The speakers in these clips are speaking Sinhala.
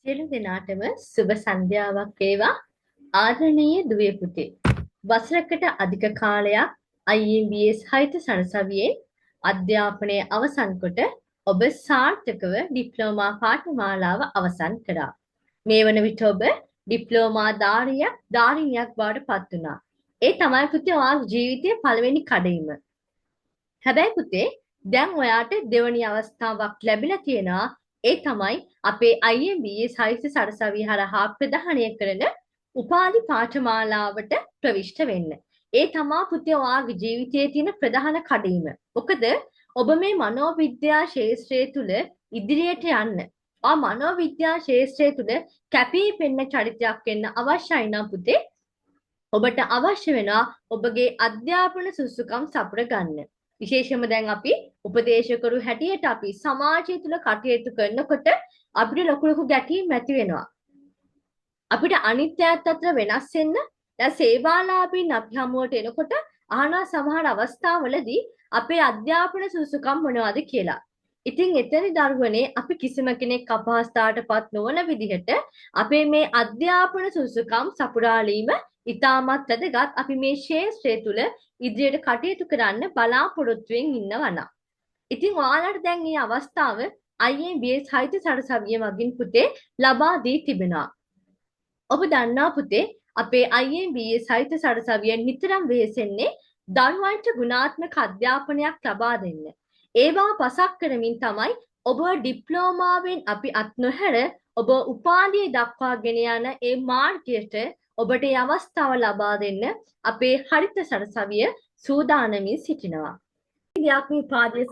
සියලු දෙනාටම සුබ සන්ධ්‍යාවක් වේවා. ආදරණීය දුවේ පුතේ. වසරකට අධික කාලයක් IMBS සහිත සරසවියෙන් අධ්‍යාපනය අවසන් කොට ඔබ සාර්ථකව ඩිප්ලෝමා පාඨමාලාව අවසන් කළා. මේ වන විට ඔබ ඩිප්ලෝමා ධාරිණියක් බවට පත් වුණා. ඒ තමයි පුතේ ඔයාගේ ජීවිතයේ පළවෙනි කඩඉම. හැබැයි පුතේ දැන් ඔයාට දෙවැනි අවස්ථාවක් ලැබිලා තියෙනවා. ඒ තමයි අපේ IMBA සාහිත්‍ය සරසවිය හරහා ප්‍රදානය කරන උපාධි පාඨමාලාවට ප්‍රවිෂ්ඨ වෙන්න. ඒ තමා පුතේ ඔයාගේ ජීවිතයේ තියෙන ප්‍රධාන කඩඉම. මොකද ඔබ මේ මනෝවිද්‍යා ශාස්ත්‍රය තුල ඉදිරියට යන්න. මනෝවිද්‍යා ශාස්ත්‍රය තුල කැපී පෙනෙන චරිතයක් වෙන්න අවශ්‍යයි නම් පුතේ ඔබට අවශ්‍ය වෙනවා ඔබගේ අධ්‍යාපන සුසුකම් සපුර ගන්න. විශේෂයෙන්ම දැන් අපි උපදේශකරු හැටියට අපි සමාජය තුළ කටයුතු කරනකොට අපිට ලොකු ගැටීම් ඇති වෙනවා. අපිට අනිත්‍යයත් අතර වෙනස් වෙන්න දැන් සේවාලාභීන් අපි හමුවට එනකොට අහනවා සමහර අවස්ථාවලදී අපේ අධ්‍යාපන සුසුකම් මොනවද කියලා. ඉතින් එතන දරුවනේ අපි කිසිම කෙනෙක් අපහසුතාවටපත් නොවන විදිහට අපේ මේ අධ්‍යාපන සුසුකම් සපුරාලීම ඉතාමත් වැදගත්. අපි මේ ශාස්ත්‍රය තුළ ඉදිරියට කටයුතු කරන්න බලාපොරොත්තුෙන් ඉන්නවනම්. ඉතින් ඔයාලට දැන් මේ අවස්ථාව IMBS සාහිත්‍ය සරසවිය මගින් පුතේ ලබා දී තිබෙනවා. ඔබ දන්නා පුතේ අපේ IMBS සාහිත්‍ය සරසවියෙන් නිතරම වෙහෙසෙන්නේ දරුවන්ට ගුණාත්මක අධ්‍යාපනයක් ලබා දෙන්න. ඒවා පසක් කරමින් තමයි ඔබ ඩිප්ලෝමාවෙන් අපි අත් නොහැර ඔබ උපාධිය දක්වාගෙන යන ඒ මාර්ගයට ඔබට මේ අවස්ථාව ලබා දෙන්න අපේ හරිත සරසවිය සූදානමින් සිටිනවා. ඉතින් උපාධිය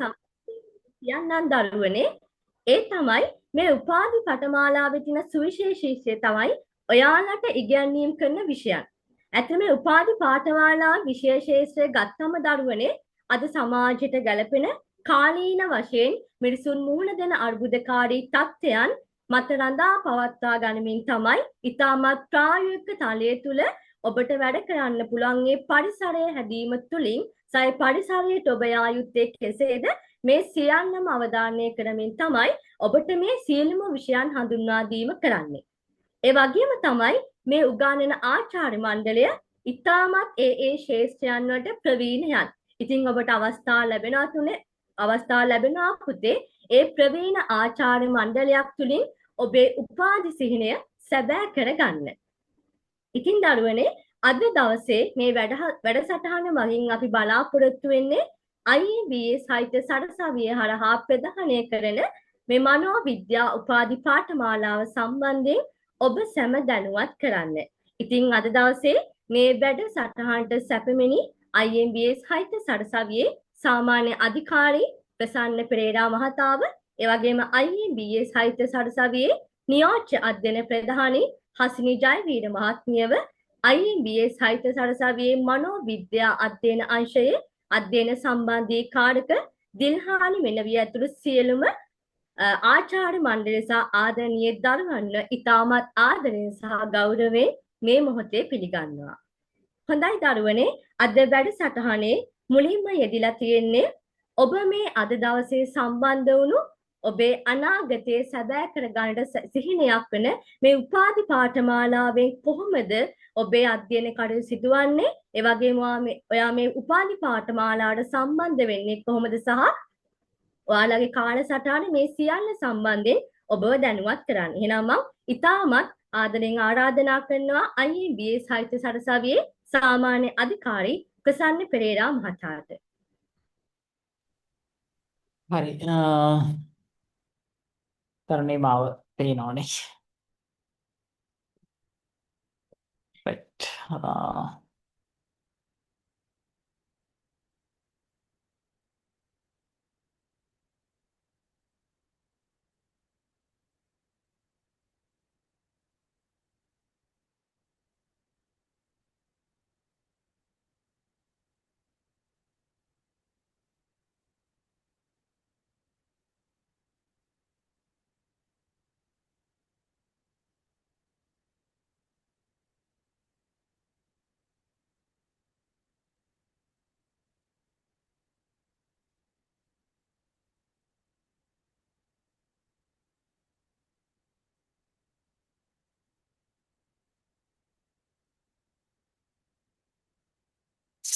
කියන්නම් දරුවනේ ඒ තමයි මේ උපාධි පාඨමාලාවේ තියෙන සුවිශේෂීත්වය තමයි ඔයාලට ඉගැන්වීම් කරන විෂයන්. ඇත්තම මේ උපාධි පාඨමාලා විශේෂීත්වය ගත්තම දරුවනේ අද සමාජයට ගැලපෙන කාලීන වශයෙන් මිනිසුන් මුහුණ දෙන අර්බුදකාරී තත්ත්වයන් මත රඳා පවත්වා ගනිමින් තමයි ඉතාමත් ප්‍රායෝගික තලයේ තුල ඔබට වැඩ කරන්න පුළුවන් මේ පරිසරය හැදීම තුළින් සයි පරිසරයට ඔබ යා යුත්තේ කෙසේද මේ සියල්ලම අවධානය කරමින් තමයි ඔබට මේ සියලුම විෂයන් හඳුන්වා දීම කරන්නේ. ඒ වගේම තමයි මේ උගන්වන ආචාර්ය මණ්ඩලය ඉතාමත් ඒ ශාස්ත්‍රයන් වලට ප්‍රවීණයන්. ඉතින් ඔබට අවස්ථාව ලැබෙනවා පුතේ ඒ ප්‍රවීණ ආචාර්ය මණ්ඩලයක් තුලින් ඔබේ උපාධි සිහිනය සැබෑ කරගන්න. ඉතින් දරුවනේ අද දවසේ මේ වැඩසටහන මගින් අපි බලාපොරොත්තු වෙන්නේ IMBS සාහිත්‍ය සරසවිය හරහා ප්‍රදානය කරන මේ මනෝවිද්‍යා උපාධි පාඨමාලාව සම්බන්ධයෙන් ඔබ සැම දැනුවත් කරන්න. ඉතින් අද දවසේ මේ වැඩසටහනට සැපමිනි IMBS සාහිත්‍ය සරසවියේ සාමාන්‍ය අධිකාරී ප්‍රසන්න පෙරේරා මහතාව, ඒ වගේම IMBS සාහිත්‍ය සරසවියේ නියෝජ්‍ය අධ්‍යයන ප්‍රධානී හසිනි ජයවීර මහත්මියව IMBS සාහිත්‍ය සරසවියේ මනෝවිද්‍යා අධ්‍යයන අංශයේ අධ්‍යයන සම්බන්ධී කාරක දිල්හානි මෙනවිය ඇතුළු සියලුම ආචාර්ය මණ්ඩලය සහ ආදරණීය දරුවන්ව ඉතාමත් ආදරයෙන් සහ ගෞරවයෙන් මේ මොහොතේ පිළිගන්නවා. හොඳයි දරුවනේ අද වැඩසටහනේ මුලින්ම යෙදিলা තියෙන්නේ ඔබ මේ අද දවසේ සම්බන්ධ වුණු ඔබේ අනාගතයේ සැබෑ කරගන්නට සිහිනයක් වෙන මේ උපාධි පාඨමාලාවෙන් කොහොමද ඔබේ අධ්‍යයන කටයුතු සිදුවන්නේ? ඒ වගේම ඔයා මේ උපාධි පාඨමාලාවට සම්බන්ධ වෙන්නේ කොහොමද සහ ඔයාලගේ කාලසටහන මේ සියල්ල සම්බන්ධයෙන් ඔබව දැනුවත් කරන්න. එහෙනම් මම ඉතාමත් ආදරෙන් ආරාධනා කරනවා IMBS සාහිත්‍ය සරසවියේ සාමාන්‍ය අධිකාරී ප්‍රසන්න පෙරේරා මහතාට. හරි තරණේ මාව පේනෝනේ. right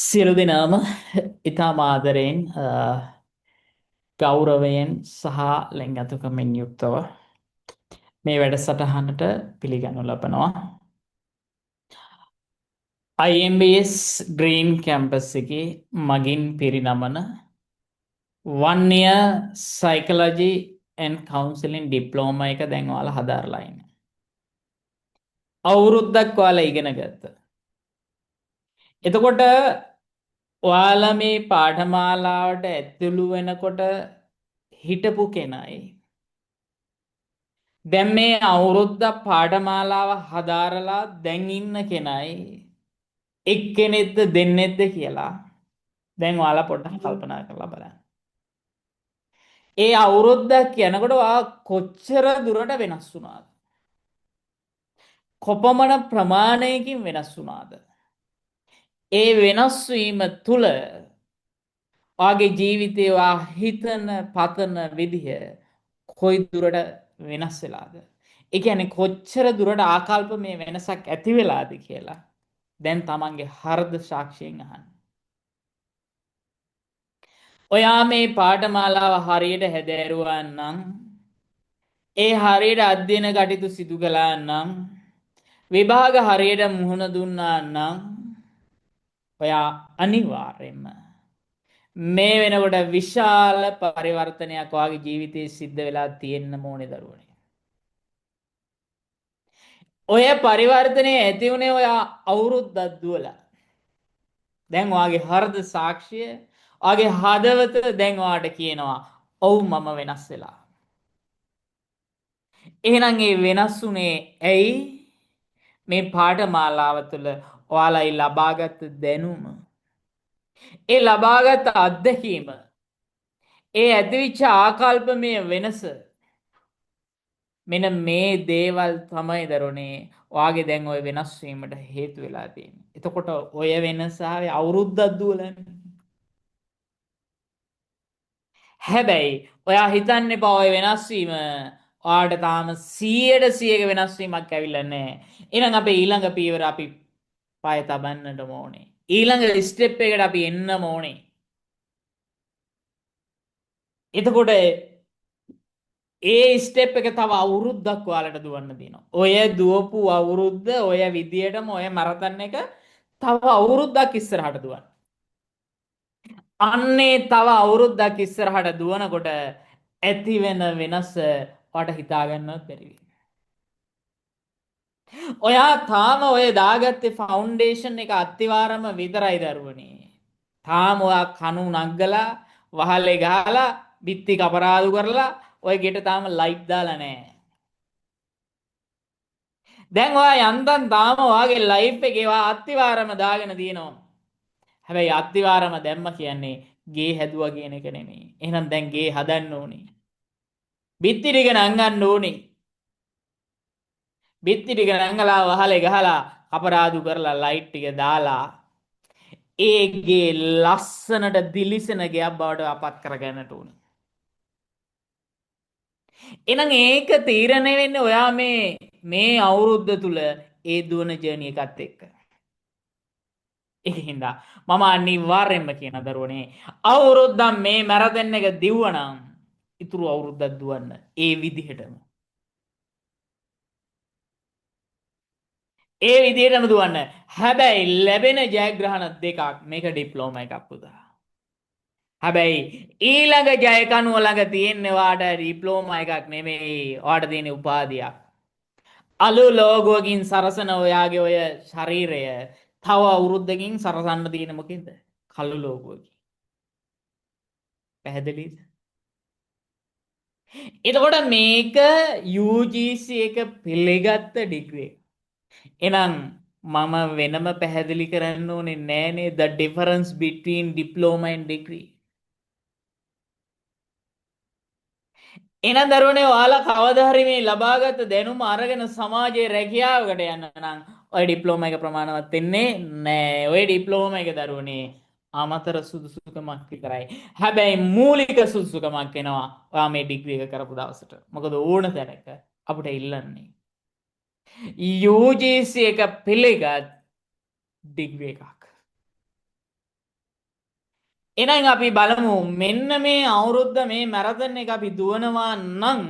සියලු දෙනාම ඉතාම ආදරයෙන් ගෞරවයෙන් සහ ලෙන්ගතුකමින් යුක්තව මේ වැඩසටහනට පිළිගනු ලබනවා. IMBS ග්‍රීන් කැම්පස් එකේ මගින් පිරිනමන 1 year psychology and counseling diploma එක දැන් ඔයාලා හදාarලා ඉන්නේ. අවුරුද්දක් ඔයාලා ඉගෙන ගත්තා. එතකොට ඔයාලා මේ පාඨමාලාවට ඇතුළු වෙනකොට හිටපු කෙනයි දැන් මේ අවුරුද්දක් පාඨමාලාව හදාරලා දැන් ඉන්න කෙනයි එක්කෙනෙක්ද දෙන්නෙක්ද කියලා දැන් ඔයාලා පොඩ්ඩක් කල්පනා කරලා බලන්න. ඒ අවුරුද්දක් යනකොට ඔයා කොච්චර දුරට වෙනස් වුණාද? කොපමණ ප්‍රමාණයකින් වෙනස් වුණාද? ඒ වෙනස් වීම තුල ඔයාගේ ජීවිතේ ඔයා හිතන පතන විදිහ කොයි දුරට වෙනස් වෙලාද? ඒ කියන්නේ කොච්චර දුරට ආකල්ප මේ වෙනසක් ඇති වෙලාද කියලා දැන් තමන්ගේ හෘද සාක්ෂියෙන් අහන්න. ඔයා මේ පාඨමාලාව හරියට හැදෑරුවා නම් ඒ හරියට අධ්‍යයන කටයුතු සිදු කළා නම් විභාග හරියට මුහුණ දුන්නා නම් ඔයා අනිවාර්යයෙන්ම මේ වෙනකොට විශාල පරිවර්තනයක් ඔයාගේ ජීවිතේ සිද්ධ වෙලා තියෙන්න ඕනේ දරුවනේ. ඔය පරිවර්තනය ඇති වුණේ ඔයා අවුරුද්දක් දුවලා. දැන් ඔයාගේ හෘද සාක්ෂිය, ඔයාගේ හදවත දැන් ඔයාට කියනවා ඔව් මම වෙනස් වෙලා. එහෙනම් ඒ වෙනස් වුණේ ඇයි? මේ පාඨමාලාව තුළ ඔයාලා ලබාගත් දැනුම, ඒ ලබාගත් අත්දැකීම, ඒ ඇතිවිච්ච ආකල්පමය වෙනස මෙන්න මේ දේවල් තමයි දරුවනේ ඔයාගේ දැන් ওই වෙනස් වීමට හේතු වෙලා තියෙන්නේ. එතකොට ඔය වෙනස ආවේ අවුරුද්දක් දුවලනේ. හැබැයි ඔයා හිතන්න එපා ඔය වෙනස් වීම ඔයාට තාම 100% වෙනස් වීමක් ඇවිල්ලා නැහැ. එහෙනම් අපේ ඊළඟ පියවර අපි පය තබන්නට ඕනේ. ඊළඟ ස්ටෙප් එකට අපි එන්න ඕනේ. එතකොට ඒ ස්ටෙප් එක තව අවුරුද්දක් ඔයාලට දුවන්න තියෙනවා. ඔය දුවපු අවුරුද්ද ඔය විදියටම ඔය මරතන් එක තව අවුරුද්දක් ඉස්සරහට දුවන්න. අන්නේ තව අවුරුද්දක් ඉස්සරහට දුවනකොට ඇති වෙන වෙනස ඔයාට හිතා ගන්නවත් බැරි වෙයි. ඔයා තාම ඔය දාගත්තේ ෆවුන්ඩේෂන් එක අත්තිවාරම විතරයි දරුවනේ. තාම ඔයා කණු නග්ගලා වහලේ ගහලා බිත්ති කපරාදු කරලා ඔය ගෙට තාම ලයිට් දාලා නැහැ. දැන් ඔයා යන්තම් තාම ඔයාගේ ලයිෆ් එකේ ඔයා අත්තිවාරම දාගෙන තියෙනවා. හැබැයි අත්තිවාරම දැම්ම කියන්නේ ගේ හැදුවා කියන එක නෙමෙයි. එහෙනම් දැන් ගේ හදන්න ඕනේ. බිත්ති ටික නංගන්න ඕනේ. බිත්ති ටික නංගලා වහලේ ගහලා කපරාදු කරලා ලයිට් ටික දාලා ඒ ගේ ලස්සනට දිලිසෙන ගයක් බවට අපත් කරගන්නට ඕනේ. එහෙනම් ඒක තීරණය වෙන්නේ ඔයා මේ අවුරුද්ද තුල ඒ දුවන ජර්නි එකත් එක්ක. ඒකින්ද මම අනිවාර්යෙන්ම කියන දරුවනේ අවුරුද්දක් මේ මැරතන් එක දිව්වනම් ඉතුරු අවුරුද්දක් දුවන්න ඒ විදිහටම. ඒ විදිහටම දුවන්න. හැබැයි ලැබෙන ජයග්‍රහණ දෙකක් මේක ඩිප්ලෝමා එකක් පුතා. හැබැයි ඊළඟ ජයකනුව ළඟ තියෙන්නේ වාට ඩිප්ලෝමා එකක් නෙමෙයි. වාට තියෙන උපාධියක්. අලු ලෝගුවකින් සරසන ඔයාගේ ඔය ශරීරය තව අවුරුද්දකින් සරසන්න තියෙන මොකෙන්ද? කළු ලෝගුවකින්. පැහැදිලිද? එතකොට මේක UGC එක පිළිගත්ත ඩිග්‍රී. එහෙනම් මම වෙනම පැහැදිලි කරන්න ඕනේ නෑනේ the difference between diploma and degree. එහෙනම් දරුවනේ ඔයාලා කවදා හරි මේ ලබාගත් දැනුම අරගෙන සමාජයේ රැකියාවකට යන්න නම් ඔය ඩිප්ලෝමා එක ප්‍රමාණවත් වෙන්නේ නෑ. ඔය ඩිප්ලෝමා එක දරුවනේ අමතර සුදුසුකමක් විතරයි. හැබැයි මූලික සුදුසුකමක් වෙනවා ඔයා මේ ඩිග්‍රී එක කරපු දවසට. මොකද ඕන තැනක අපිට ඉල්ලන්නේ UGC එක පිළිගත් ඩිග්‍රී එකක්. එහෙනම් අපි බලමු මෙන්න මේ අවුරුද්ද මේ මැරතන් එක අපි දුවනවා නම්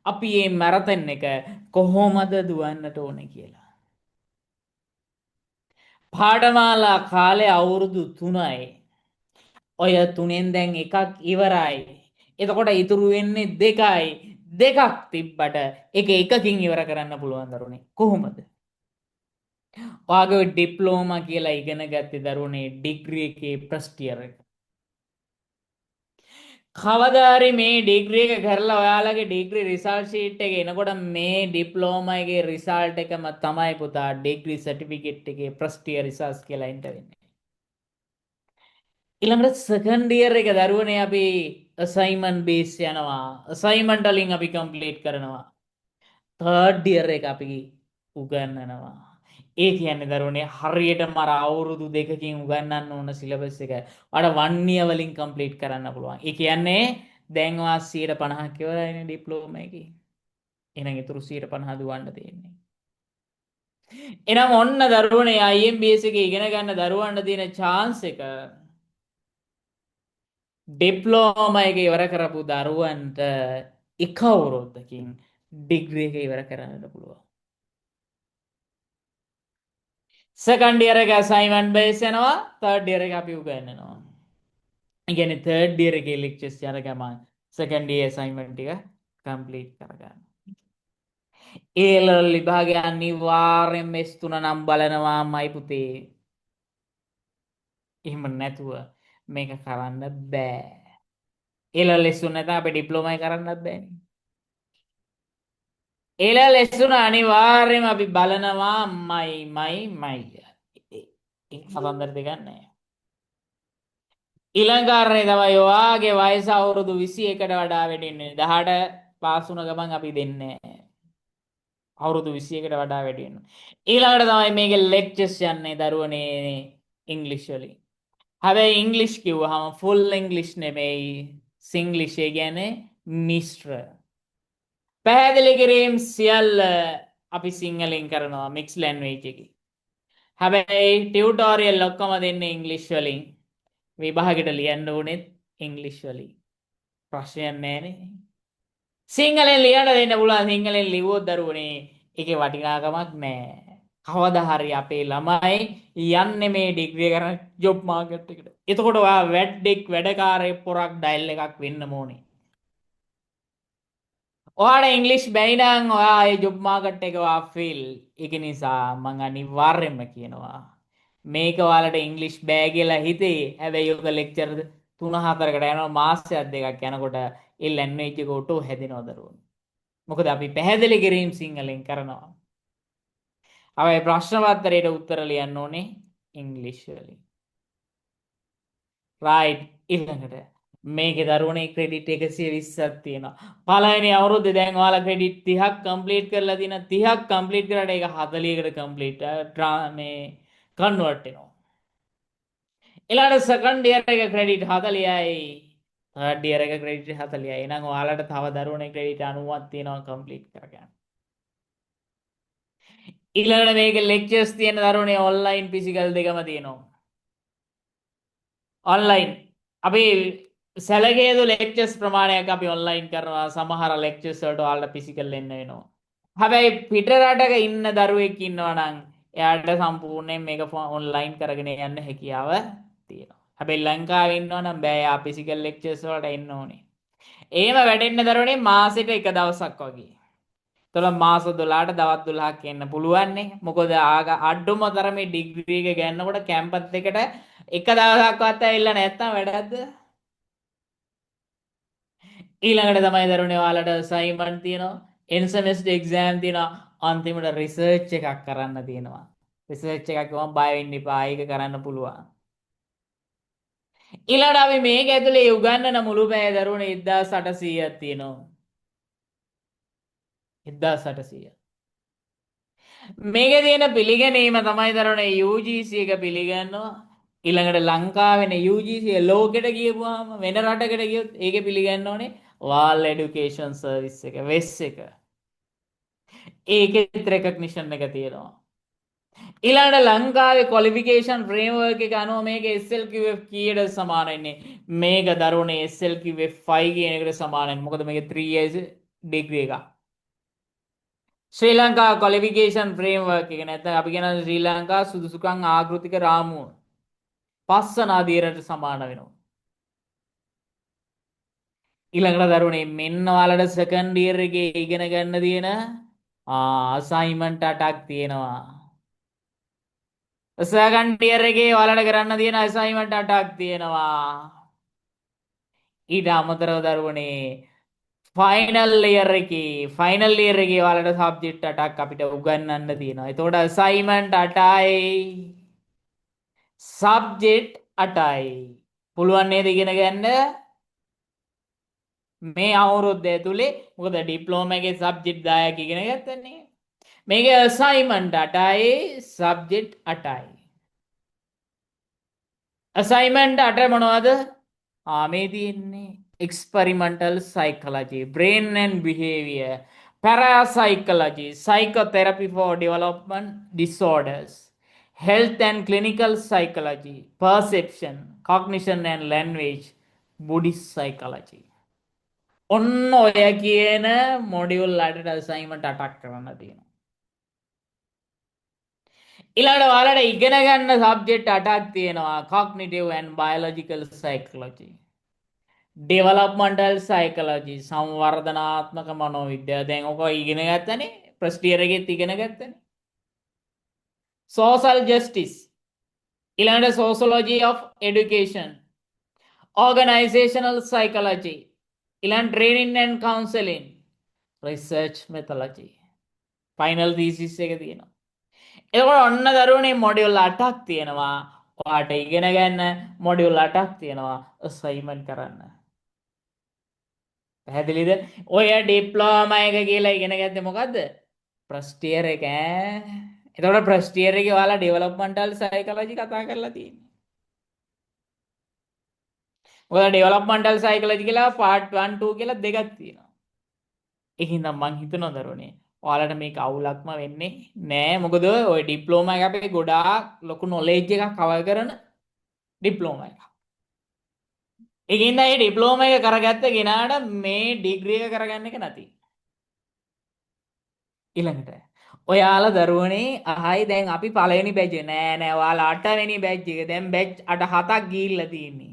අපි මේ මැරතන් එක කොහොමද දුවන්නට ඕනේ කියලා. පාඨමාලා කාලේ අවුරුදු 3යි. ඔය 3ෙන් දැන් එකක් ඉවරයි. එතකොට ඉතුරු වෙන්නේ 2යි. දෙකක් තිබ්බට ඒක එකකින් ඉවර කරන්න පුළුවන් දරුවනේ. කොහොමද? ඔයාගේ ඩිප්ලෝමා කියලා ඉගෙන ගත්තේ දරුවනේ ඩිග්‍රී එකේ ෆස්ට් ඉයර් එක. කවදා හරි මේ ඩිග්‍රී එක කරලා ඔයාලගේ ඩිග්‍රී රිසල්ට් ෂීට් එක එනකොට මේ ඩිප්ලෝමා එකේ රිසල්ට් එකම තමයි පුතා ඩිග්‍රී සර්ටිෆිකේට් එකේ ෆස්ට් ඉයර් රිසල්ට්ස් කියලා එන්ටර් වෙන්නේ. ඊළඟට සෙකන්ඩ් ඉයර් එක දරුවනේ අපි අසයින්මන්ට් බේස් යනවා. අසයින්මන්ට් වලින් අපි කම්ප්ලීට් කරනවා. තර්ඩ් ඉයර් එක අපි උගන්වනවා. ඒ කියන්නේ දරුවනේ හරියටම අර අවුරුදු දෙකකින් උගන්වන්න ඕන සිලබස් එක අර 1 year වලින් කම්ප්ලීට් කරන්න පුළුවන්. ඒ කියන්නේ දැන් ඔයා 50% ඉවරයිනේ ඩිප්ලෝමා එකේ. එහෙනම් ඊටු 50% දුවන්න තියෙන්නේ. එහෙනම් ඔන්න දරුවනේ IMBS එකේ ඉගෙන ගන්න දරුවන්ට තියෙන chance එක ඩිප්ලෝමා එක ඉවර කරපු දරුවන්ට එක අවුරුද්දකින් ඩිග්‍රී එක ඉවර කරන්න පුළුවන්. සෙකන්ඩ් ඉයර් එක අසයින්මන්ට් බේස් යනවා තර්ඩ් ඉයර් එක අපි උගන්වනවා. ඒ කියන්නේ තර්ඩ් ඉයර් එකේ ලෙක්චර්ස් යන ගමන් සෙකන්ඩ් ඉයර් අසයින්මන්ට් ටික කම්ප්ලීට් කරගන්න. ඒ ලෙවල් විභාගය අනිවාර්යෙන් S3 නම් බලනවාමයි පුතේ. එහෙම නැතුව මේක කරන්න බෑ. ඒ ලෙවල් S3 නැත්නම් අපි ඩිප්ලෝමා එක කරන්නත් බෑනේ. ඒ ලෙවල් S3 අනිවාර්යෙන්ම අපි බලනවාමයි. ඒක කතන්දර දෙකක් නෑ. ඊළඟ කාරණේ තමයි ඔයාගේ වයස අවුරුදු 21කට වඩා වැඩි වෙන්නේ. 18 පාස් වුණ ගමන් අපි දෙන්නේ නැහැ. අවුරුදු 21කට වඩා වැඩි වෙනවා. ඊළඟට තමයි මේකේ ලෙක්චර්ස් යන්නේ දරුවනේ ඉංග්‍රීසි වලින්. හැබැයි ඉංග්‍රීසි කිව්වහම ෆුල් ඉංග්‍රීසි නෙමෙයි. සිංග්ලිෂ් ඒ කියන්නේ මිශ්‍ර. පැහැදිලි කිරීම සියල්ල අපි සිංහලෙන් කරනවා මික්ස් ලැන්ග්වේජ් එකේ. හැබැයි ටියුටෝරියල් ඔක්කොම දෙන්නේ ඉංග්‍රීසි වලින්. විභාගෙට ලියන්න ඕනෙත් ඉංග්‍රීසි වලින්. ප්‍රශ්නයක් නැහැනේ. සිංහලෙන් ලියන්න දෙන්න පුළුවන් සිංහලෙන් ලිව්වොත් දරුවනේ ඒකේ වටිනාකමක් නැහැ. කවදා හරි අපේ ළමයි යන්නේ මේ ඩිග්‍රී කරන ජොබ් මාකට් එකට. එතකොට ඔයා වැඩකාරයෙක් පොරක් ඩයල් එකක් වෙන්න ඕනේ. ඔයාට ඉංග්‍රීසි බැරි නම් ඔයා ඒ ජොබ් මාකට් එක ඔයා ෆේල්. ඒක නිසා මම අනිවාර්යයෙන්ම කියනවා මේක ඔයාලට ඉංග්‍රීසි බෑ කියලා හිතේ. හැබැයි ඔක ලෙක්චර් 3-4කට යනවා මාසයක් දෙකක් යනකොට ඒ ලැන්ග්වේජ් එක ඔටෝ හැදෙනවා දරුවෝ. මොකද අපි පැහැදිලි කිරීම සිංහලෙන් කරනවා. අපි ප්‍රශ්න පත්‍රයට උත්තර ලියන්න ඕනේ ඉංග්‍රීසි වලින්. රයිට් ඊළඟට මේකේ දරුවනේ ක්‍රෙඩිට් 120ක් තියෙනවා. පළවෙනි අවුරුද්දේ දැන් ඔයාලා ක්‍රෙඩිට් 30ක් කම්ප්ලීට් කරලා තියෙනවා. 30ක් කම්ප්ලීට් කරාට ඒක 40කට කම්ප්ලීට් මේ කන්වර්ට් වෙනවා. ඊළඟට සෙකන්ඩ් ඉයර් එක ක්‍රෙඩිට් 40යි. තර්ඩ් ඉයර් එක ක්‍රෙඩිට් 40යි. එහෙනම් ඔයාලට තව දරුවනේ ක්‍රෙඩිට් 90ක් තියෙනවා කම්ප්ලීට් කරගන්න. ඊළඟට මේකේ ලෙක්චර්ස් තියෙන දරුවනේ ඔන්ලයින් ෆිසිකල් දෙකම තියෙනවා. ඔන්ලයින් අපි සැලකේදු ලෙක්චර්ස් ප්‍රමාණයක් අපි ඔන්ලයින් කරනවා. සමහර ලෙක්චර්ස් වලට ඔයාලට ෆිසිකල් එන්න වෙනවා. හැබැයි පිට රටක ඉන්න දරුවෙක් ඉන්නවා නම් එයාට සම්පූර්ණයෙන් මේක ඔන්ලයින් කරගෙන යන්න හැකියාව තියෙනවා. හැබැයි ලංකාවේ ඉන්නවා නම් බෑ. යා ෆිසිකල් ලෙක්චර්ස් වලට එන්න ඕනේ. එහෙම වැඩෙන්න දරුවනේ මාසෙට එක දවසක් වගේ. එතකොට මාස 12ට දවස් 12ක් එන්න පුළුවන්නේ. මොකද අඩුම තරමේ ඩිග්‍රී එක ගන්නකොට කැම්පස් එකට එක දවසක්වත් ඇවිල්ලා නැත්තම් වැඩක්ද? ඊළඟට තමයි දරුවනේ ඔයාලට අසයින්මන්ට් තියෙනවා. එන් සෙමෙස්ටර් එක්සෑම් තියෙනවා. අන්තිමට රිසර්ච් එකක් කරන්න තියෙනවා. රිසර්ච් එකක් ගමන් බය වෙන්න එපා. ඒක කරන්න පුළුවන්. ඊළඟට අපි මේක ඇතුලේ උගන්වන මුළු පැය දරුවනේ 1800ක් තියෙනවා. 1800. මේකේ තියෙන පිළිගැනීම තමයි දරුවනේ UGC එක පිළිගන්නවා. ඊළඟට ලංකාවේ UGC ලෝකෙට ගියපුවාම වෙන රටකට ගියොත් ඒකේ පිළිගන්න ඕනේ World Education Service එක WES එක. ඒකෙත් රෙකග්නිෂන් එක තියෙනවා. ඊළඟට ලංකාවේ ක්වොලිෆිකේෂන් ෆ්‍රේම්වර්ක් එක අනුව මේක SLQF කීයට සමාන වෙන්නේ? මේක දරුවනේ SLQF 5 කියන එකට සමාන වෙනවා. මොකද මේක 3 years degree එකක්. ශ්‍රී ලංකා ක්වොලිෆිකේෂන් ෆ්‍රේම්වර්ක් එක නැත්නම් අපි කියන ශ්‍රී ලංකා සුදුසුකම් ආකෘතික රාමුව පස්සන අධීරයට සමාන වෙනවා. ඊළඟට දරුවනේ මෙන්න ඔයාලට සෙකන්ඩ් ඉයර් එකේ ඉගෙන ගන්න තියෙන අසයින්මන්ට් 8ක් තියෙනවා. සෙකන්ඩ් ඉයර් එකේ ඔයාලට කරන්න තියෙන අසයින්මන්ට් 8ක් තියෙනවා. ඊට අමතරව දරුවනේ ෆයිනල් ඉයර් එකේ ඔයාලට සබ්ජෙක්ට් 8ක් අපිට උගන්වන්න තියෙනවා. එතකොට අසයින්මන්ට් 8යි සබ්ජෙක්ට් 8යි. පුළුවන් නේද ඉගෙන ගන්න? මේ අවුරුද්ද ඇතුලේ මොකද ඩිප්ලෝමා එකේ සබ්ජෙක්ට් 10ක් ඉගෙන ගත්තනේ. මේකේ අසයින්මන්ට් 8යි සබ්ජෙක්ට් 8යි. අසයින්මන්ට් 8 මොනවද? මේ තියෙන්නේ experimental psychology, brain and behavior, parapsychology, psychotherapy for development disorders, health and clinical psychology, perception, cognition and language, Buddhist psychology. ඔන්න ඔය කියන මොඩියුල් 8ට අසයින්මන්ට් 8ක් කරන්න තියෙනවා. ඊළඟට ඔයාලට ඉගෙන ගන්න සබ්ජෙක්ට් 8ක් තියෙනවා. cognitive and biological psychology, developmental psychology, සංවර්ධනාත්මක මනෝවිද්‍යාව. දැන් ඔක ඉගෙන ගත්තනේ. ෆස්ට් ඉයර් එකේත් ඉගෙන ගත්තනේ. social justice, ඊළඟට sociology of education, organizational psychology, ඊළඟ training and counseling, research methodology, final thesis එක තියෙනවා. එතකොට ඔන්න දරුවනේ මොඩියුල් 8ක් තියෙනවා. ඔයාට ඉගෙන ගන්න මොඩියුල් 8ක් තියෙනවා අසයින්මන්ට් කරන්න. පැහැදිලිද? ඔය ඩිප්ලෝමා එක කියලා ඉගෙන ගත්තේ මොකද්ද? ෆස්ට් ඉයර් එක ඈ. එතකොට ෆස්ට් ඉයර් එකේ ඔයාලා ඩෙවලොප්මන්ටල් සයිකොලොජි කතා කරලා තියෙන්නේ. ඔයාලා ඩෙවලොප්මන්ටල් සයිකොලොජි කියලා පාර්ට් 1 2 කියලා දෙකක් තියෙනවා. ඒකින්ද මං හිතනවා දරුවනේ ඔයාලට මේක අවුලක්ම වෙන්නේ නෑ. මොකද ඔය ඩිප්ලෝමා එක අපේ ගොඩාක් ලොකු නොලෙජ් එකක් කවර් කරන ඩිප්ලෝමා එකක්. ඒකින්ද මේ ඩිප්ලෝමා එක කරගත්ත කෙනාට මේ ඩිග්‍රී එක කරගන්න එක නැති. ඊළඟට ඔයාලා දරුවනේ අහයි දැන් අපි පළවෙනි බැච් එක නෑ ඔයාලා 8 වෙනි බැච් එක. දැන් බැච් 8 7ක් ගිහිල්ලා තියෙන්නේ.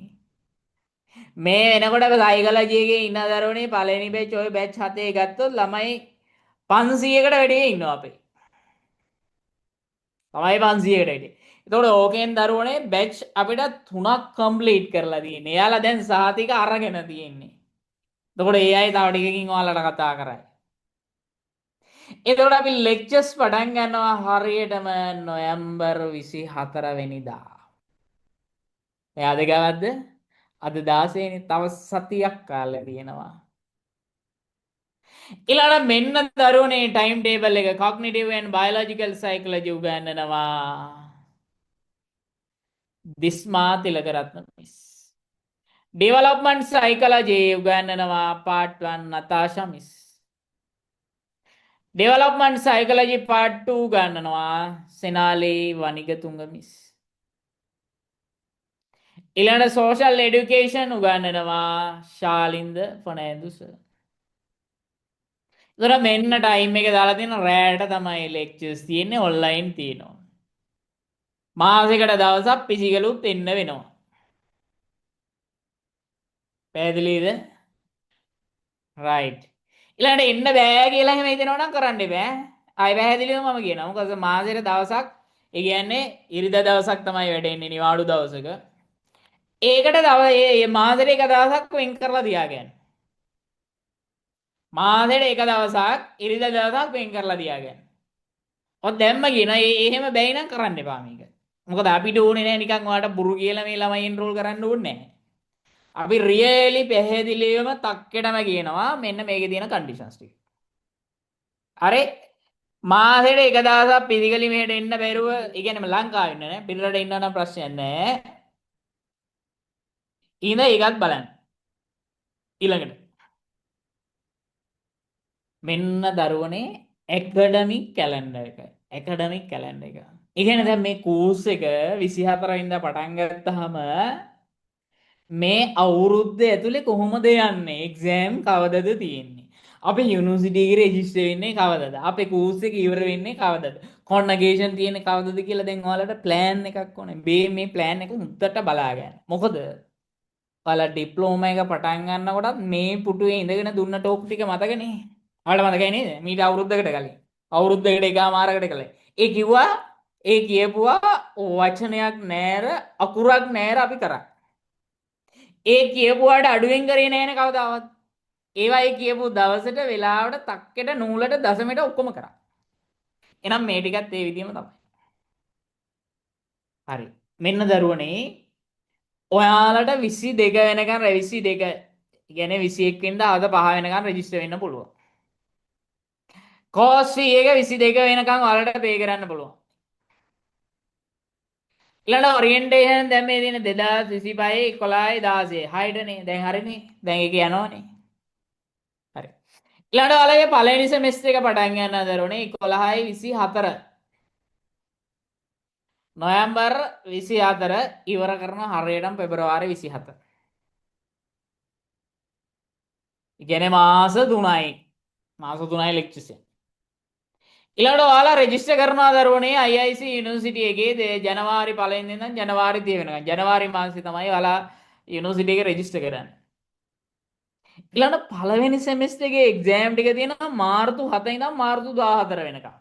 මේ වෙනකොට සයිකොලොජි එකේ ඉන්න දරුවනේ පළවෙනි බැච් ඔය බැච් 7 ගත්තොත් ළමයි 500කට වැඩි ඉන්නවා අපේ. තමයි 500කට වැඩි. එතකොට ඕකෙන් දරුවනේ බැච් අපිට 3ක් කම්ප්ලීට් කරලා තියෙන්නේ. එයාලා දැන් සහතික අරගෙන තියෙන්නේ. එතකොට ඒ අය තව ටිකකින් ඔයාලට කතා කරයි. එතකොට අපි ලෙක්චර්ස් පටන් ගන්නවා හරියටම නොවැම්බර් 24 වෙනිදා. එයාද ගවද්ද? අද 16 වෙනි තව සතියක් කාලය තියෙනවා. ඊළඟ මෙන්න දරුවනේ ටයිම් ටේබල් එක cognitive and biological psychology උගන්වනවා. දිස්මා තිලකරත්න මිස්. development psychology උගන්වනවා part 1 Natasha miss. development psychology part 2 උගන්වනවා සෙනාලේ වනිගතුංග මිස්. ඊළඟ social education උගන්වනවා ශාලින්ද ෆර්නෑන්ඩුස්. ඉතල මෙන්න ටයිම් එක දාලා තියෙන රෑට තමයි ලෙක්චර්ස් තියෙන්නේ ඔන්ලයින් තියෙනවා. මාසෙකට දවසක් පිසිකලුත් එන්න වෙනවා. පැහැදිලිද? රයිට්. ඊළඟට එන්න බෑ කියලා එහෙම හිතනවා නම් කරන්න බෑ. ආයි පැහැදිලිව මම කියනවා. මොකද මාසෙට දවසක් ඒ කියන්නේ ඉරිදා දවසක් තමයි වැඩෙන්නේ නිවාඩු දවසක. ඒකට තව මේ මාසෙට එක දවසක් වෙන් කරලා තියාගන්න. මාසෙට එක දවසක් ඉරිදා දවසක් වෙන් කරලා තියාගන්න. ඔය දැම්ම කියන එහෙම බැයි නම් කරන්න එපා මේක. මොකද අපිට ඕනේ නෑ නිකන් ඔයාලට බුරු කියලා මේ ළමයි එන්රෝල් කරන්න ඕනේ නෑ. අපි රියලි පැහැදිලිවම තක්කෙටම කියනවා මෙන්න මේකේ තියෙන කන්ඩිෂන්ස් ටික. හරි මාසෙට එක දවසක් පිසිකලි මෙහෙට එන්න බැරුව, ඒ කියන්නේ ලංකාවේ ඉන්න නෑ, පිටරට ඉන්න නම් ප්‍රශ්නයක් නෑ. ඉඳ ඒකත් බලන්න. ඊළඟට මෙන්න දරුවනේ ඇකඩමික් කැලෙන්ඩර් එක. ඇකඩමික් කැලෙන්ඩර් එක. ඒ කියන්නේ දැන් මේ කෝස් එක 24 ඉඳන් පටන් ගත්තාම මේ අවුරුද්ද ඇතුලේ කොහොමද යන්නේ? එක්සෑම් කවදද තියෙන්නේ? අපේ යුනිවර්සිටි එකේ රෙජිස්ටර් වෙන්නේ කවදද? අපේ කෝස් එක ඉවර වෙන්නේ කවදද? කොන්නගේෂන් තියෙන්නේ කවදද කියලා දැන් ඔයාලට ප්ලෑන් එකක් ඕනේ. මේ ප්ලෑන් එක මුත්තට බලාගන්න. මොකද ඔයාලා ඩිප්ලෝමා එක පටන් ගන්නකොටත් මේ පුටුවේ ඉඳගෙන දුන්න ටෝක් ටික මතකනේ. ඔයාලට මතකයි නේද? මීට අවුරුද්දකට කලින්. අවුරුද්දකට එකමාරකට කලින්. ඒ කියපුවා වචනයක් නෑර අකුරක් නෑර අපි කරා. ඒ කියපුවාට අඩුවෙන් කරේ නෑනේ කවදාවත්. ඒවා ඒ කියපු දවසට වෙලාවට තක්කෙට නූලට දශමයට ඔක්කොම කරා. එහෙනම් මේ ටිකත් ඒ විදිහම තමයි. හරි. මෙන්න දරුවනේ ඔයාලට 22 වෙනකන් 22 කියන්නේ 21 වෙනිදා අද 5 වෙනකන් රෙජිස්ටර් වෙන්න පුළුවන්. කෝස් ෆී එක 22 වෙනකන් ඔයාලට පේ කරන්න පුළුවන්. ඊළඟ ඔරියන්ටේෂන් දැන් මේ දින 2025 11 16 6ටනේ. දැන් හරිනේ. දැන් ඒක යනවනේ. හරි. ඊළඟ ඔයාලගේ පළවෙනි සෙමෙස්ටර් එක පටන් ගන්න දරුවනේ 11යි 24 නොවැම්බර් 24 ඉවර කරන හරියටම පෙබරවාරි 27. ඒ කියන්නේ මාස 3යි. මාස 3යි ලෙක්චර්ස්. ඊළඟට ඔයාලා රෙජිස්ටර් කරනවා දරුවනේ IIC යුනිවර්සිටි එකේ ජනවාරි 1 වෙනිදා ඉඳන් ජනවාරි 30 වෙනකන්. ජනවාරි මාසෙ තමයි ඔයාලා යුනිවර්සිටි එකේ රෙජිස්ටර් කරන්නේ. ඊළඟට පළවෙනි සෙමෙස්ටර් එකේ එක්සෑම් ටික තියෙනවා මාර්තු 7 ඉඳන් මාර්තු 14 වෙනකන්.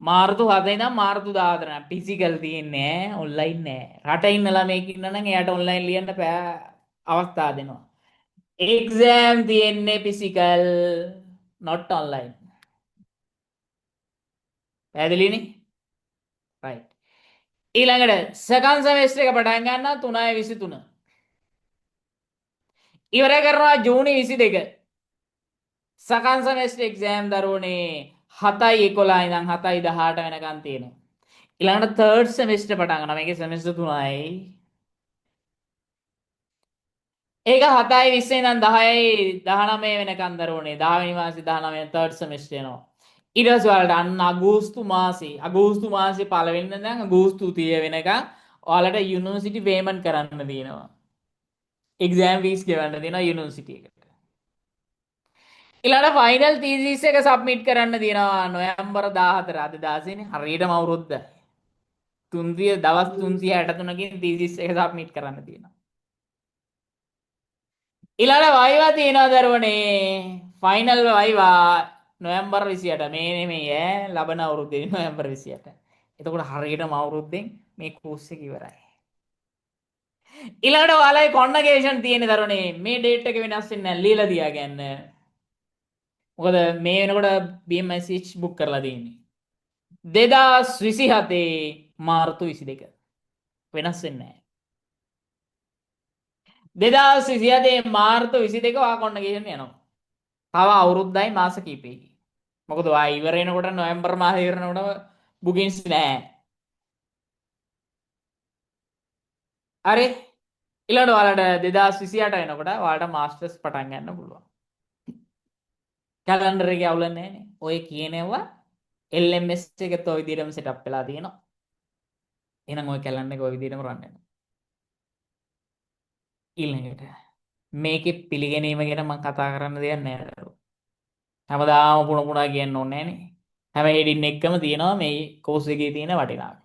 මාර්තු 7 ඉඳන් මාර්තු 14 වෙනකන් ෆිසිකල් තියෙන්නේ ඔන්ලයින් නෑ. රට ඉන්න ළමයෙක් ඉන්නා නම් එයාට ඔන්ලයින් ලියන්න අවස්ථා දෙනවා. එක්සෑම් තියෙන්නේ ෆිසිකල් not online. පැහැදිලිනේ? right. ඊළඟට සෙකන්ඩ් සෙමෙස්ටර් එක පටන් ගන්නවා 3/23. ඉවර කරනවා ජූනි 22. සෙකන්ඩ් සෙමෙස්ටර් එක්සෑම් දරුවනේ 7/11 ඉඳන් 7/18 වෙනකන් තියෙනවා. ඊළඟට තර්ඩ් සෙමෙස්ටර් පටන් ගන්නවා. මේකේ සෙමෙස්ටර් 3යි. ඒක 7/20 ඉඳන් 10/19 වෙනකන් දරුවනේ 10 වෙනි මාසේ 19 තර්ඩ් සෙමෙස්ටර් එනවා. ඊට පස්සේ ඔයාලට අන්න අගෝස්තු මාසේ පළවෙනිද ඉඳන් අගෝස්තු 30 වෙනකන් ඔයාලට යුනිවර්සිටි පේමන්ට් කරන්න තියෙනවා. එක්සෑම් ෆීස් ගෙවන්න තියෙනවා යුනිවර්සිටි එකට. ඊළඟ ෆයිනල් තීසිස් එක සබ්මිට් කරන්න තියෙනවා නොවැම්බර් 14 අද 16 නේ හරියටම අවුරුද්ද 363කින් තීසිස් එක සබ්මිට් කරන්න තියෙනවා. ඊළඟ වයිවා තියෙනවා දරුවනේ ෆයිනල් වයිවා නොවැම්බර් 28 මේ නෙමෙයි ලබන අවුරුද්දේ නොවැම්බර් 28. එතකොට හරියටම අවුරුද්දෙන් මේ කෝස් එක ඉවරයි. ඊළඟට ඔයාලගේ කොන්නගේෂන් තියෙන දරුවනේ මේ ඩේට් එක වෙනස් වෙන්නේ නැහැ ලියලා තියාගන්න. මොකද මේ වෙනකොට BMICH බුක් කරලා තියෙන්නේ 2027 මාර්තු 22 වෙනස් වෙන්නේ නැහැ 2027 මාර්තු 22 ඔයා කොන්නගේෂන් යනවා. තව අවුරුද්දයි මාස කිහිපෙකින්. මොකද ඔයා ඉවර වෙනකොට නොවැම්බර් මාසේ ඉවර වෙනකොට බුකින්ස් නැහැ. හරි ඊළඟට ඔයාලට 2028 වෙනකොට ඔයාලට මාස්ටර්ස් පටන් ගන්න පුළුවන්. කැලෙන්ඩර් එකේ අවුල නැහැ නේ. ඔය කියනවා LMS එකත් ඔය විදිහටම සෙටප් වෙලා තියෙනවා. එහෙනම් ඔය කැලෙන්ඩර් එක ඔය විදිහටම රන් වෙනවා. ඊළඟට මේකේ පිළිගැනීම ගැන මම කතා කරන්න දෙයක් නැහැ දරුවෝ. හැමදාම පුණා කියන්න ඕනේ නැහනේ. හැම හෙඩින් එකම තියෙනවා මේ කෝස් එකේ තියෙන වටිනාකම.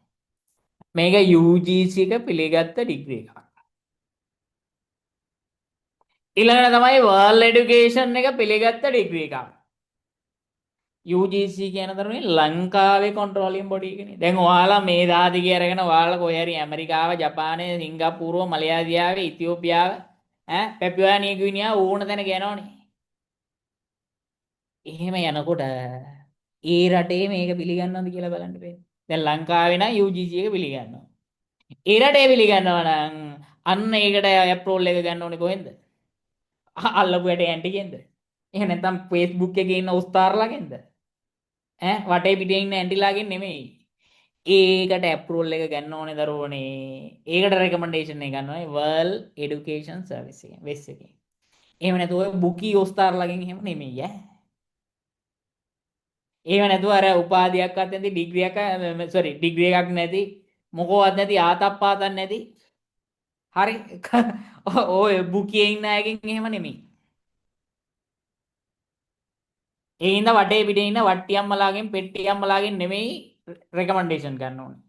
මේක UGC එක පිළිගත්ත ඩිග්‍රී එකක්. ඊළඟට තමයි World Education එක පිළිගත්ත ඩිග්‍රී එකක්. UGC කියන දරුවනේ ලංකාවේ කන්ට්‍රෝලින් බොඩි එකනේ. දැන් ඔයාලා මේ දාදිගේ අරගෙන ඔයාලා කොහේ හරි ඇමරිකාව, ජපානය, සිංගප්පූරුව, මලයාසියාව, ඉතියෝපියාව, පැපුවා නියගිනියා ඕන තැනක යනවනේ. එහෙම යනකොට ඒ රටේ මේක පිළිගන්නවද කියලා බලන්න බෑ. දැන් ලංකාවේ නම් UGC එක පිළිගන්නවා. ඒ රටේ පිළිගන්නවා නම් අන්න ඒකට ඇප්‍රෝල් එක ගන්න ඕනේ කොහෙන්ද? අල්ලපු යට ඇන්ටිගෙන්ද? එහෙම නැත්නම් Facebook එකේ ඉන්න උස්තාරලාගෙන්ද? වටේ පිටින් ඉන්න ඇන්ටිලාගෙන් නෙමෙයි. ඒකට ඇප්‍රූවල් එක ගන්න ඕනේ දරුවනේ. ඒකට රෙකමෙන්ඩේෂන් එක ගන්න ඕනේ World Education Service එකෙන් වෙස් එකෙන්. එහෙම නැත්නම් ඔය බුකි උස්තාරලාගෙන් එහෙම නෙමෙයි එහෙම නැතුව අර උපාධියක්වත් නැති ඩිග්‍රියක් සෝරි ඩිග්‍රී එකක් නැති මොකවත් නැති ආතප්පාතක් නැති හරි ඔය බුකියේ ඉන්න අයගෙන් එහෙම නෙමෙයි. ඒ ඉන්න වටේ පිටේ ඉන්න වට්ටියම්මලාගෙන් පෙට්ටියම්මලාගෙන් නෙමෙයි රෙකමන්ඩේෂන් ගන්න ඕනේ.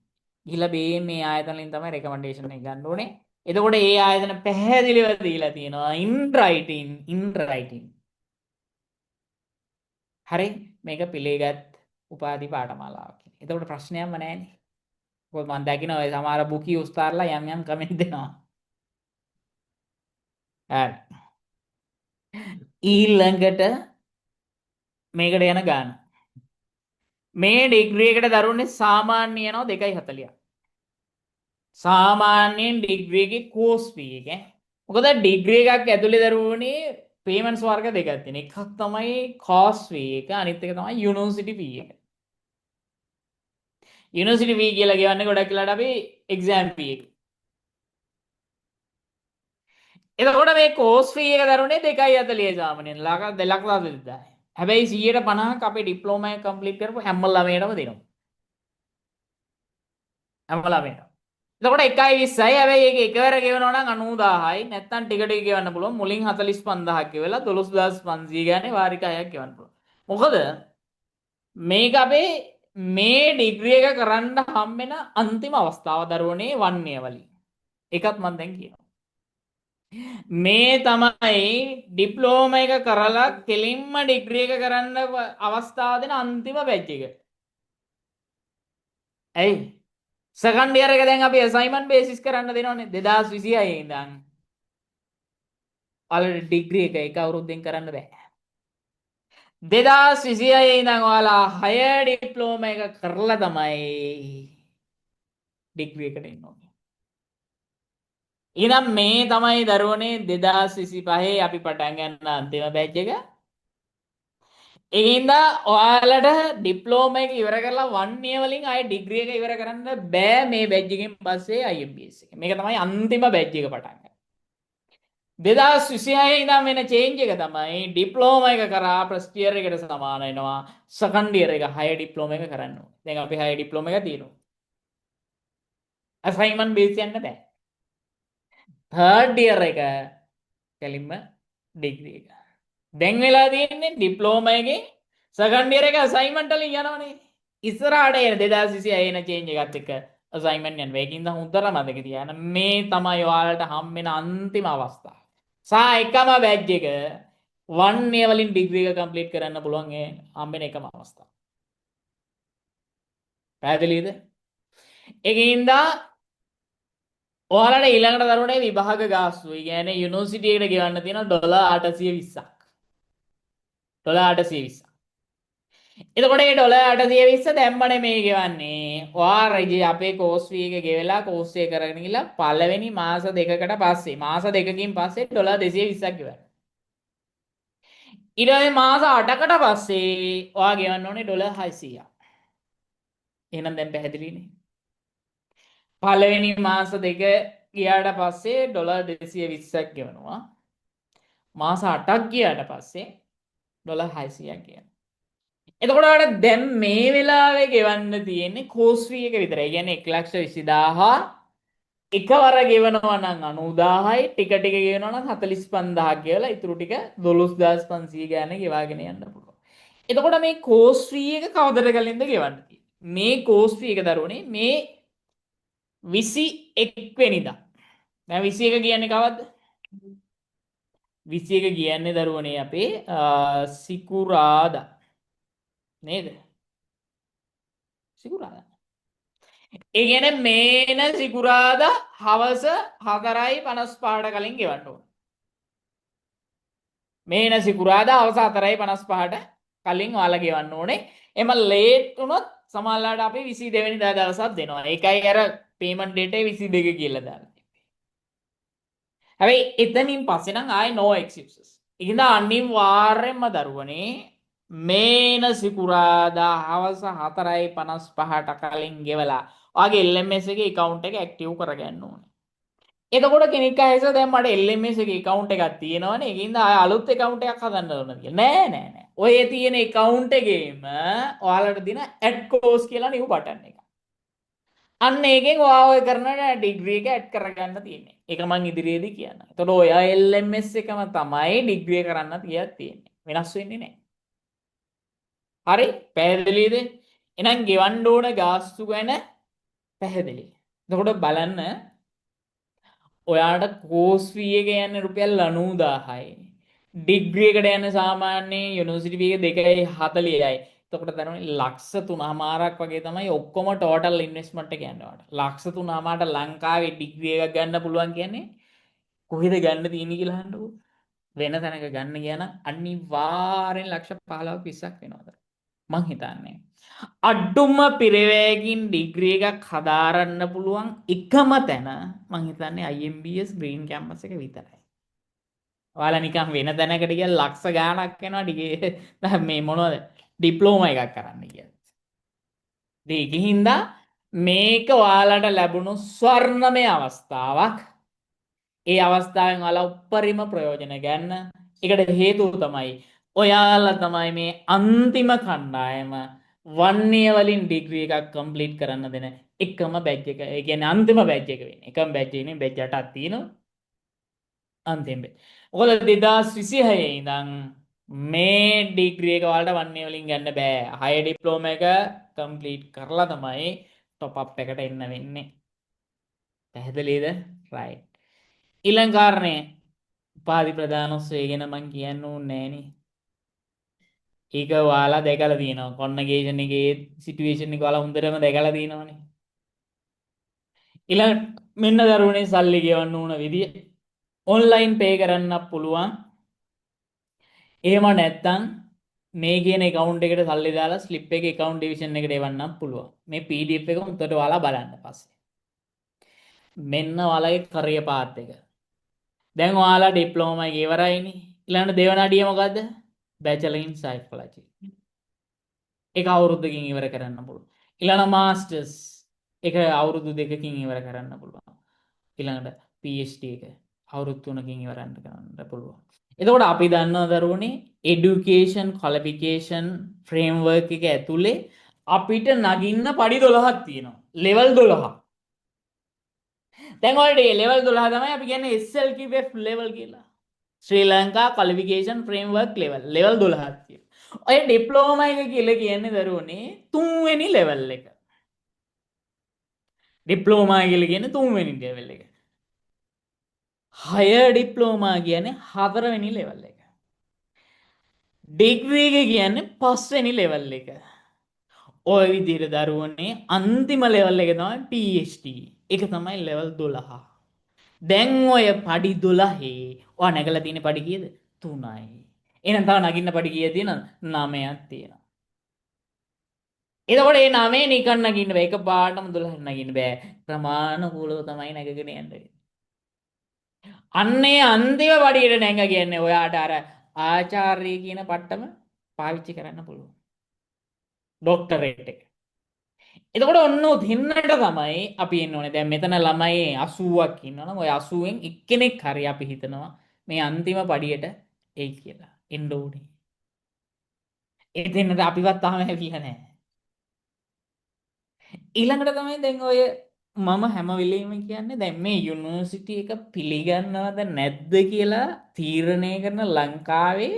ගිහිල්ලා මේ ආයතන වලින් තමයි රෙකමන්ඩේෂන් එක ගන්න ඕනේ. එතකොට ඒ ආයතන පැහැදිලිව දීලා තියෙනවා ඉන් රයිටින්. හරි මේක පිළිගත් උපාධි පාඨමාලාවක්. එතකොට ප්‍රශ්නයක්ම නැහැනේ. මොකද මම දකිනවා ඔය සමහර බුකි උස්තාරලා යම් කමෙන්ට් දෙනවා. හරි. ඊළඟට මේකට යන ගාන. මේ ඩිග්‍රී එකට දරුවනේ සාමාන්‍ය යනවා 2.40. සාමාන්‍යයෙන් ඩිග්‍රී එකේ කෝස් ෆී එක. මොකද ඩිග්‍රී එකක් ඇතුලේ දරුවනේ පේමන්ට්ස් වර්ග දෙකක් තියෙනවා. එකක් තමයි කෝස් ෆී එක, අනිත් එක තමයි යුනිවර්සිටි ෆී එක. යුනිවර්සිටි ෆී කියලා කියන්නේ ගොඩක් වෙලාවට අපි එක්සෑම් ෆී එක. එතකොට මේ කෝස් ෆී එක දරුවනේ 2.40 සාමාන්‍යයෙන් 2,40,000. හැබැයි 150ක් අපේ ඩිප්ලෝමා එක කම්ප්ලීට් කරපු හැම ළමයටම දෙනවා. හැම ළමයටම. එතකොට 1.20යි. හැබැයි ඒක එකවර ගෙවනවා නම් 90000යි. නැත්නම් ටික ටික ගෙවන්න පුළුවන්. මුලින් 45000ක් ගෙවලා 12500 ගානේ වාරික 6ක් ගෙවන්න පුළුවන්. මොකද මේක අපේ මේ ඩිග්‍රී එක කරන්න හම්බෙන අන්තිම අවස්ථාව දරුවනේ 1 year වලින්. ඒකත් මම දැන් කියනවා. මේ තමයි ඩිප්ලෝමා එක කරලා කෙලින්ම ඩිග්‍රී එක කරන්න අවස්ථාව දෙන අන්තිම බැච් එක. ඇයි? සෙකන්ඩ් ඉයර් එක දැන් අපි අසයින්මන්ට් බේසිස් කරන්න දෙනවනේ 2026 ඉඳන්. ඔයාලට ඩිග්‍රී එක අවුරුද්දෙන් කරන්න බෑ. 2026 ඉඳන් ඔයාලා 6 ඩිප්ලෝමා එක කරලා තමයි ඩිග්‍රී එකට එන්න ඕනේ. එහෙනම් මේ තමයි දරුවනේ 2025 අපි පටන් ගන්න අන්තිම බැච් එක. ඒකින්ද ඔයාලට ඩිප්ලෝමා එක ඉවර කරලා 1 year වලින් ආයේ ඩිග්‍රී එක ඉවර කරන්න බෑ මේ බැච් එකෙන් පස්සේ IMBS එක. මේක තමයි අන්තිම බැච් එක පටන් ගන්න. 2026 ඉඳන් වෙන චේන්ජ් එක තමයි ඩිප්ලෝමා එක කරා ෆස්ට් ඉයර් එකට සමාන වෙනවා සෙකන්ඩ් ඉයර් එක 6 ඩිප්ලෝමා එක කරන්න ඕනේ. දැන් අපි 6 ඩිප්ලෝමා එක තියෙනවා. අසයින්මන්ට් බේස් යන්න බෑ. තර්ඩ් ඉයර් එක කෙලින්ම ඩිග්‍රී එක. දැන් වෙලා තියෙන්නේ ඩිප්ලෝමා එකේ සෙකන්ඩ් ඉයර් එක අසයින්මන්ට් වලින් යනවනේ. ඉස්සරහට එන 2026 එන චේන්ජ් එකත් එක්ක අසයින්මන්ට් යනවා. ඒකින්ද හොඳට මතක තියාගන්න මේ තමයි ඔයාලට හම්බෙන අන්තිම අවස්ථාව. සා එකම බැච් එක 1 year වලින් ඩිග්‍රී එක කම්ප්ලීට් කරන්න පුළුවන් හම්බෙන එකම අවස්ථාව. පැහැදිලිද? ඒකින්ද ඔයාලට ඊළඟට දරුවනේ විභාග ගාස්තු. ඒ කියන්නේ යුනිවර්සිටි එකට ගෙවන්න තියෙන $820ක්. $820. එතකොට මේ $820 දැම්ම නෙමෙයි ගෙවන්නේ. ඔයාලා අපේ කෝස් ෆී එක ගෙවලා කෝස් එක කරගෙන ගිහලා පළවෙනි මාස දෙකකට පස්සේ මාස දෙකකින් පස්සේ $220ක් ගෙවන්න. ඊට පස්සේ මාස 8කට පස්සේ ඔයා ගෙවන්න ඕනේ $600ක්. එහෙනම් දැන් පැහැදිලිනේ. පළවෙනි මාස දෙක ගියාට පස්සේ $220ක් ගෙවනවා. මාස 8ක් ගියාට පස්සේ $600ක් ගෙවනවා. එතකොට ඔයාලට දැන් මේ වෙලාවේ ගෙවන්න තියෙන්නේ කෝස් ෆී එක විතරයි. ඒ කියන්නේ 1,20,000 එකවර ගෙවනවා නම් 90,000යි ටික ටික ගෙවනවා නම් 45,000ක් ගෙවලා ඉතුරු ටික 12,500 ගානේ ගෙවාගෙන යන්න පුළුවන්. එතකොට මේ කෝස් ෆී එක කවදද කලින්ද ගෙවන්න තියෙන්නේ? මේ කෝස් ෆී එක දරුවනේ මේ 21 වෙනිදා. දැන් 21 කියන්නේ කවද්ද? 21 කියන්නේ දරුවනේ අපේ සිකුරාදා. නේද? සිකුරාදා. ඒ කියන්නේ මේන සිකුරාදා හවස 4:55ට කලින් ගෙවන්න ඕන. මේන සිකුරාදා හවස 4:55ට කලින් ඔයාලා ගෙවන්න ඕනේ. එම ලේට් වුණොත් සමහරවිට අපි 22 වෙනිදා දවසක් දෙනවා. ඒකයි අර පේමන්ට් ඩේට් එක 22 කියලා දාලා තියෙන්නේ. හැබැයි එතනින් පස්සේ නම් ආයේ no excuses. ඉතින් අනිවාර්යෙන්ම දරුවනේ මේන සිකුරාදා හවස 4:55ට කලින් ගෙවලා ඔයාගේ LMS එකේ account එක ඇක්ටිව් කරගන්න ඕනේ. එතකොට කෙනෙක් අහස දැන් මට LMS එකේ account එකක් තියෙනවනේ. ඒකින්ද ආය අලුත් account එකක් හදන්න ඕනද කියලා. නෑ නෑ නෑ. ඔය තියෙන account එකේම ඔයාලට දින add course කියලා new button එක. අන්න ඒකෙන් ඔයා ඔය කරන ඩිග්‍රී එක ඇඩ් කරගන්න තියෙන්නේ. ඒක මං ඉදිරියේදී කියන්නම්. එතකොට ඔය LMS එකම තමයි ඩිග්‍රී එක කරන්න තියලා තියෙන්නේ. වෙනස් වෙන්නේ නෑ. හරි? පැහැදිලිද? එහෙනම් ගෙවන්න ඕන ගාස්තු ගැන පැහැදිලි. එතකොට බලන්න ඔයාට කෝස් ෆී එක යන්නේ රුපියල් 90000යි. ඩිග්‍රී එකට යන්නේ සාමාන්‍යයෙන් යුනිවර්සිටි ෆී එක 240යි. එතකොට දරන්නේ ලක්ෂ 3මාරක් වගේ තමයි ඔක්කොම ටෝටල් ඉන්වෙස්ට්මන්ට් එක යන්නේ ඔයාට. ලක්ෂ 3මාට ලංකාවේ ඩිග්‍රී එකක් ගන්න පුළුවන් කියන්නේ කොහෙද ගන්න තියෙන්නේ කියලා අහන්නකෝ. වෙන තැනක ගන්න ගියා නම් අනිවාර්යෙන් ලක්ෂ 15ක් 20ක් වෙනවා. මං හිතන්නේ අඩුම පිරිවැයකින් ඩිග්‍රී එකක් හදාරන්න පුළුවන් එකම තැන මං හිතන්නේ IMBS ග්‍රීන් කැම්පස් එක විතරයි. ඔයාලා නිකන් වෙන තැනකට ගියා ලක්ෂ ගාණක් යනවා ඩිග්‍රී මේ මොනවද ඩිප්ලෝමා එකක් කරන්න කියලා. ඒකින්ද මේක ඔයාලට ලැබුණු ස්වර්ණමය අවස්ථාවක්. ඒ අවස්ථාවෙන් ඔයාලා උපරිම ප්‍රයෝජන ගන්න. ඒකට හේතුව තමයි ඔයාලා තමයි මේ අන්තිම කණ්ඩායම වන්නේ වලින් ඩිග්‍රී එකක් කම්ප්ලීට් කරන්න දෙන එකම බැච් එක. ඒ කියන්නේ අන්තිම බැච් එක වෙන්නේ. එකම බැච් එකනේ බැච් 8ක් තියෙනවා. අන්තිම බැච්. ඔයාලා 2026 ඉඳන් මේ ඩිග්‍රී එක ඔයාලට වන්නේ වලින් ගන්න බෑ. හයර් ඩිප්ලෝමා එක කම්ප්ලීට් කරලා තමයි টොප් අප් එකට එන්න වෙන්නේ. පැහැදිලිද? රයිට්. ඊළඟ කාරණය උපාධි ප්‍රදානෝත්සවය ගැන මං කියන්න ඕනේ නෑනේ. ඒක ඔයාලා දැකලා තියෙනවා. කොන්නගේෂන් එකේ සිටුේෂන් එක ඔයාලා හොඳටම දැකලා තියෙනවනේ. ඊළඟ මෙන්න දරුවනේ සල්ලි ගෙවන්න ඕන විදිය. ඔන්ලයින් පේ කරන්න පුළුවන්. එහෙම නැත්නම් මේ කියන account එකට සල්ලි දාලා slip එකේ account division එකට එවන්නත් පුළුවන්. මේ PDF එක උන්ට ඔයාලා බලන්න පස්සේ. මෙන්න ඔයාලගේ career path එක. දැන් ඔයාලා ඩිප්ලෝමා එක ඉවරයිනේ. ඊළඟ දෙවන අඩිය මොකද්ද? Bachelor in Psychology. ඒක අවුරුද්දකින් ඉවර කරන්න පුළුවන්. ඊළඟ මාස්ටර්ස් ඒක අවුරුදු දෙකකින් ඉවර කරන්න පුළුවන්. ඊළඟට PhD එක අවුරුදු 3කින් ඉවරන්න කරන්න පුළුවන්. එතකොට අපි දන්නවා දරුවනේ education qualification framework එක ඇතුලේ අපිට නගින්න පඩි 12ක් තියෙනවා. level 12. දැන් ඔයාලට level 12 තමයි අපි කියන්නේ SLQF level කියලා. ශ්‍රී ලංකා qualification framework level 12ක් තියෙනවා. ඔය ඩිප්ලෝමා එක කියලා කියන්නේ දරුවනේ තුන්වෙනි ලෙවල් එක. ඩිප්ලෝමා කියලා කියන්නේ තුන්වෙනි ලෙවල් එක. හයර් ඩිප්ලෝමා කියන්නේ හතරවෙනි ලෙවල් එක. ඩිග්‍රී එක කියන්නේ පස්වෙනි ලෙවල් එක. ඔය විදිහට දරුවනේ අන්තිම ලෙවල් එක තමයි PhD. ඒක තමයි ලෙවල් 12. දැන් ඔය පඩි 12 ඔයා නැගලා තියෙන පඩි කීයද? 3යි. එහෙනම් තව නගින්න පඩි කීයද තියෙනවද? 9ක් තියෙනවා. එතකොට මේ 9 නිකන් නගින්න බෑ. එක පාටම 12 නගින්න බෑ. ක්‍රමානුකූලව තමයි නැගගෙන යන්නේ. අන්නේ අන්තිම පඩියට නැංග කියන්නේ ඔයාට අර ආචාර්ය කියන පට්ටම පාවිච්චි කරන්න පුළුවන්. ડોක්ටරේට් එක. එතකොට ඔන්න දෙන්නට තමයි අපි එන්න ඕනේ. දැන් මෙතන ළමයි 80ක් ඉන්නවනම් ඔය 80න් එක්කෙනෙක් හරි අපි හිතනවා මේ අන්තිම පඩියට එයි කියලා. එන්න ඕනේ. ඒ දෙන්නට අපිවත් තාම හැවිලා නැහැ. ඊළඟට තමයි දැන් ඔය මම හැම වෙලෙම කියන්නේ දැන් මේ යුනිවර්සිටි එක පිළිගන්නවද නැද්ද කියලා තීරණය කරන ලංකාවේ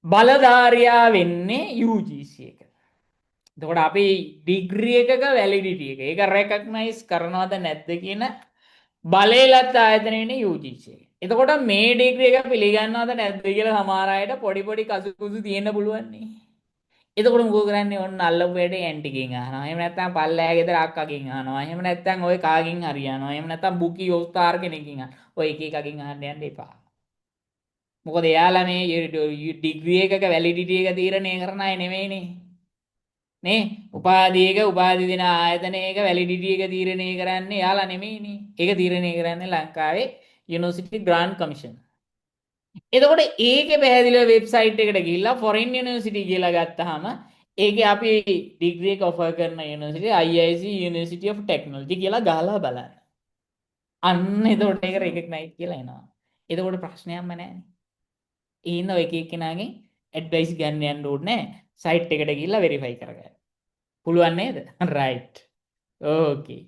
බලධාරියා වෙන්නේ UGC එක. එතකොට අපි ඩිග්‍රී එකක වැලිඩිටි එක. ඒක රෙකග්නයිස් කරනවද නැද්ද කියන බලයලත් ආයතනය වෙන්නේ UGC එක. එතකොට මේ ඩිග්‍රී එක පිළිගන්නවද නැද්ද කියලා සමහර අයට පොඩි පොඩි කසුකුසු තියෙන්න පුළුවන් නේ. එතකොට මොකෝ කරන්නේ ඔන්න අල්ලපු වැඩේ ඇන්ටිගෙන් අහනවා. එහෙම නැත්නම් පල්ලෑ ගෙදර අක්කගෙන් අහනවා. එහෙම නැත්නම් ওই කාගෙන් හරි අහනවා. එහෙම නැත්නම් බුකි ඔස්තාර් කෙනකින් අහනවා. ඔය එක එකකින් අහන්න යන්න එපා. මොකද එයාලා මේ ඩිග්‍රී එකක වැලිඩිටි එක තීරණය කරන අය නෙමෙයිනේ. නේ? උපාධියක උපාධි දෙන ආයතනයක වැලිඩිටි එක තීරණය කරන්නේ එයාලා නෙමෙයිනේ. ඒක තීරණය කරන්නේ ලංකාවේ යුනිවර්සිටි ග්‍රාන්ට් කමිෂන්. එතකොට ඒකේ පැහැදිලිව වෙබ්සයිට් එකට ගිහිල්ලා ෆොරින් යුනිවර්සිටි කියලා ගත්තාම ඒකේ අපි ඩිග්‍රී එක ඔෆර් කරන university IIC University of Technology කියලා ගහලා බලන්න. අන්න එතකොට ඒක රෙකග්නයිස් කියලා එනවා. එතකොට ප්‍රශ්නයක්ම නැහැ. ඉන්න ඔය එක එක්කෙනාගෙන් ඇඩ්වයිස් ගන්න යන්න ඕනේ නැහැ. සයිට් එකට ගිහිල්ලා වෙරිෆයි කරගන්න. පුළුවන් නේද? රයිට්. ඕකේ.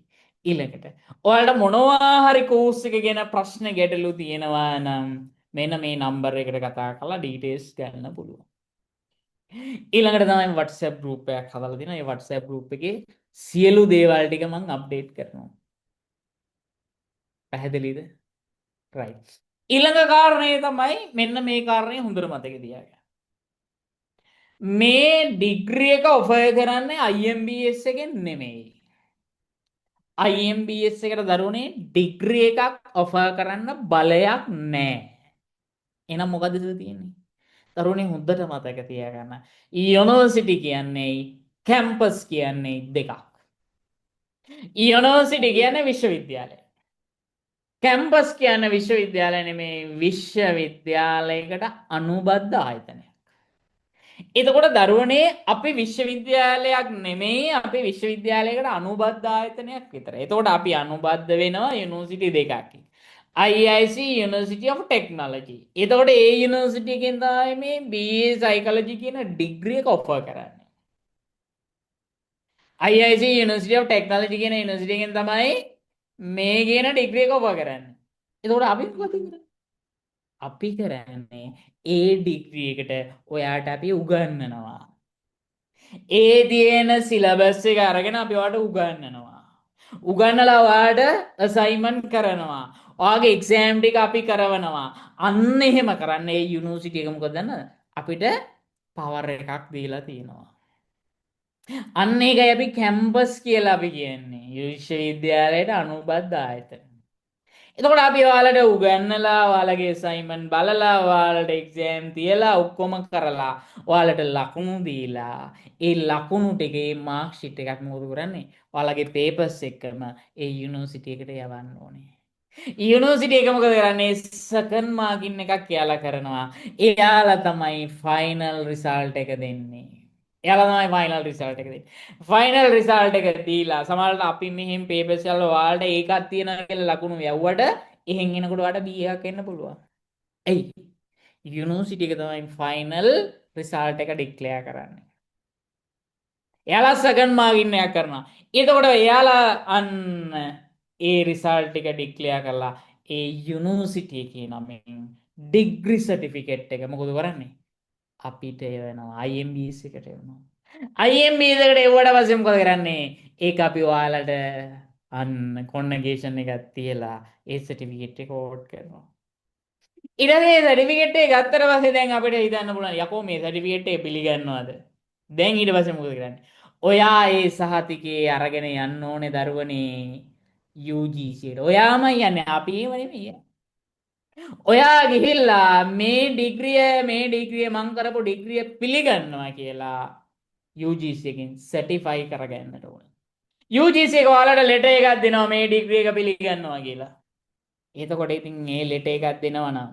ඊළඟට ඔයාලට මොනවා හරි කෝස් එක ගැන ප්‍රශ්න ගැටලු තියෙනවා නම් මෙන්න මේ නම්බර් එකට කතා කරලා ඩීටේල්ස් ගන්න පුළුවන්. ඊළඟට තමයි WhatsApp group එකක් හදලා තියෙනවා. ඒ WhatsApp group එකේ සියලු දේවල් ටික මම අප්ඩේට් කරනවා. පැහැදිලිද? රයිට්. ඊළඟ කාරණය තමයි මෙන්න මේ කාරණය හොඳට මතක තියාගන්න. මේ ඩිග්‍රී එක ඔෆර් කරන්නේ IMBS එකෙන් නෙමෙයි. IMBS එකට දරුවනේ ඩිග්‍රී එකක් ඔෆර් කරන්න බලයක් නැහැ. එහෙනම් මොකද තියෙන්නේ? දරුවනේ හොඳට මතක තියාගන්න. යුනිවර්සිටි කියන්නේ කැම්පස් කියන්නේ දෙකක්. යුනිවර්සිටි කියන්නේ විශ්වවිද්‍යාලය. කැම්පස් කියන්නේ විශ්වවිද්‍යාලය නෙමේ විශ්වවිද්‍යාලයකට අනුබද්ධ ආයතනයක්. එතකොට දරුවනේ අපි විශ්වවිද්‍යාලයක් නෙමෙයි අපි විශ්වවිද්‍යාලයකට අනුබද්ධ ආයතනයක් විතර. එතකොට අපි අනුබද්ධ වෙනවා යුනිවර්සිටි දෙකක්. IIC University of Technology. එතකොට ඒ යුනිවර්සිටි එකෙන් තමයි මේ BA Psychology කියන ඩිග්‍රී එක ඔෆර් කරන්නේ. IIC University of Technology කියන යුනිවර්සිටි එකෙන් තමයි මේ කියන ඩිග්‍රී එක ඔෆර් කරන්නේ. එතකොට අපි මොකද කරන්නේ? අපි කරන්නේ ඒ ඩිග්‍රී එකට ඔයාට අපි උගන්වනවා. ඒ තියෙන සිලබස් එක අරගෙන අපි ඔයාට උගන්වනවා. උගන්වලා ඔයාට අසයින්මන්ට් කරනවා. ඔයාගේ එක්සෑම් ටික අපි කරවනවා. අන්න එහෙම කරන්නේ ඒ යුනිවර්සිටි එක මොකද දන්නවද? අපිට පවර් එකක් දීලා තියෙනවා. අන්න ඒකයි අපි කැම්පස් කියලා අපි කියන්නේ. විශ්වවිද්‍යාලයට අනුබද්ධ ආයතන. එතකොට අපි ඔයාලට උගන්වලා ඔයාලගේ අසයින්මන්ට් බලලා ඔයාලට එක්සෑම් තියලා ඔක්කොම කරලා ඔයාලට ලකුණු දීලා ඒ ලකුණු ටිකේ මාර්ක් ෂීට් එකක් මොකද කරන්නේ? ඔයාලගේ පේපර්ස් එක්කම ඒ යුනිවර්සිටි එකට යවන්න ඕනේ. යුනිවර්සිටි එක මොකද කරන්නේ? සෙකන්ඩ් මාර්කින් එකක් එයාලා කරනවා. එයාලා තමයි ෆයිනල් රිසල්ට් එක දෙන්නේ. එයාලා තමයි ෆයිනල් රිසල්ට් එක දෙන්නේ. ෆයිනල් රිසල්ට් එක දීලා සමහරවිට අපි මෙහෙන් පේපර්ස් වල ඔයාලට ඒකක් තියෙනවා කියලා ලකුණු යවුවට එහෙන් එනකොට ඔයාලට B එකක් එන්න පුළුවන්. එයි යුනිවර්සිටි එක තමයි ෆයිනල් රිසල්ට් එක ඩික්ලෙයාර් කරන්නේ. එයාලා සෙකන්ඩ් මාර්කින් එකක් කරනවා. එතකොට එයාලා අන්න ඒ රිසල්ට් එක ඩික්ලෙයාර් කරලා ඒ යුනිවර්සිටි එකේ නමින් ඩිග්‍රී සර්ටිෆිකේට් එක මොකද කරන්නේ? අපිට එවනවා IMBS එකට එවනවා. IMBS එකට එවුවට පස්සේ මොකද කරන්නේ? ඒක අපි ඔයාලට අන්න කොන්නගේෂන් එකක් තියලා ඒ සර්ටිෆිකේට් එක ඕඩ් කරනවා. ඊට පස්සේ සර්ටිෆිකේට් එක ගත්තට පස්සේ දැන් අපිට හිතන්න පුළුවන් යකෝ මේ සර්ටිෆිකේට් එක පිළිගන්නවද? දැන් ඊට පස්සේ මොකද කරන්නේ? ඔයා ඒ සහතිකේ අරගෙන යන්න ඕනේ දරුවනේ UGC එකට. ඔයාමයි යන්නේ අපි ඒව නෙමෙයි. ඔයා ගිහිල්ලා මේ ඩිග්‍රිය මං කරපු ඩිග්‍රිය පිළිගන්නවා කියලා UGC එකෙන් සර්ටිෆයි කරගන්නට ඕනේ. UGC එක ඔයාලට ලෙටර් එකක් දෙනවා මේ ඩිග්‍රී එක පිළිගන්නවා කියලා. එතකොට ඉතින් මේ ලෙටර් එකක් දෙනවා නම්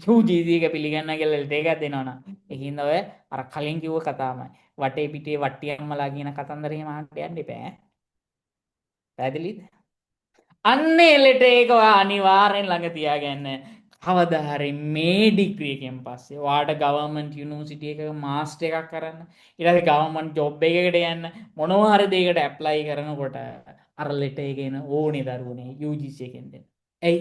UGC එක පිළිගන්නවා කියලා ලෙටර් එකක් දෙනවා නම් ඒකින්ද ඔය අර කලින් කිව්ව කතාවමයි. වටේ පිටේ වට්ටියන්මලා කියන කතන්දර එහෙම අහන්න යන්න එපා. පැහැදිලිද? අන්නේ ලෙටර් එක ඔයා අනිවාර්යෙන් ළඟ තියාගන්න. කවදා හරි මේ ඩිග්‍රී එකෙන් පස්සේ ඔයාට ගවර්න්මන්ට් යුනිවර්සිටි එකක මාස්ටර් එකක් කරන්න ඊට පස්සේ ගවර්න්මන්ට් ජොබ් එකකට යන්න මොනවා හරි දෙයකට ඇප්ලයි කරනකොට අර ලෙටර් එක එන ඕනේ දරුවනේ UGC එකෙන් දෙන්න. එයි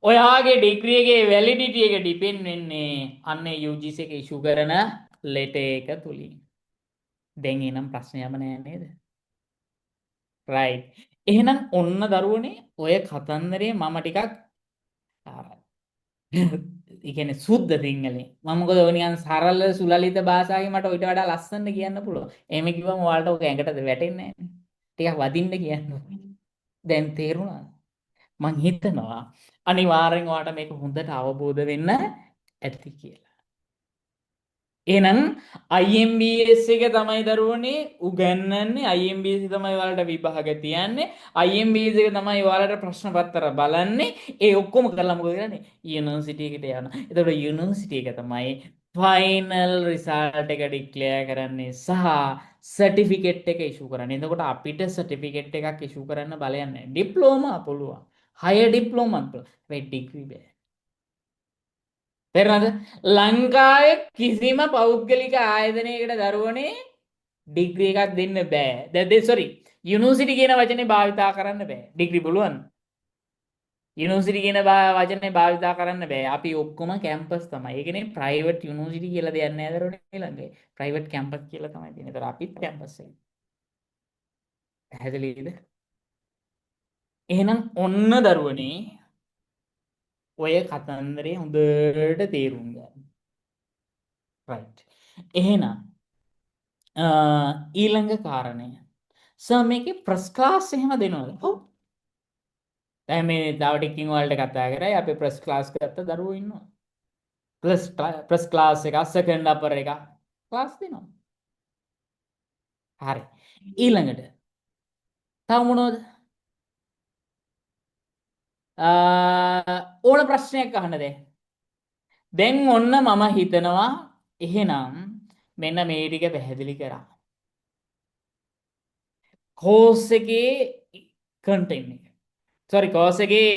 ඔයාගේ ඩිග්‍රී එකේ වැලිඩිටි එක ඩිපෙන්ඩ් වෙන්නේ අන්නේ UGC එක ඉෂු කරන ලෙටර් එක තුලින්. දැන් එනම් ප්‍රශ්නයක්ම නෑ නේද? රයිට්. එහෙනම් ඔන්න දරුවනේ ඔය කතන්දරේ මම ටිකක් ඒ කියන්නේ සුද්ධ සිංහලෙන් මම මොකද ඔය නිකන් සරල සුලලිත භාෂාවෙන් මට ඊට වඩා ලස්සන කියන්න පුළුවන්. එහෙම කිව්වම ඔයාලට ඔක ඇඟට වැටෙන්නේ නැහැ. ටිකක් වදින්න කියන්න. දැන් තේරුණාද? මං හිතනවා අනිවාර්යෙන් ඔයාලට මේක හොඳට අවබෝධ වෙන්න ඇති කියලා. එහෙනම් IMBS එක තමයි දරුවනේ උගන්වන්නේ IMBS තමයි ඔයාලට විභාග තියන්නේ IMBS එක තමයි ඔයාලට ප්‍රශ්න පත්‍ර බලන්නේ ඒ ඔක්කොම කරලා මොකද කරන්නේ යුනිවර්සිටි එකට යනවා. එතකොට යුනිවර්සිටි එක තමයි ෆයිනල් රිසල්ට් එක ඩික්ලෙයාර් කරන්නේ සහ සර්ටිෆිකේට් එක ඉෂු කරන්න. එතකොට අපිට සර්ටිෆිකේට් එකක් ඉෂු කරන්න බලයක් නැහැ. ඩිප්ලෝමා පුළුවන්. හයර් ඩිප්ලෝමා පුළුවන්. හැබැයි ඩිග්‍රී බෑ. තේරෙනවද? ලංකාවේ කිසිම පෞද්ගලික ආයතනයකට දරුවනේ ඩිග්‍රී එකක් දෙන්න බෑ. දැන් සෝරි යුනිවර්සිටි කියන වචනේ භාවිතා කරන්න බෑ. ඩිග්‍රී පුළුවන්. යුනිවර්සිටි කියන වචනේ භාවිතා කරන්න බෑ. අපි ඔක්කොම කැම්පස් තමයි. ඒ කියන්නේ ප්‍රයිවට් යුනිවර්සිටි කියලා දෙයක් නෑ දරුවනේ ළඟ. ප්‍රයිවට් කැම්පස් කියලා තමයි තියෙන්නේ. ඒතර අපිත් කැම්පස් එකේ. පැහැදිලිද? එහෙනම් ඔන්න දරුවනේ ඔය කතන්දරේ හොඳට තේරුම් ගන්න. රයිට්. එහෙනම් ඊළඟ කාරණය. සර් මේකේ ප්‍රස් ක්ලාස් එහෙම දෙනවද? ඔව්. දැන් මේ තව ටිකකින් වලට කතා කරා අපි ප්‍රස් ක්ලාස් ගත්ත දරුවෝ ඉන්නවා. ප්‍රස් ක්ලාස් එක සෙකන්ඩ් අපර් එක ක්ලාස් දෙනවා. හරි. ඊළඟට තව මොනවද? ඕන ප්‍රශ්නයක් අහන්න දැන් ඔන්න මම හිතනවා එහෙනම් මෙන්න මේ ටික පැහැදිලි කරා. කෝස් එකේ කන්ටෙන්ට් එක. සෝරි කෝස් එකේ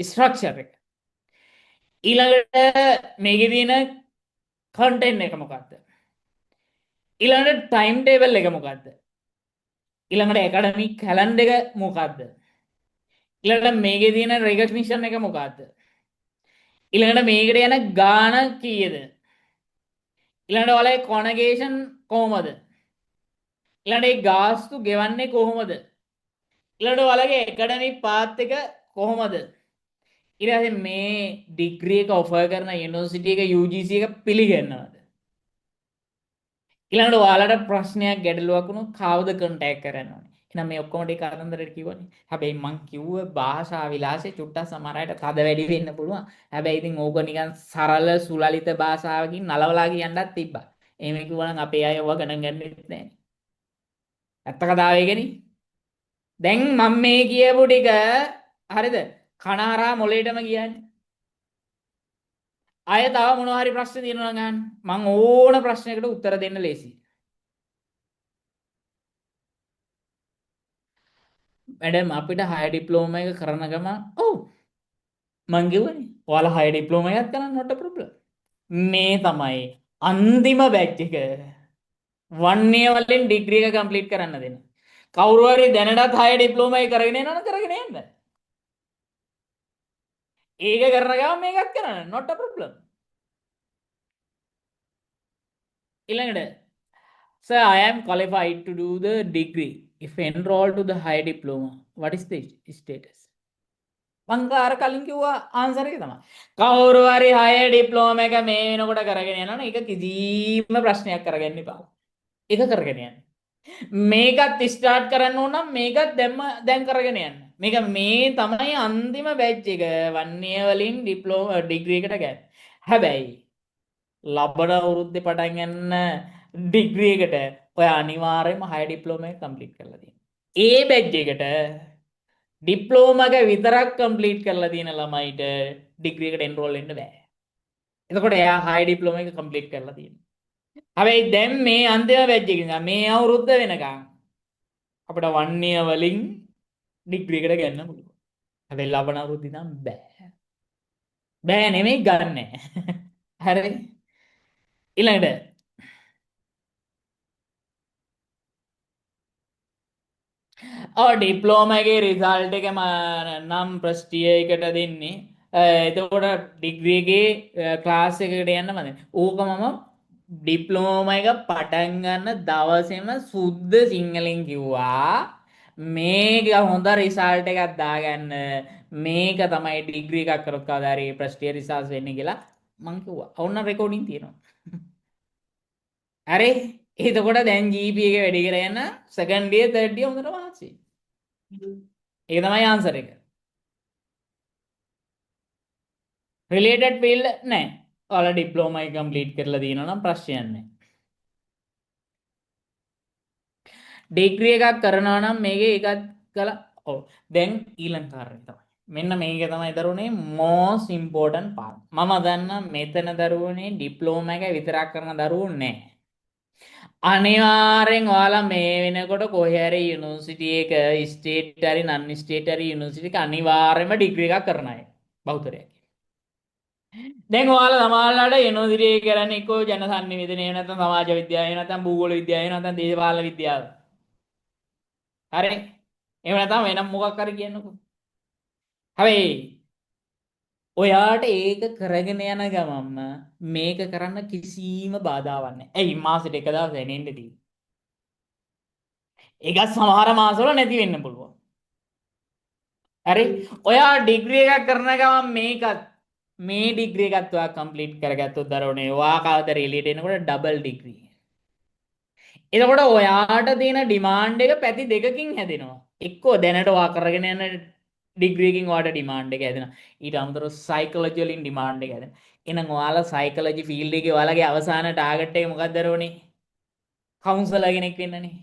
ස්ට්‍රක්චර් එක. ඊළඟට මේකේ තියෙන කන්ටෙන්ට් එක මොකක්ද? ඊළඟට ටයිම් ටේබල් එක මොකක්ද? ඊළඟට ඇකඩමික් කැලෙන්ඩර් එක මොකක්ද? ඊළඟට මේකේ තියෙන රෙකග්නිෂන් එක මොකක්ද? ඊළඟට මේකට යන ගාණ කීයද? ඊළඟට ඔයාලගේ කොනගේෂන් කොහමද? ඊළඟට ඒ ගාස්තු ගෙවන්නේ කොහොමද? ඊළඟට ඔයාලගේ ඇකඩමික් පාත් එක කොහොමද? ඊට පස්සේ මේ ඩිග්‍රී එක ඔෆර් කරන යුනිවර්සිටි එක UGC එක පිළිගන්නවද? ඊළඟට ඔයාලට ප්‍රශ්නයක් ගැටලුවක් වුණොත් කවුද කන්ටැක්ට් කරන්න ඕනේ? එහෙනම් මේ ඔක්කොම ටික කතන්දරට කිව්වනේ. හැබැයි මං කිව්ව භාෂා විලාසය චුට්ටක් සමහර අයට තද වැඩි වෙන්න පුළුවන්. හැබැයි ඉතින් ඕක නිකන් සරල සුලලිත භාෂාවකින් නලවලා කියන්නත් තිබ්බා. එහෙම කිව්වනම් අපේ අය ඔව ගණන් ගන්නෙත් නැහැ. ඇත්ත කතාව ඒකනේ. දැන් මම මේ කියපු ටික හරිද? කනහරා මොලේටම කියන්නේ. අය තව මොනවා හරි ප්‍රශ්න තියෙනවා නම් අහන්න. මං ඕන ප්‍රශ්නයකට උත්තර දෙන්න ලේසියි. මැඩම් අපිට හය ඩිප්ලෝමා එක කරන ගමන් ඔව් මං කිව්වනේ ඔයාලා හය ඩිප්ලෝමා එකක් කරන්න not a problem. මේ තමයි අන්තිම බැච් එක 1 year වලින් ඩිග්‍රී එක කම්ප්ලීට් කරන්න දෙන. කවුරු හරි දැනටත් හය ඩිප්ලෝමා එක කරගෙන යනවනම් කරගෙන යන්න. ඒක කරන ගමන් මේකත් කරන්න not a problem. ඊළඟට sir I am qualified to do the degree if enrolled to the higher diploma what is the status? මංකාර කලින් කිව්වා ආන්සර් එක තමයි. කවුරු හරි 6 ඩිප්ලෝමා එක මේ වෙනකොට කරගෙන යනවනම් ඒක කිසිම ප්‍රශ්නයක් කරගන්න එපා. ඒක කරගෙන යන්න. මේකත් ස්ටාර්ට් කරන්න ඕන නම් මේකත් දැන් කරගෙන යන්න. මේක මේ තමයි අන්තිම බැච් එක 1 year වලින් ඩිප්ලෝමා ඩිග්‍රී එකට ගන්න. හැබැයි ලබන අවුරුද්දේ පටන් ගන්න ඩිග්‍රී එකට ඔය අනිවාර්යයෙන්ම 6 ඩිප්ලෝමා එක කම්ප්ලීට් කරලා තියෙනවා. ඒ බැච් එකට ඩිප්ලෝමා එක විතරක් කම්ප්ලීට් කරලා තියෙන ළමයිට ඩිග්‍රී එකට එන්රෝල් වෙන්න බෑ. එතකොට එයා හයි ඩිප්ලෝමා එක කම්ප්ලීට් කරලා තියෙනවා. හැබැයි දැන් මේ අන්තිම බැච් එකේ ඉඳන් මේ අවුරුද්ද වෙනකන් අපිට 1 year වලින් ඩිග්‍රී එකට ගන්න පුළුවන්. හැබැයි ලබන අවුරුද්ද ඉඳන් බෑ. බෑ නෙමෙයි ගන්න. හරි. ඊළඟට ඩිප්ලෝමා එකේ රිසල්ට් එක නම් ප්‍රස්ටිය එකට දෙන්නේ. එතකොට ඩිග්‍රී එකේ ක්ලාස් එකකට යන්න මම ඕක මම ඩිප්ලෝමා එක පටන් ගන්න දවසේම සුද්ධ සිංහලෙන් කිව්වා මේක හොඳ රිසල්ට් එකක් දාගන්න මේක තමයි ඩිග්‍රී එකක් කරොත් කවදා හරි ප්‍රස්ටිය රිසර්ච් වෙන්නේ කියලා මං කිව්වා. ඔන්න රෙකෝඩින් තියෙනවා. හරි එතකොට දැන් GP එක වැඩි කරගෙන සෙකන්ඩ් ඉයර් තර්ඩ් ඉයර් හොඳට මහන්සි. ඒක තමයි ආන්සර් එක. රිලේටඩ් ෆීල්ඩ් නැහැ. ඔයාලා ඩිප්ලෝමා එක කම්ප්ලීට් කරලා තියෙනවා නම් ප්‍රශ්නයක් නැහැ. ඩිග්‍රී එකක් කරනවා නම් මේකේ එකක් කළා. ඔව්. දැන් ඊළඟ කාරණේ තමයි. මෙන්න මේක තමයි දරුවනේ most important part. මම දන්න මෙතන දරුවනේ ඩිප්ලෝමා එක විතරක් කරන දරුවෝ නැහැ. අනිවාර්යෙන් ඔයාලා මේ වෙනකොට කොහේ හරි යුනිවර්සිටි එක ස්ටේට් හරි නන් ස්ටේට් හරි යුනිවර්සිටි එක අනිවාර්යයෙන්ම ඩිග්‍රී එකක් කරන අය බහුතරයක්. දැන් ඔයාලා සමහරලාට යුනිවර්සිටි එක කරන්නේ එක්කෝ ජන සංනිවේදනය එහෙම නැත්නම් සමාජ විද්‍යාව එහෙම නැත්නම් භූගෝල විද්‍යාව එහෙම නැත්නම් දේශපාලන විද්‍යාව. හරි. එහෙම නැත්නම් වෙනම මොකක් හරි කියන්නකෝ. හැබැයි ඔයාට ඒක කරගෙන යන ගමන්ම මේක කරන්න කිසිම බාධාවක් නැහැ. ඇයි මාසෙට එක දවසක් එන්නේ තියෙන්නේ. ඒක සමහර මාසවල නැති වෙන්න පුළුවන්. හරි. ඔයා ඩිග්‍රී එකක් කරන ගමන් මේකත් මේ ඩිග්‍රී එකත් ඔයා කම්ප්ලීට් කරගත්තොත් දරුවනේ ඔයා කවදද එළියට එනකොට ඩබල් ඩිග්‍රී. එතකොට ඔයාට තියෙන ඩිමාන්ඩ් එක පැති දෙකකින් හැදෙනවා. එක්කෝ දැනට ඔයා කරගෙන යන ඩිග්‍රී එකකින් ඔයාට ඩිමාන්ඩ් එක හැදෙනවා. ඊට අමතරව සයිකොලොජි වලින් ඩිමාන්ඩ් එක හැදෙනවා. එහෙනම් ඔයාලා සයිකොලොජි ෆීල්ඩ් එකේ ඔයාලගේ අවසාන ටාගට් එක මොකක්ද දරුවනේ? කවුන්සලර් කෙනෙක් වෙන්නනේ.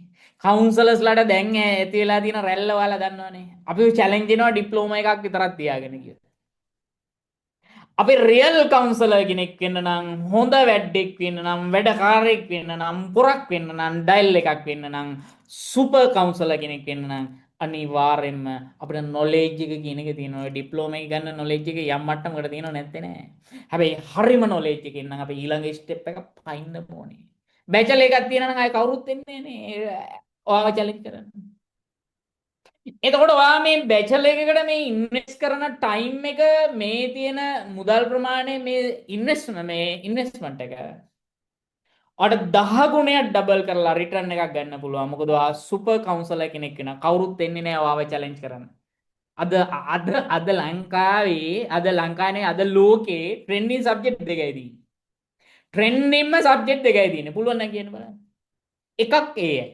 කවුන්සලර්ස්ලාට දැන් ඇති වෙලා තියෙන රැල්ල ඔයාලා දන්නවනේ. අපි චැලෙන්ජ් වෙනවා ඩිප්ලෝමා එකක් විතරක් තියාගෙන කියලා. අපි රියල් කවුන්සලර් කෙනෙක් වෙන්න නම් හොඳ වැඩෙක් වෙන්න නම් වැඩකාරයෙක් වෙන්න නම් පොරක් වෙන්න නම් ඩයල් එකක් වෙන්න නම් සුපර් කවුන්සලර් කෙනෙක් වෙන්න නම් අනිවාර්යෙන්ම අපිට නොලෙජ් එක කියන එක තියෙනවා. ඩිප්ලෝමා එක ගන්න නොලෙජ් එක යම් මට්ටමකට තියෙනව නැත්තේ නෑ. හැබැයි හරිම නොලෙජ් එකකින් නම් අපි ඊළඟ ස්ටෙප් එක පයින්න ඕනේ. බැචලර් එකක් තියෙනවා නම් ආයේ කවුරුත් එන්නේ නෑනේ. ඔයාව චැලෙන්ජ් කරන්න. එතකොට ඔයා මේ බැචලර් එකකට මේ ඉන්වෙස්ට් කරන ටයිම් එක මේ තියෙන මුදල් ප්‍රමාණය මේ ඉන්වෙස්ට්මන්ට් එක ඔයාට 10 ගුණයක් ඩබල් කරලා රිටර්න් එකක් ගන්න පුළුවන්. මොකද ඔයා සුපර් කවුන්සලර් කෙනෙක් වෙනවා. කවුරුත් එන්නේ නැහැ ඔයාව චැලෙන්ජ් කරන්න. අද ලංකාවේ අද ලෝකේ ට්‍රෙන්ඩින් සබ්ජෙක්ට් දෙකයි තියෙන්නේ. ට්‍රෙන්ඩින්ම සබ්ජෙක්ට් දෙකයි තියෙන්නේ. පුළුවන් නම් කියන්න බලන්න. එකක් AI.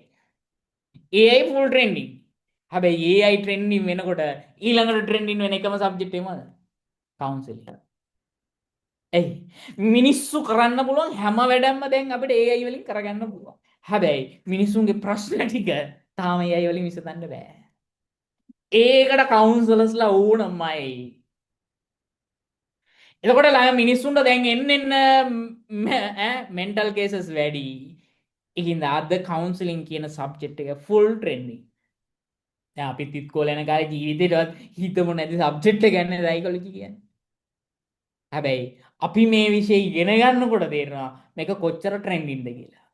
AI full trending. හැබැයි AI ට්‍රෙන්ඩින් වෙනකොට ඊළඟට ට්‍රෙන්ඩින් වෙන එකම සබ්ජෙක්ට් එක මොකද? කවුන්සලින්. ඇයි? මිනිස්සු කරන්න පුළුවන් හැම වැඩක්ම දැන් අපිට AI වලින් කරගන්න පුළුවන්. හැබැයි මිනිස්සුන්ගේ ප්‍රශ්න ටික තාම AI වලින් විසඳන්න බෑ. ඒකට කවුන්සලර්ස්ලා ඕනමයි. එතකොට මිනිස්සුන්ට දැන් එන්න මෙන්ටල් කේසස් වැඩි. ඒකින්ද අද කවුන්සලින් කියන සබ්ජෙක්ට් එක ෆුල් ට්‍රෙන්ඩින්. දැන් අපිත් ඉස්කෝලේ යන කාලේ ජීවිතේටවත් හිතමු නැති සබ්ජෙක්ට් එක ගන්න සයිකොලොජි කියන්නේ. හැබැයි අපි මේ විෂය ඉගෙන ගන්නකොට තේරෙනවා මේක කොච්චර ට්‍රෙන්ඩින්ද කියලා.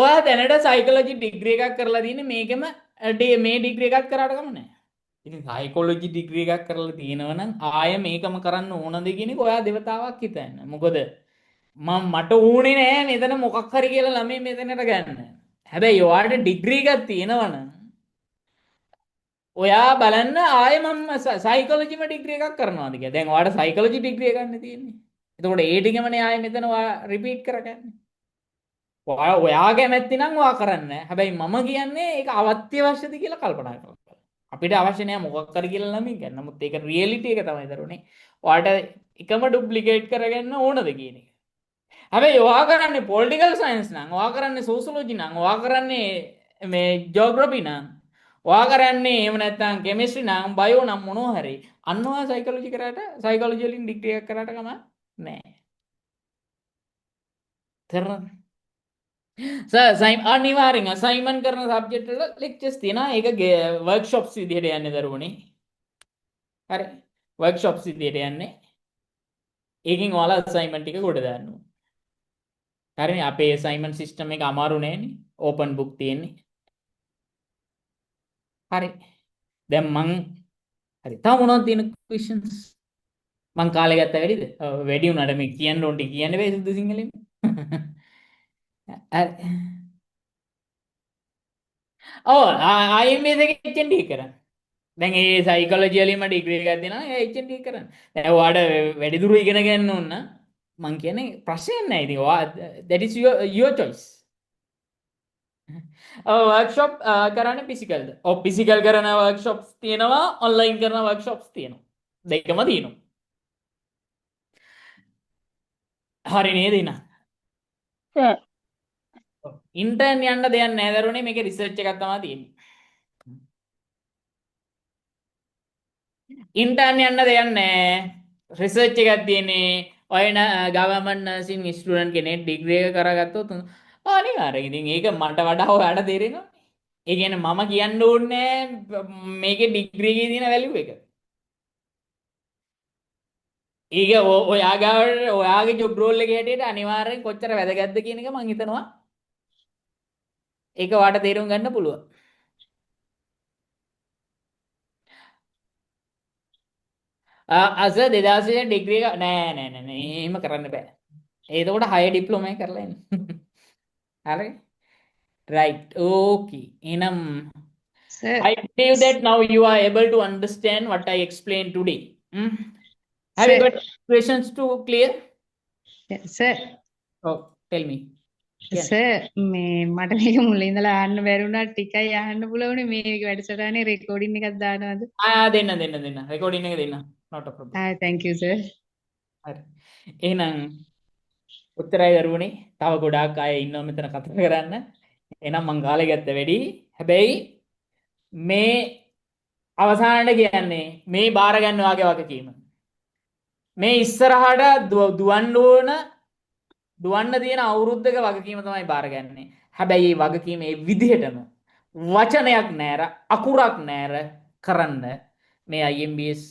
ඔයා දැනට සයිකොලොජි ඩිග්‍රී එකක් කරලා තියෙන්නේ මේකම මේ ඩිග්‍රී එකක් කරාට කම නැහැ. ඉතින් සයිකොලොජි ඩිග්‍රී එකක් කරලා තියෙනවා නම් ආය මේකම කරන්න ඕනද කියන එක ඔයා දෙවතාවක් හිතන්න. මොකද මට ඕනේ නෑ මෙතන මොකක් හරි කියලා ළමයි මෙතනට ගන්න. හැබැයි ඔයාට ඩිග්‍රී එකක් තියෙනවා නම් ඔයා බලන්න ආයෙ මම සයිකොලොජිම ඩිග්‍රී එකක් කරනවාද කියලා. දැන් ඔයාට සයිකොලොජි ඩිග්‍රී එකක් ගන්න තියෙන්නේ. එතකොට ඒ ටිකමනේ ආයෙ මෙතන ඔයා රිපීට් කරගන්නේ. ඔයා කැමැත්ති නම් ඔයා කරන්න. හැබැයි මම කියන්නේ ඒක අවශ්‍යද කියලා කල්පනා කරන්න. අපිට අවශ්‍ය නෑ මොකක් හරි කියලා ළමයි ගන්න. නමුත් ඒක රියැලිටි එක තමයි දරුවනේ. ඔයාට එකම ඩුප්ලිකේට් කරගන්න ඕනද කියන එක. හැබැයි ඔයා කරන්නේ පොලිටිකල් සයන්ස් නම්, ඔයා කරන්නේ සෝෂියොලොජි නම්, ඔයා කරන්නේ මේ ජියෝග්‍රැෆි නම්, ඔයා කරන්නේ එහෙම නැත්නම් කෙමිස්ට්‍රි නම්, බයෝ නම් මොනවා හරි. අන්න ඔයා සයිකොලොජි කරාට සයිකොලොජි වලින් ඩිග්‍රී එකක් කරාට කම නැහැ. තේරෙනවද? අනිවාර්යෙන් අසයින්මන්ට් කරන සබ්ජෙක්ට් වල ලෙක්චර්ස් තියෙනවා. ඒක වර්ක්ෂොප්ස් විදිහට යන්නේ දරුවනේ. හරි. වර්ක්ෂොප්ස් විදිහට යන්නේ. ඒකෙන් ඔයාලා අසයින්මන්ට් ටික කොට දාන්න ඕනේ. හරිනේ අපේ අසයින්මන්ට් සිස්ටම් එක අමාරු නෑනේ. ඕපන් බුක් තියෙන්නේ. හරි. දැන් මං හරි. තව මොනවද තියෙන ක්වෙස්චන්ස්? මං කාලේ ගත්ත වැඩිද? වැඩි වුණාට මේ කියන්න ඕන ටික කියන්න බෑ සුදු සිංහලෙන්. හරි. ඔව් IMS එකේ HND කරන්න. දැන් ඒ සයිකොලොජි වලින්ම ඩිග්‍රී එකක් දෙනවා. ඒ HND කරන්න. දැන් ඔයාට වැඩි දුර ඉගෙන ගන්න ඕන නම් මං කියන්නේ ප්‍රශ්නයක් නෑ. ඉතින් ඔයා that is your choice. Workshop කරන්න පිසිකල්ද? ඔව් පිසිකල් කරන වර්ක්ෂොප්ස් තියෙනවා, ඔන්ලයින් කරන වර්ක්ෂොප්ස් තියෙනවා. දෙකම තියෙනවා. හරි නේද ඉතින්? ඉන්ටර්න් යන්න දෙයක් නෑ දරුවනේ. මේකේ රිසර්ච් එකක් තමයි තියෙන්නේ. ඉන්ටර්න් යන්න දෙයක් නෑ. රිසර්ච් එකක් තියෙන්නේ ඔය ගවර්න්මන්ට් නර්සින් ස්ටුඩන්ට් කෙනෙක් ඩිග්‍රී එක කරගත්තොත් අනිවාර්යෙන් ඉතින් ඒක මට වඩා ඔයාලට තේරෙනවා. ඒ කියන්නේ මම කියන්න ඕනේ මේකේ ඩිග්‍රී එකේ තියෙන වැලියු එක. ඒක ඔයාගේ ජොබ් රෝල් එකේ හැටියට අනිවාර්යෙන් කොච්චර වැදගත්ද කියන එක මම හිතනවා ඒක ඔයාට තේරුම් ගන්න පුළුවන්. අස 2000 ඩිග්‍රී එක නෑ නෑ නෑ නෑ එහෙම කරන්න බෑ. එතකොට 6 ඩිප්ලෝමා එක කරලා එන්න. හරි. Right. Okay. Enam. Sir, I believe that now you are able to understand what I explained today. Hmm? Have you sir, got questions to clear? sir, Oh, tell me. Yeah. sir, මේ මට මේක මුලින් ඉඳලා අහන්න බැරි වුණා ටිකයි අහන්න පුළුවනේ මේක වැඩසටහනේ රෙකෝඩින් එකක් දානවද? දෙන්න. Recording එක දෙන්න. Not a problem. thank you sir. හරි. එහෙනම් උත්තරයි දරුවනේ. තව ගොඩාක් අය ඉන්නවා මෙතන කතා කරන්න. එහෙනම් මං කාලේ ගත්ත වැඩි. හැබැයි මේ අවසානට කියන්නේ මේ බාර ගන්න වාගේ වගකීම. මේ ඉස්සරහට දුවන්න තියෙන අවුරුද්දක වගකීම තමයි බාරගන්නේ. හැබැයි මේ වගකීම මේ විදිහටම වචනයක් නෑර අකුරක් නෑර කරන්න මේ IMBS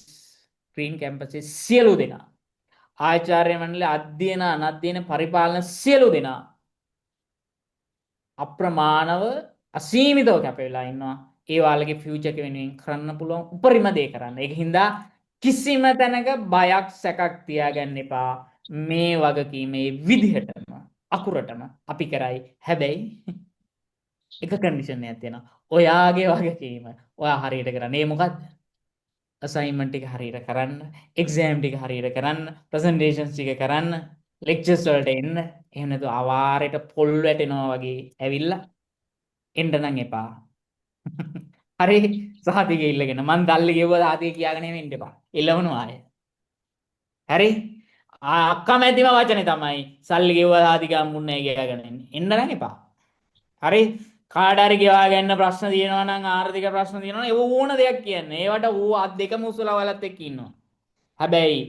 ග්‍රීන් කැම්පස්සේ සියලු දෙනා ආචාර්ය මණ්ඩල අධ්‍යයන අනධ්‍යයන පරිපාලන සියලු දෙනා අප්‍රමාණව අසීමිතව කැප වෙලා ඉන්නවා. ඒ වාලගේ ෆියුචර් එක වෙනුවෙන් කරන්න පුළුවන් උපරිම දේ කරන්න. ඒක හින්දා කිසිම තැනක බයක් සැකක් තියාගන්න එපා. මේ වගකීම මේ විදිහටම අකුරටම අපි කරයි. හැබැයි එක කන්ඩිෂන් එකක් තියෙනවා. ඔයාගේ වගකීම ඔයා හරියට කරන්න. ඒ මොකද්ද? අසයින්මන්ට් ටික හරියට කරන්න, එක්සෑම් ටික හරියට කරන්න, ප්‍රසන්ටේෂන්ස් ටික කරන්න, ලෙක්චර්ස් වලට එන්න. එහෙම නැතු අවාරයට පොල් වැටෙනවා වගේ ඇවිල්ලා එන්න නම් එපා. හරි සහතික ඉල්ලගෙන මං දල්ලි ගෙව්වා සහතික කියාගෙන එන්න එපා. එළවනවා ආයේ. හරි අකමැතිම වචනේ තමයි සල්ලි ගෙව්වා සහතික හම්බුන්නේ නැහැ කියාගෙන එන්නේ. එන්න නම් එපා. හරි කාට හරි ගෙවා ගන්න ප්‍රශ්න තියෙනවා නම් ආර්ථික ප්‍රශ්න තියෙනවා නම් ඒව ඕන දෙයක් කියන්නේ. ඒවට ඌ අත් දෙකම උස්සලා ඔයාලත් එක්ක ඉන්නවා. හැබැයි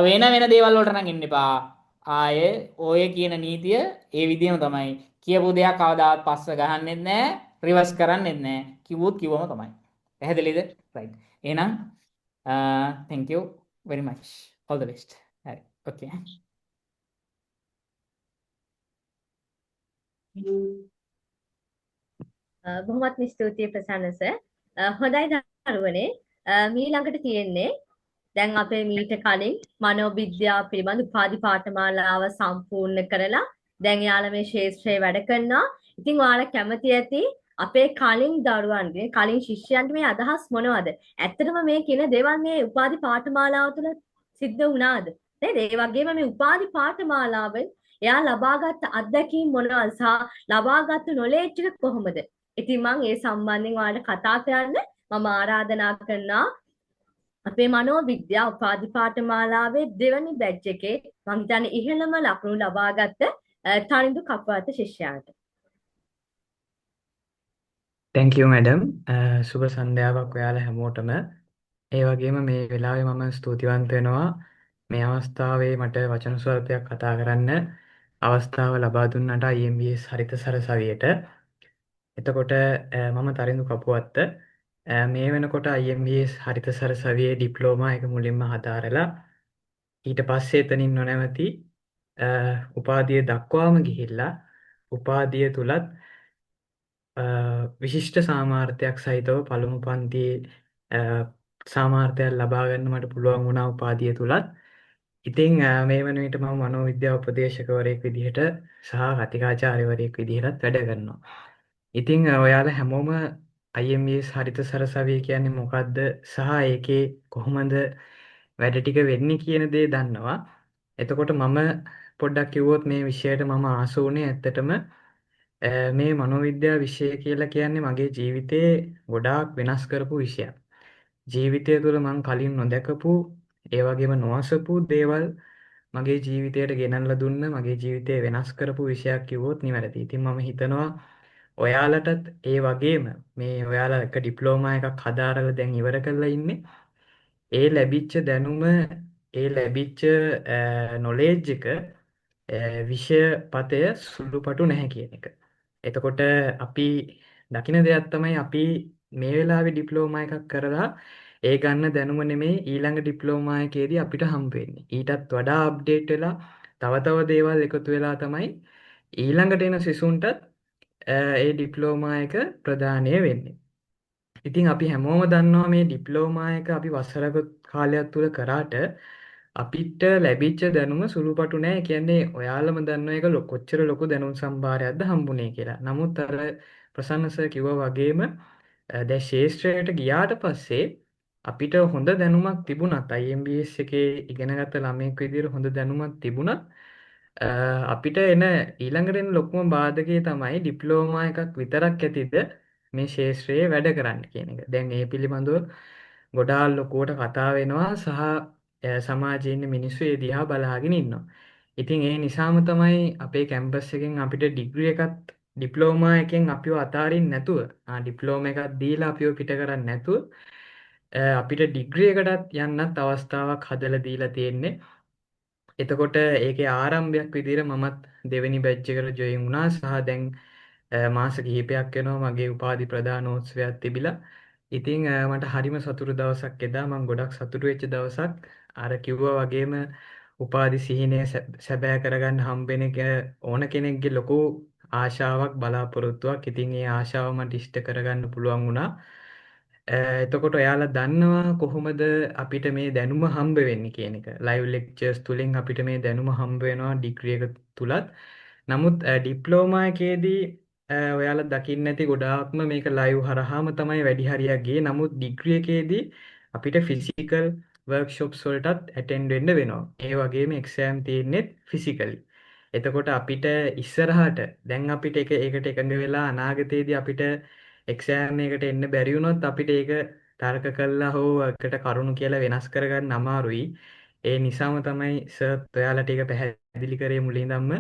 වෙන දේවල් වලට නම් එන්න එපා. ආයේ ඔය කියන නීතිය ඒ විදිහම තමයි. කියපු දෙයක් කවදාවත් පස්ස ගහන්නෙත් නැහැ, රිවර්ස් කරන්නෙත් නැහැ. කිව්වොත් කිව්වම තමයි. පැහැදිලිද? right. එහෙනම් thank you very much. All the best. හරි. okay. බොහොමත්ම ස්තුතියි ප්‍රසන්න සර්. හොඳයි දරුවනේ. මීළඟට තියෙන්නේ දැන් අපේ මීට කලින් මනෝවිද්‍යාව පිළිබඳ උපාධි පාඨමාලාව සම්පූර්ණ කරලා දැන් යාළුවා මේ ශාස්ත්‍රයේ වැඩ කරනවා. ඉතින් ඔයාලා කැමති ඇති අපේ කලින් දරුවන්ගේ කලින් ශිෂ්‍යයන්ට මේ අදහස් මොනවද? ඇත්තටම මේ කියන දේවල් මේ උපාධි පාඨමාලාව තුළ සිද්ධ වුණාද? නේද? ඒ වගේම මේ උපාධි පාඨමාලාවෙන් එයා ලබාගත් අත්දැකීම් මොනවද සහ ලබාගත් නොලෙජ් එක කොහොමද? ඉතින් මම ඒ සම්බන්ධයෙන් ඔයාලට කතා කරන්න මම ආරාධනා කරනවා අපේ මනෝවිද්‍යා උපාධි පාඨමාලාවේ දෙවැනි බැච් එකේ මම හිතන්නේ ඉහළම ලකුණු ලබාගත් තනිඳු කප්පවත ශිෂ්‍යයාට. thank you madam. සුබ සන්ධ්‍යාවක් ඔයාලා හැමෝටම. ඒ වගේම මේ වෙලාවේ මම ස්තුතිවන්ත වෙනවා මේ අවස්ථාවේ මට වචන ස්වල්පයක් කතා කරන්න අවස්ථාව ලබා දුන්නට IMBS හරිත සරසවියට. එතකොට මම තරිඳු කපුවත්ත. මේ වෙනකොට IMBS හරිත සරසවියේ ඩිප්ලෝමා එක මුලින්ම හදාරලා ඊට පස්සේ එතනින් නොනැවති උපාධිය දක්වාම ගිහිල්ලා උපාධිය තුලත් විශිෂ්ට සාමාර්ථයක් සහිතව පළමු පන්තියේ සාමාර්ථයක් ලබා ගන්න මට පුළුවන් වුණා උපාධිය තුලත්. ඉතින් මේ වන විට මම මනෝවිද්‍යා උපදේශකවරයෙක් විදිහට සහ කතිකාචාර්යවරයෙක් විදිහටත් වැඩ කරනවා. ඉතින් ඔයාලා හැමෝම IMBS හරිත සරසවිය කියන්නේ මොකක්ද සහ ඒකේ කොහොමද වැඩ ටික වෙන්නේ කියන දේ දන්නවා. එතකොට මම පොඩ්ඩක් කිව්වොත් මේ විෂයට මම ආස වුණේ ඇත්තටම මේ මනෝවිද්‍යා විෂය කියලා කියන්නේ මගේ ජීවිතේ ගොඩාක් වෙනස් කරපු විෂයක්. ජීවිතය තුළ මං කලින් නොදැකපු ඒ වගේම නොඅසපු දේවල් මගේ ජීවිතයට ගෙනල්ලා දුන්න මගේ ජීවිතය වෙනස් කරපු විෂයක් කිව්වොත් නිවැරදි. ඉතින් මම හිතනවා ඔයාලටත් ඒ වගේම මේ ඔයාලා එක ඩිප්ලෝමා එකක් හදාරලා දැන් ඉවර කරලා ඉන්නේ. ඒ ලැබිච්ච දැනුම ඒ ලැබිච්ච නොලෙජ් එක විෂය පතය සුළුපටු නැහැ කියන එක. එතකොට අපි දකින දෙයක් තමයි අපි මේ වෙලාවේ ඩිප්ලෝමා එකක් කරලා ඒ ගන්න දැනුම නෙමෙයි ඊළඟ ඩිප්ලෝමා එකේදී අපිට හම්බ වෙන්නේ. ඊටත් වඩා අප්ඩේට් වෙලා තව තව දේවල් එකතු වෙලා තමයි ඊළඟට එන සිසුන්ටත් ඒ ඩිප්ලෝමා එක ප්‍රදානය වෙන්නේ. ඉතින් අපි හැමෝම දන්නවා මේ ඩිප්ලෝමා එක අපි වසරක කාලයක් තුල කරාට අපිට ලැබිච්ච දැනුම සුළුපටු නෑ. ඒ කියන්නේ ඔයාලම දන්නවා ඒක කොච්චර ලොකු දැනුම් සම්භාරයක්ද හම්බුනේ කියලා. නමුත් අර ප්‍රසන්න සර් කිව්වා වගේම දැන් ශේෂ්ත්‍රයට ගියාට පස්සේ අපිට හොඳ දැනුමක් තිබුණත් IMBS එකේ ඉගෙනගත්ත ළමයෙක් විදිහට හොඳ දැනුමක් තිබුණත් අපිට එන ඊළඟට එන ලොකුම බාධකය තමයි ඩිප්ලෝමා එකක් විතරක් ඇතිද මේ ශේෂ්ත්‍රයේ වැඩ කරන්න කියන එක. දැන් ඒ පිළිබඳව ගොඩාක් ලොකුවට කතා වෙනවා සහ සමාජයේ ඉන්න මිනිස්සු ඒ දිහා බලාගෙන ඉන්නවා. ඉතින් ඒ නිසාම තමයි අපේ කැම්පස් එකෙන් අපිට ඩිග්‍රී එකත් ඩිප්ලෝමා එකෙන් අපිව අතාරින්න නැතුව ඩිප්ලෝමා එකක් දීලා අපිව පිට කරන්නේ නැතුව අපිට ඩිග්‍රී එකටත් යන්නත් අවස්ථාවක් හදලා දීලා තියෙන්නේ. එතකොට ඒකේ ආරම්භයක් විදිහට මමත් දෙවෙනි බැච් එකට ජොයින් වුණා සහ දැන් මාස කිහිපයක් වෙනවා මගේ උපාධි ප්‍රදානෝත්සවයක් තිබිලා. ඉතින් මට හරිම සතුටු දවසක් එදා. මම ගොඩක් සතුටු වෙච්ච දවසක්. අර කිව්වා වගේම උපාධි සිහිනය සැබෑ කරගන්න හම්බෙන එක ඕන කෙනෙක්ගේ ලොකු ආශාවක් බලාපොරොත්තුවක්. ඉතින් ඒ ආශාව මට ඉෂ්ට කරගන්න පුළුවන් වුණා. එතකොට ඔයාලා දන්නවා කොහොමද අපිට මේ දැනුම හම්බ වෙන්නේ කියන එක. ලයිව් ලෙක්චර්ස් තුලින් අපිට මේ දැනුම හම්බ වෙනවා ඩිග්‍රී එක තුලත්. නමුත් ඩිප්ලෝමා එකේදී ඔයාලා දකින්න ඇති ගොඩාක්ම මේක ලයිව් හරහාම තමයි වැඩි හරියක් ගියේ. නමුත් ඩිග්‍රී එකේදී අපිට ෆිසිකල් වර්ක්ෂොප්ස් වලටත් ඇටෙන්ඩ් වෙන්න වෙනවා. ඒ වගේම එක්සෑම් තියෙන්නේ ෆිසිකලි. එතකොට අපිට ඉස්සරහට දැන් අපිට ඒකට එකඟ වෙලා අනාගතයේදී අපිට එක්සෑම් එකකට එන්න බැරි වුණොත් අපිට ඒක තර්ක කළා හෝ එකට කරුණු කියලා වෙනස් කරගන්න අමාරුයි. ඒ නිසාම තමයි සර් ඔයාලට ඒක පැහැදිලි කරේ මුලින්දම්ම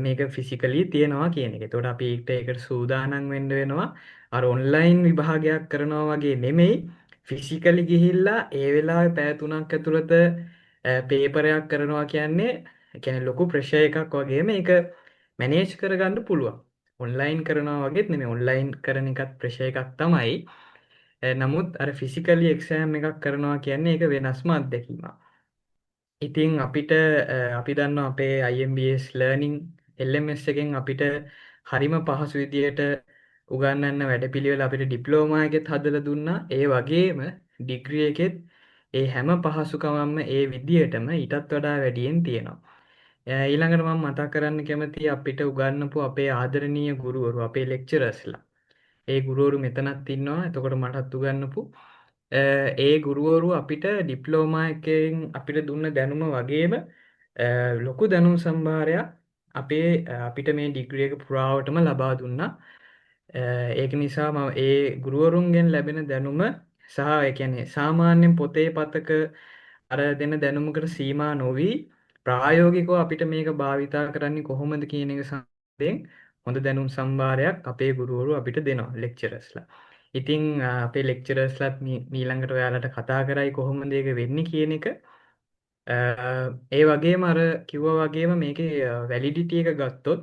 මේක ෆිසිකලි තියෙනවා කියන එක. එතකොට අපි ඒකට සූදානම් වෙන්න වෙනවා. අර ඔන්ලයින් විභාගයක් කරනවා වගේ නෙමෙයි ෆිසිකලි ගිහිල්ලා ඒ වෙලාවේ පැය 3ක් ඇතුළත පේපරයක් කරනවා කියන්නේ ලොකු ප්‍රෙෂර් එකක් වගේ මේක මැනේජ් කරගන්න පුළුවන්. ඔන්ලයින් කරනවා වගේත් නෙමෙයි ඔන්ලයින් කරන එකත් ප්‍රෙෂර් එකක් තමයි. නමුත් අර ෆිසිකලි එක්සෑම් එකක් කරනවා කියන්නේ ඒක වෙනස්ම අත්දැකීමක්. ඉතින් අපිට අපි දන්නවා අපේ IMBS learning LMS එකෙන් අපිට හරිම පහසු විදියට උගන්වන්න වැඩපිළිවෙල අපිට ඩිප්ලෝමා එකෙත් හදලා දුන්නා. ඒ වගේම ඩිග්‍රී එකෙත් ඒ හැම පහසුකමක්ම ඒ විදියටම ඊටත් වඩා වැඩියෙන් තියෙනවා. ඊළඟට මම මතක් කරන්න කැමතියි අපිට උගන්වපු අපේ ආදරණීය ගුරුවරු අපේ ලෙක්චරර්ස්ලා. ඒ ගුරුවරු මෙතනත් ඉන්නවා. එතකොට මටත් උගන්වපු ඒ ගුරුවරු අපිට ඩිප්ලෝමා එකෙන් අපිට දුන්න දැනුම වගේම ලොකු දැනුම් සම්භාරයක් අපිට මේ ඩිග්‍රී එක පුරාවටම ලබා දුන්නා. ඒක නිසා මම ඒ ගුරුවරුන්ගෙන් ලැබෙන දැනුම සහ ඒ කියන්නේ සාමාන්‍යයෙන් පොතේ පතක අර දෙන දැනුමකට සීමා නොවි ප්‍රායෝගිකව අපිට මේක භාවිතා කරන්නේ කොහොමද කියන එක සම්බන්ධයෙන් හොඳ දැනුම් සම්භාරයක් අපේ ගුරුවරු අපිට දෙනවා ලෙක්චරර්ස්ලා. ඉතින් අපේ ලෙක්චරර්ස්ලාත් ඊළඟට ඔයාලට කතා කරයි කොහොමද ඒක වෙන්නේ කියන එක. ඒ වගේම අර කිව්වා වගේම මේකේ වැලිඩිටි එක ගත්තොත්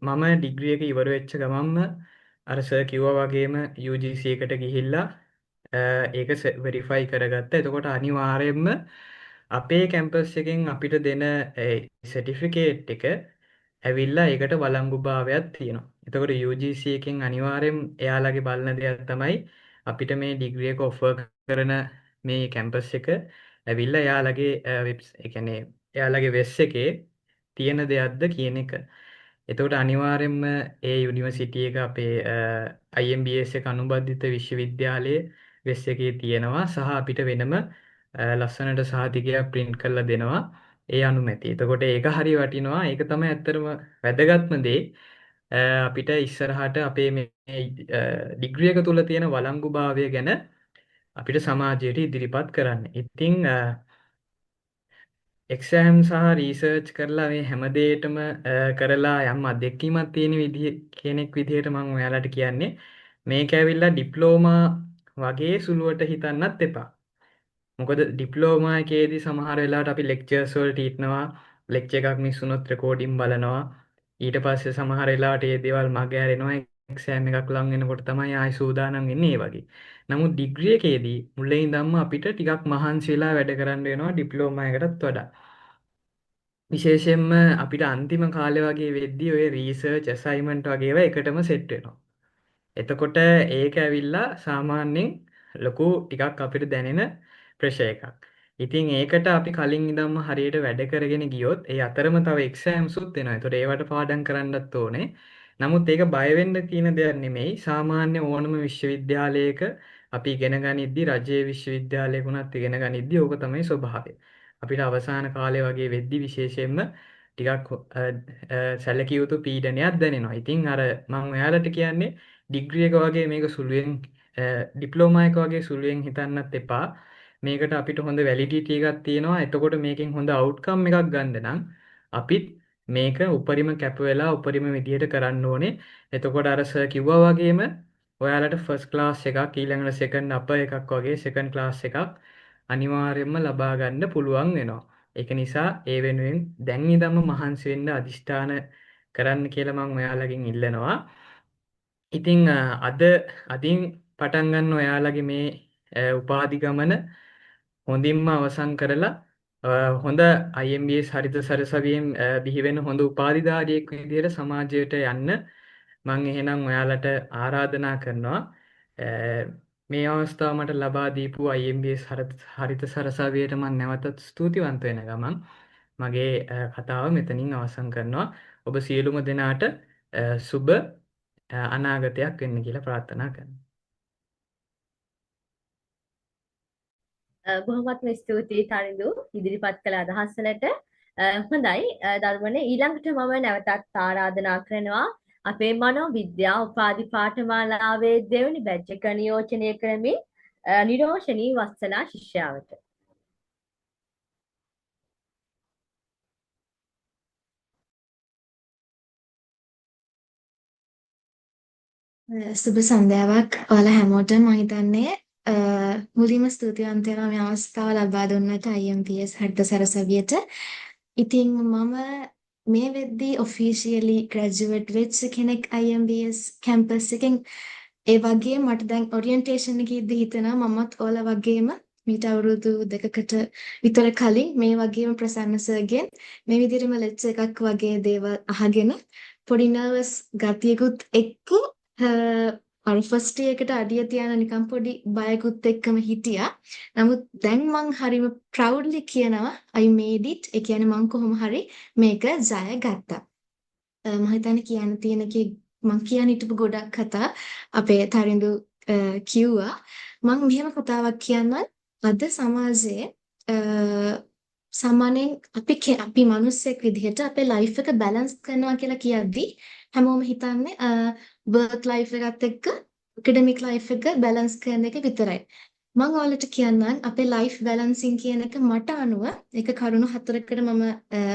මම ඩිග්‍රී එක ඉවර වෙච්ච ගමන්ම අර සර් කිව්වා වගේම UGC එකට ගිහිල්ලා ඒක වෙරිෆයි කරගත්තා. එතකොට අනිවාර්යයෙන්ම අපේ කැම්පස් එකෙන් අපිට දෙන සර්ටිෆිකේට් එක ඇවිල්ලා ඒකට වළංගුභාවයක් තියෙනවා. එතකොට UGC එකෙන් අනිවාර්යෙන් එයාලගේ බලන දෙයක් තමයි අපිට මේ ඩිග්‍රී එක ඔෆර් කරන මේ කැම්පස් එක ඇවිල්ලා එයාලගේ ඒ කියන්නේ එයාලගේ වෙබ් එකේ තියෙන දෙයක්ද කියන එක. එතකොට අනිවාර්යෙන්ම ඒ යුනිවර්සිටි එක අපේ IMBS එක අනුබද්ධිත විශ්වවිද්‍යාලයේ වෙබ් එකේ තියෙනවා සහ අපිට වෙනම ලස්සනට සහතිකයක් print කරලා දෙනවා ඒ අනුමැතිය. එතකොට ඒක හරි වටිනවා. ඒක තමයි ඇත්තටම වැදගත්ම දේ. අපිට ඉස්සරහට අපේ මේ ඩිග්‍රී එක තුල තියෙන වළංගුභාවය ගැන අපිට සමාජයට ඉදිරිපත් කරන්න. ඉතින් එක්සෑම් සහ රීසර්ච් කරලා මේ හැම දෙයකටම කරලා යම් අත්දැකීමක් තියෙන කෙනෙක් විදිහට මම ඔයාලට කියන්නේ මේක ඇවිල්ලා ඩිප්ලෝමා වගේ සුළුවට හිතන්නත් එපා. මොකද ඩිප්ලෝමා එකේදී සමහර වෙලාවට අපි ලෙක්චර්ස් වලට ඉන්නවා ලෙක්චර් එකක් මිස් වුණොත් රෙකෝඩින් බලනවා ඊට පස්සේ සමහර වෙලාවට මේ දේවල් මග ඇරෙනවා එක්සෑම් එකක් ලඟ වෙනකොට තමයි ආයි සූදානම් වෙන්නේ ඒ වගේ. නමුත් ඩිග්‍රී එකේදී මුලින් ඉඳන්ම අපිට ටිකක් මහන්සි වෙලා වැඩ කරන්න වෙනවා ඩිප්ලෝමා එකටත් වඩා. විශේෂයෙන්ම අපිට අන්තිම කාලේ වගේ වෙද්දී ඔය රීසර්ච් ඇසයින්මන්ට් වගේ ඒවා එකටම සෙට් වෙනවා. එතකොට ඒක ඇවිල්ලා සාමාන්‍යයෙන් ලොකු ටිකක් අපිට දැනෙන ප්‍රෙෂර් එකක්. ඉතින් ඒකට අපි කලින් ඉඳන්ම හරියට වැඩ කරගෙන ගියොත් ඒ අතරම තව එක්සෑම්ස් උත් එනවා. ඒතකොට ඒවට පාඩම් කරන්නත් ඕනේ. නමුත් ඒක බය වෙන්න තියෙන දෙයක් නෙමෙයි. සාමාන්‍ය ඕනම විශ්වවිද්‍යාලයක අපි ඉගෙන ගනිද්දි රජයේ විශ්වවිද්‍යාලයක උනත් ඉගෙන ගනිද්දි ඕක තමයි ස්වභාවය. අපිට අවසාන කාලේ වගේ වෙද්දි විශේෂයෙන්ම ටිකක් සැලකිය යුතු පීඩනයක් දැනෙනවා. ඉතින් අර මම ඔයාලට කියන්නේ ඩිග්‍රී එක වගේ මේක සුළුවෙන් ඩිප්ලෝමා එක වගේ සුළුවෙන් හිතන්නත් එපා. මේකට අපිට හොඳ වැලිඩිටි එකක් තියෙනවා. එතකොට මේකෙන් හොඳ අවුට්කම් එකක් ගන්න නම් අපිත් මේක උපරිම කැප වෙලා උපරිම විදියට කරන්න ඕනේ. එතකොට අර සර් කිව්වා වගේම ඔයාලට ෆස්ට් ක්ලාස් එකක් ඊළඟට සෙකන්ඩ් අපර් එකක් වගේ සෙකන්ඩ් ක්ලාස් එකක් අනිවාර්යයෙන්ම ලබා ගන්න පුළුවන් වෙනවා. ඒක නිසා ඒ වෙනුවෙන් දැන් ඉඳන්ම මහන්සි වෙන්න අදිෂ්ඨාන කරන්න කියලා මම ඔයාලගෙන් ඉල්ලනවා. ඉතින් අදින් පටන් ගන්න ඔයාලගේ මේ උපාධි ගමන හොඳින්ම අවසන් කරලා හොඳ IMBS හරිත සරසවියෙන් බිහි වෙන හොඳ උපාධිධාරියෙක් විදිහට සමාජයට යන්න මම එහෙනම් ඔයාලට ආරාධනා කරනවා. මේ අවස්ථාව මට ලබා දීපු IMBS හරිත සරසවියට මම නැවතත් ස්තුතිවන්ත වෙන ගමන් මගේ කතාව මෙතනින් අවසන් කරනවා. ඔබ සියලුම දෙනාට සුබ අනාගතයක් වෙන්න කියලා ප්‍රාර්ථනා කරනවා. බොහොමත්ම ස්තුතියි තනිඳු ඉදිරිපත් කළ අදහස් වලට. හොඳයි ධර්මනේ ඊළඟට මම නැවතත් ආරාධනා කරනවා අපේ මනෝවිද්‍යා උපාධි පාඨමාලාවේ දෙවනි බැච් එක නියෝජනය කරමින් නිරෝෂණී වස්සලා ශිෂ්‍යාවට. සුබ සන්ධ්‍යාවක් ඔයාලා හැමෝටම මම හිතන්නේ මුලින්ම ස්තුතිවන්ත වෙනවා මේ අවස්ථාව ලබා දුන්නට IMPS හර්ථ සරසවියට. ඉතින් මම මේ වෙද්දී ඔෆිෂියලි ග්‍රැජුවේට් වෙච්ච කෙනෙක් IMBS කැම්පස් එකෙන් ඒ වගේම මට දැන් ඔරියන්ටේෂන් එකේදී හිතෙනවා මමත් ඔයාලා වගේම මීට අවුරුදු 2කට විතර කලින් මේ වගේම ප්‍රසන්න සර්ගෙන් මේ විදිහටම ලෙක්චර් එකක් වගේ දේවල් අහගෙන පොඩි නර්වස් ගතියකුත් එක්ක අර ෆස්ට් එකට අඩිය තියන නිකන් පොඩි බයකුත් එක්කම හිටියා. නමුත් දැන් මං හරිම ප්‍රවුඩ්ලි කියනවා I made it. ඒ කියන්නේ මං කොහොම හරි මේක ජය ගත්තා. මම හිතන්නේ කියන්න තියෙන කී මං කියන්න හිටපු ගොඩක් කතා අපේ තරිඳු කිව්වා. මං මෙහෙම කතාවක් කියන්නම්. අද සමාජයේ සාමාන්‍යයෙන් අපි මිනිස්සෙක් විදිහට අපේ ලයිෆ් එක බැලන්ස් කරනවා කියලා කියද්දි හැමෝම හිතන්නේ work life එකත් එක්ක academic life එක බැලන්ස් කරන එක විතරයි. මම ඔයාලට කියන්නම් අපේ life balancing කියන එක මට අනුව ඒක කරුණු 4කට මම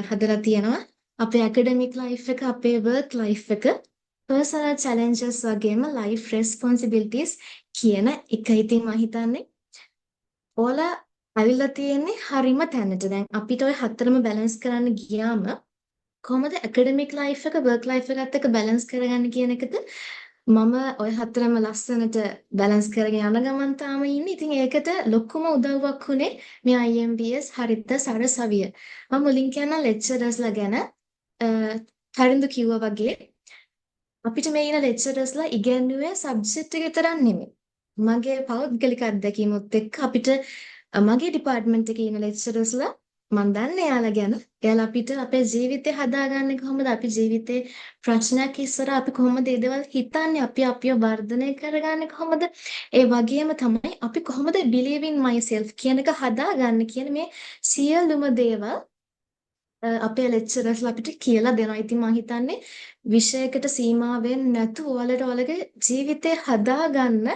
හදලා තියෙනවා. අපේ academic life එක, අපේ work life එක, personal challenges වගේම life responsibilities කියන එක. ඉතින් මම හිතන්නේ ඔයාලා ඇවිල්ලා තියෙන්නේ හරිම තැනට. දැන් අපිට ওই හතරම බැලන්ස් කරන්න ගියාම කොහොමද academic life එක work life එකත් එක්ක බැලන්ස් කරගන්න කියන එකද මම ওই හතරම ලස්සනට බැලන්ස් කරගෙන යන ගමන් තාම ඉන්නේ. ඉතින් ඒකට ලොකුම උදව්වක් උනේ මේ IMBS හරිත සරසවිය. මම මුලින් කියන ලෙක්චරර්ස්ලා ගැන තරිඳු කිව්වා වගේ අපිට මේ ඉන ලෙක්චරර්ස්ලා ඉගෙනුවේ සබ්ජෙක්ට් එක විතරක් නෙමෙයි. මගේ පෞද්ගලික අත්දැකීමත් එක්ක අපිට මගේ ඩිපාර්ට්මන්ට් එකේ ඉන්න ලෙක්චරර්ස්ලා මම දන්නේ එයාලා ගැන. එයාලා අපිට අපේ ජීවිතේ හදාගන්නේ කොහොමද? අපි ජීවිතේ ප්‍රශ්නයක් ඉස්සර අපි කොහොමද ඒ දේවල් හිතන්නේ? අපි අපිව වර්ධනය කරගන්නේ කොහොමද? ඒ වගේම තමයි අපි කොහොමද believe in myself කියන එක හදාගන්නේ කියන මේ සියලුම දේවල් අපේ ලෙක්චරර්ස්ලා අපිට කියලා දෙනවා. ඉතින් මම හිතන්නේ විෂයකට සීමා වෙන්නේ නැතුව ඔයාලගේ ජීවිතේ හදාගන්න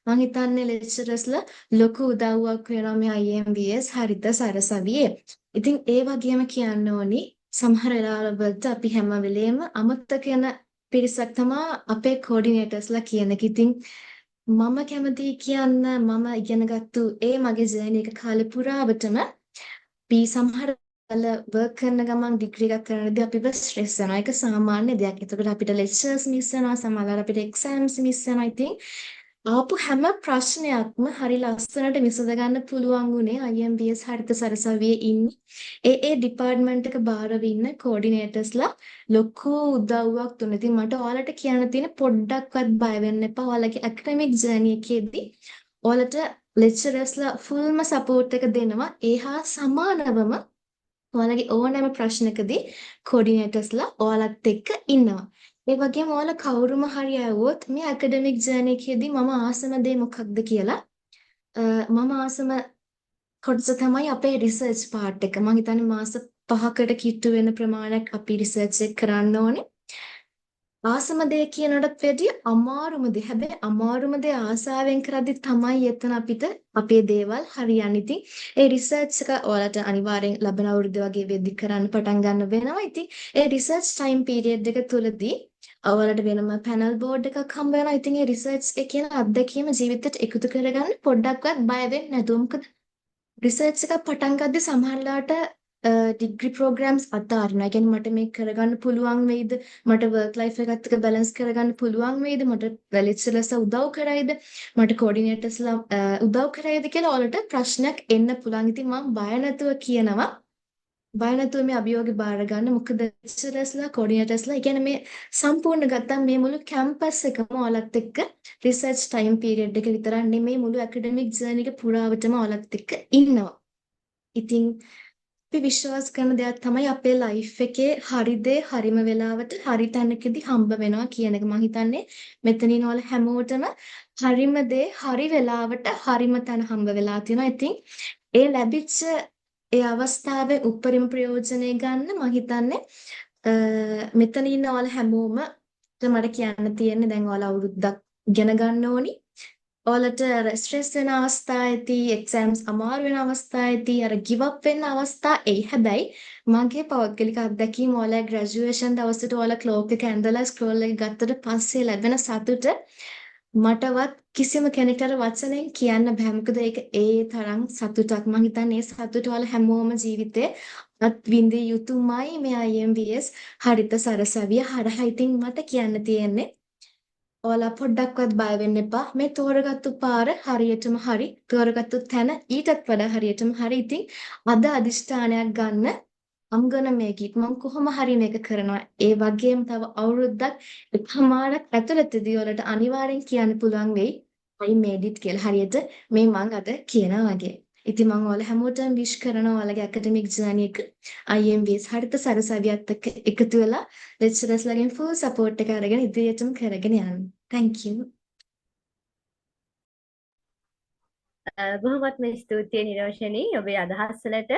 මම හිතන්නේ ලෙක්චරර්ස්ලා ලොකු උදව්වක් වෙනවා මේ IMBS හරිත සරසවියේ. ඉතින් ඒ වගේම කියන්න ඕනි සමහර වෙලාවලට අපි හැම වෙලේම අමතක යන පිරිසක් තමයි අපේ කෝඩිනේටර්ස්ලා කියන එක. ඉතින් මම කැමතියි කියන්න මම ඉගෙනගත්තු ඒ මගේ ජර්නි එක කාලේ පුරාවටම අපි සමහර වර්ක් කරන ගමන් ඩිග්‍රී එකක් කරනදී අපිව ස්ට්‍රෙස් වෙනවා. ඒක සාමාන්‍ය දෙයක්. එතකොට අපිට ලෙක්චර්ස් මිස් වෙනවා, සමහරවල් අපිට එක්සෑම්ස් මිස් වෙනවා. ඉතින් ආපු හැම ප්‍රශ්නයක්ම හරි ලස්සනට විසඳ ගන්න පුළුවන් වුණේ IMBS හරිත සරසවියේ ඉන්න ඒ ඩිපාර්ට්මන්ට් එක බාරව ඉන්න කෝඩිනේටර්ස්ලා ලොකු උදව්වක් දුන්නා. ඉතින් මට ඔයාලට කියන්න තියෙන පොඩ්ඩක්වත් බය වෙන්න එපා. ඔයාලගේ ඇකඩමික් ජර්නි එකේදී ඔයාලට ලෙක්චරර්ස්ලා ෆුල්ම සපෝට් එක දෙනවා. ඒ හා සමානවම ඔයාලගේ ඕනෑම ප්‍රශ්නකදී කෝඩිනේටර්ස්ලා ඔයාලත් එක්ක ඉන්නවා. ඒ වගේම ඔයාලා කවුරුම හරි ඇහුවොත් මේ ඇකඩමික් ජර්නි එකේදී මම ආසම දේ මොකක්ද කියලා මම ආසම කොටස තමයි අපේ රිසර්ච් පාර්ට් එක. මම හිතන්නේ මාස 5කට කිට්ටු වෙන ප්‍රමාණයක් අපි රිසර්ච් එක කරන්න ඕනේ. ආසම දේ කියනටත් වැඩිය අමාරුම දේ. හැබැයි අමාරුම දේ ආසාවෙන් කරද්දි තමයි එතන අපිට අපේ දේවල් හරියන්නේ. ඉතින් ඒ රිසර්ච් එක ඔයාලට අනිවාර්යෙන් ලබන අවුරුද්ද වගේ වෙද්දි කරන්න පටන් ගන්න වෙනවා. ඉතින් ඒ රිසර්ච් ටයිම් පීරියඩ් එක තුලදී ඔයාලට වෙනම පැනල් බෝඩ් එකක් හම්බ වෙනවා. ඉතින් ඒ රිසර්ච් එකේ අත්දැකීම ජීවිතේට එකතු කරගන්න පොඩ්ඩක්වත් බය වෙන්නේ නැතුව. මොකද රිසර්ච් එකක් පටන් ගද්දි සමහරලාට ඩිග්‍රී ප්‍රෝග්‍රෑම්ස් අතාරිනවා. ඒ කියන්නේ මට මේක කරගන්න පුළුවන් වෙයිද? මට වර්ක් ලයිෆ් එකත් එක්ක බැලන්ස් කරගන්න පුළුවන් වෙයිද? මට ලෙක්චරර්ස් උදව් කරයිද? මට කෝඩිනේටර්ස්ලා උදව් කරයිද කියලා ඔයාලට ප්‍රශ්නයක් එන්න පුළුවන්. ඉතින් මම බය නැතුව කියනවා. බය නැතුව මේ අභියෝගේ බාර ගන්න. මොකද ලෙක්චරර්ස්ලා කෝඩිනේටර්ස්ලා කියන්නේ මේ සම්පූර්ණ ගත්තම මේ මුළු කැම්පස් එකම ඔයාලත් එක්ක රිසර්ච් ටයිම් පීරියඩ් එක විතරක් නෙමෙයි මුළු ඇකඩමික් ජර්නි එක පුරාවටම ඔයාලත් එක්ක ඉන්නවා. ඉතින් අපි විශ්වාස කරන දෙයක් තමයි අපේ ලයිෆ් එකේ හරි දේ හරිම වෙලාවට හරි තැනකදී හම්බ වෙනවා කියන එක. මම හිතන්නේ මෙතනින් ඔයාල හැමෝටම හරිම දේ හරි වෙලාවට හරිම තැන හම්බ වෙලා තියෙනවා. ඉතින් ඒ ලැබිච්ච ඒ අවස්ථාවේ උපරිම ප්‍රයෝජනය ගන්න මම හිතන්නේ මෙතන ඉන්න ඔයාල හැමෝම මට කියන්න තියෙන්නේ දැන් ඔයාලා අවුරුද්දක් ඉගෙන ගන්න ඕනි. ඔයාලට ස්ට්‍රෙස් වෙන අවස්ථා ඇති, එක්සෑම්ස් අමාරු වෙන අවස්ථා ඇති, අර ගිව් අප් වෙන අවස්ථා එයි. හැබැයි මගේ පෞද්ගලික අත්දැකීම ඔයාලා ග්‍රැජුවේෂන් දවසට ඔයාලා ක්ලෝක් එක ඇඳලා ස්ක්‍රෝල් එක ගත්තට පස්සේ ලැබෙන සතුට මටවත් කිසිම කෙනෙකුට වචනෙන් කියන්න බෑ. මොකද ඒක ඒ තරම් සතුටක්. මම හිතන්නේ ඒ සතුට ඔයාලා හැමෝම ජීවිතේ අත්විඳිය යුතුමයි මේ IMBS හරිත සරසවිය හරහා. ඉතින් මට කියන්න තියෙන්නේ ඔයාලා පොඩ්ඩක්වත් බය වෙන්න එපා. මේ තෝරගත්තු පාර හරියටම හරි. තෝරගත්තු තැන ඊටත් වඩා හරියටම හරි. ඉතින් අද අදිෂ්ඨානයක් ගන්න. I'm gonna make it. මම කොහොම හරි මේක කරනවා. ඒ වගේම තව අවුරුද්දක් එකමාරක් ඇතුළතදී ඔයාලට අනිවාර්යෙන් කියන්න පුළුවන් වෙයි I made it කියලා. හරියට මේ මං අද කියනවා වගේ. ඉතින් මම ඔයාලා හැමෝටම විශ් කරනවා ඔයාලගේ ඇකඩමික් ජර්නි එක IMBS හරිත සරසවියත් එක්ක එකතු වෙලා ලෙක්චරර්ස්ලාගෙන් ෆුල් සපෝට් එක අරගෙන ඉදිරියටම කරගෙන යන්න. Thank you. බොහොමත්ම ස්තුතියි නිරෝෂණී ඔබේ අදහස් වලට.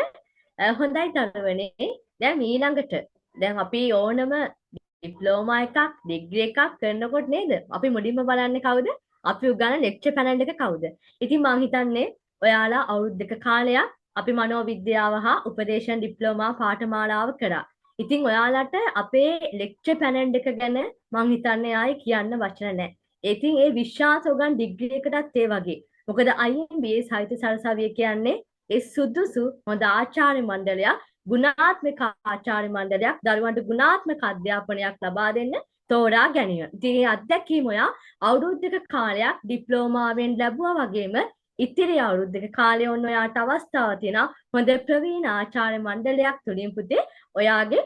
හොඳයි තරුවනේ. දැන් ඊළඟට දැන් අපි ඕනම ඩිප්ලෝමා එකක් ඩිග්‍රී එකක් කරනකොට නේද? අපි මුලින්ම බලන්නේ කවුද? අපි උගන්වන ලෙක්චර් පැනල් එක කවුද? ඉතින් මම හිතන්නේ ඔයාලා අවුරුදු දෙක කාලයක් අපි මනෝවිද්‍යාව හා උපදේශන ඩිප්ලෝමා පාඨමාලාව කරා. ඉතින් ඔයාලට අපේ ලෙක්චර් පැනල් එක ගැන මම හිතන්නේ ආයේ කියන්න වචන නැහැ. ඉතින් ඒ විශ්වාස උගන් ඩිග්‍රී එකටත් ඒ වගේ. මොකද IMBS සාහිත්‍ය සරසවිය කියන්නේ ඒ සුදුසු හොඳ ආචාර්ය මණ්ඩලයක්, ගුණාත්මක ආචාර්ය මණ්ඩලයක් දරුවන්ට ගුණාත්මක අධ්‍යාපනයක් ලබා දෙන්න තෝරා ගැනීම. ඉතින් මේ අත්දැකීම ඔයා අවුරුදු දෙක කාලයක් ඩිප්ලෝමාවෙන් ලැබුවා වගේම ඉතිරි අවුරුදු දෙක කාලේ ඔන්න ඔයාට අවස්ථාව තියෙනවා හොඳ ප්‍රවීණ ආචාර්ය මණ්ඩලයක් තුලින් පුතේ ඔයාගේ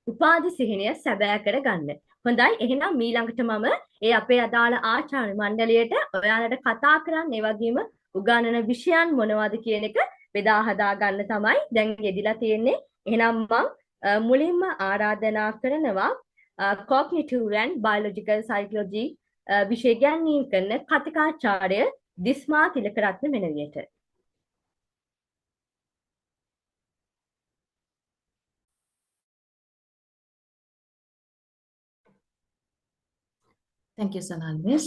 උපාධි සිහිනය සැබෑ කරගන්න. හොඳයි එහෙනම් ඊළඟට මම ඒ අපේ අදාළ ආචාර්ය මණ්ඩලයට ඔයාලට කතා කරන්න ඒ වගේම උගන්වන විෂයන් මොනවද කියන එක බෙදා හදා ගන්න තමයි දැන් යෙදිලා තියෙන්නේ. එහෙනම් මම මුලින්ම ආරාධනා කරනවා cognitive and biological psychology විෂය ගැනීම කරන කතිකාචාර්ය දිස්මා තිලකරත්න මෙනවියට. Thank you, Sanalvis.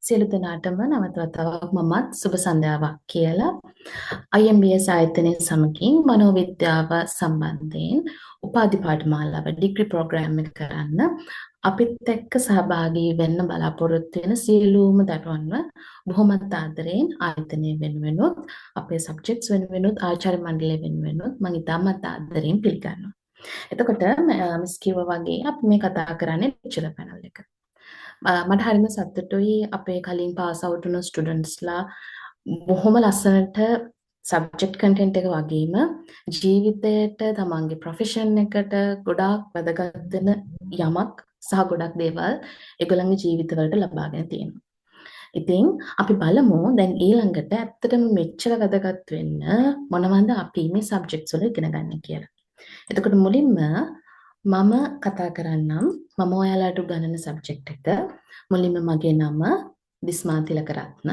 සියලු දෙනාටම නැවත වතාවක් මමත් සුබ සන්ධ්‍යාවක් කියලා IMBS ආයතනයේ සමගින් මනෝවිද්‍යාව සම්බන්ධයෙන් උපාධි පාඨමාලාව ඩිග්‍රී ප්‍රෝග්‍රෑම් එක කරන්න අපිත් එක්ක සහභාගී වෙන්න බලාපොරොත්තු වෙන සියලුම දරුවන්ව බොහොමත් ආදරයෙන් ආයතනය වෙනුවෙනුත් අපේ සබ්ජෙක්ට්ස් වෙනුවෙනුත් ආචාර්ය මණ්ඩලය වෙනුවෙනුත් මම ඉතාමත් ආදරයෙන් පිළිගන්නවා. එතකොට මිස් කිව්වා වගේ අපි මේ කතා කරන්නේ lecturer panel එක. මට හරිම සතුටුයි අපේ කලින් පාස් අවුට් වුණු ස්ටුඩන්ට්ස්ලා බොහොම ලස්සනට සබ්ජෙක්ට් කන්ටෙන්ට් එක වගේම ජීවිතයට තමන්ගේ ප්‍රොෆෙෂන් එකට ගොඩාක් වැදගත් වෙන යමක් සහ ගොඩක් දේවල් ඒගොල්ලන්ගේ ජීවිතවලට ලබාගෙන තියෙනවා. ඉතින් අපි බලමු දැන් ඊළඟට ඇත්තටම මෙච්චර වැදගත් වෙන්න මොනවද අපි මේ සබ්ජෙක්ට්ස් වල ඉගෙන ගන්න කියලා. එතකොට මුලින්ම මම කතා කරන්නම් මම ඔයාලට උගන්වන සබ්ජෙක්ට් එක. මුලින්ම මගේ නම දිස්මා තිලකරත්න.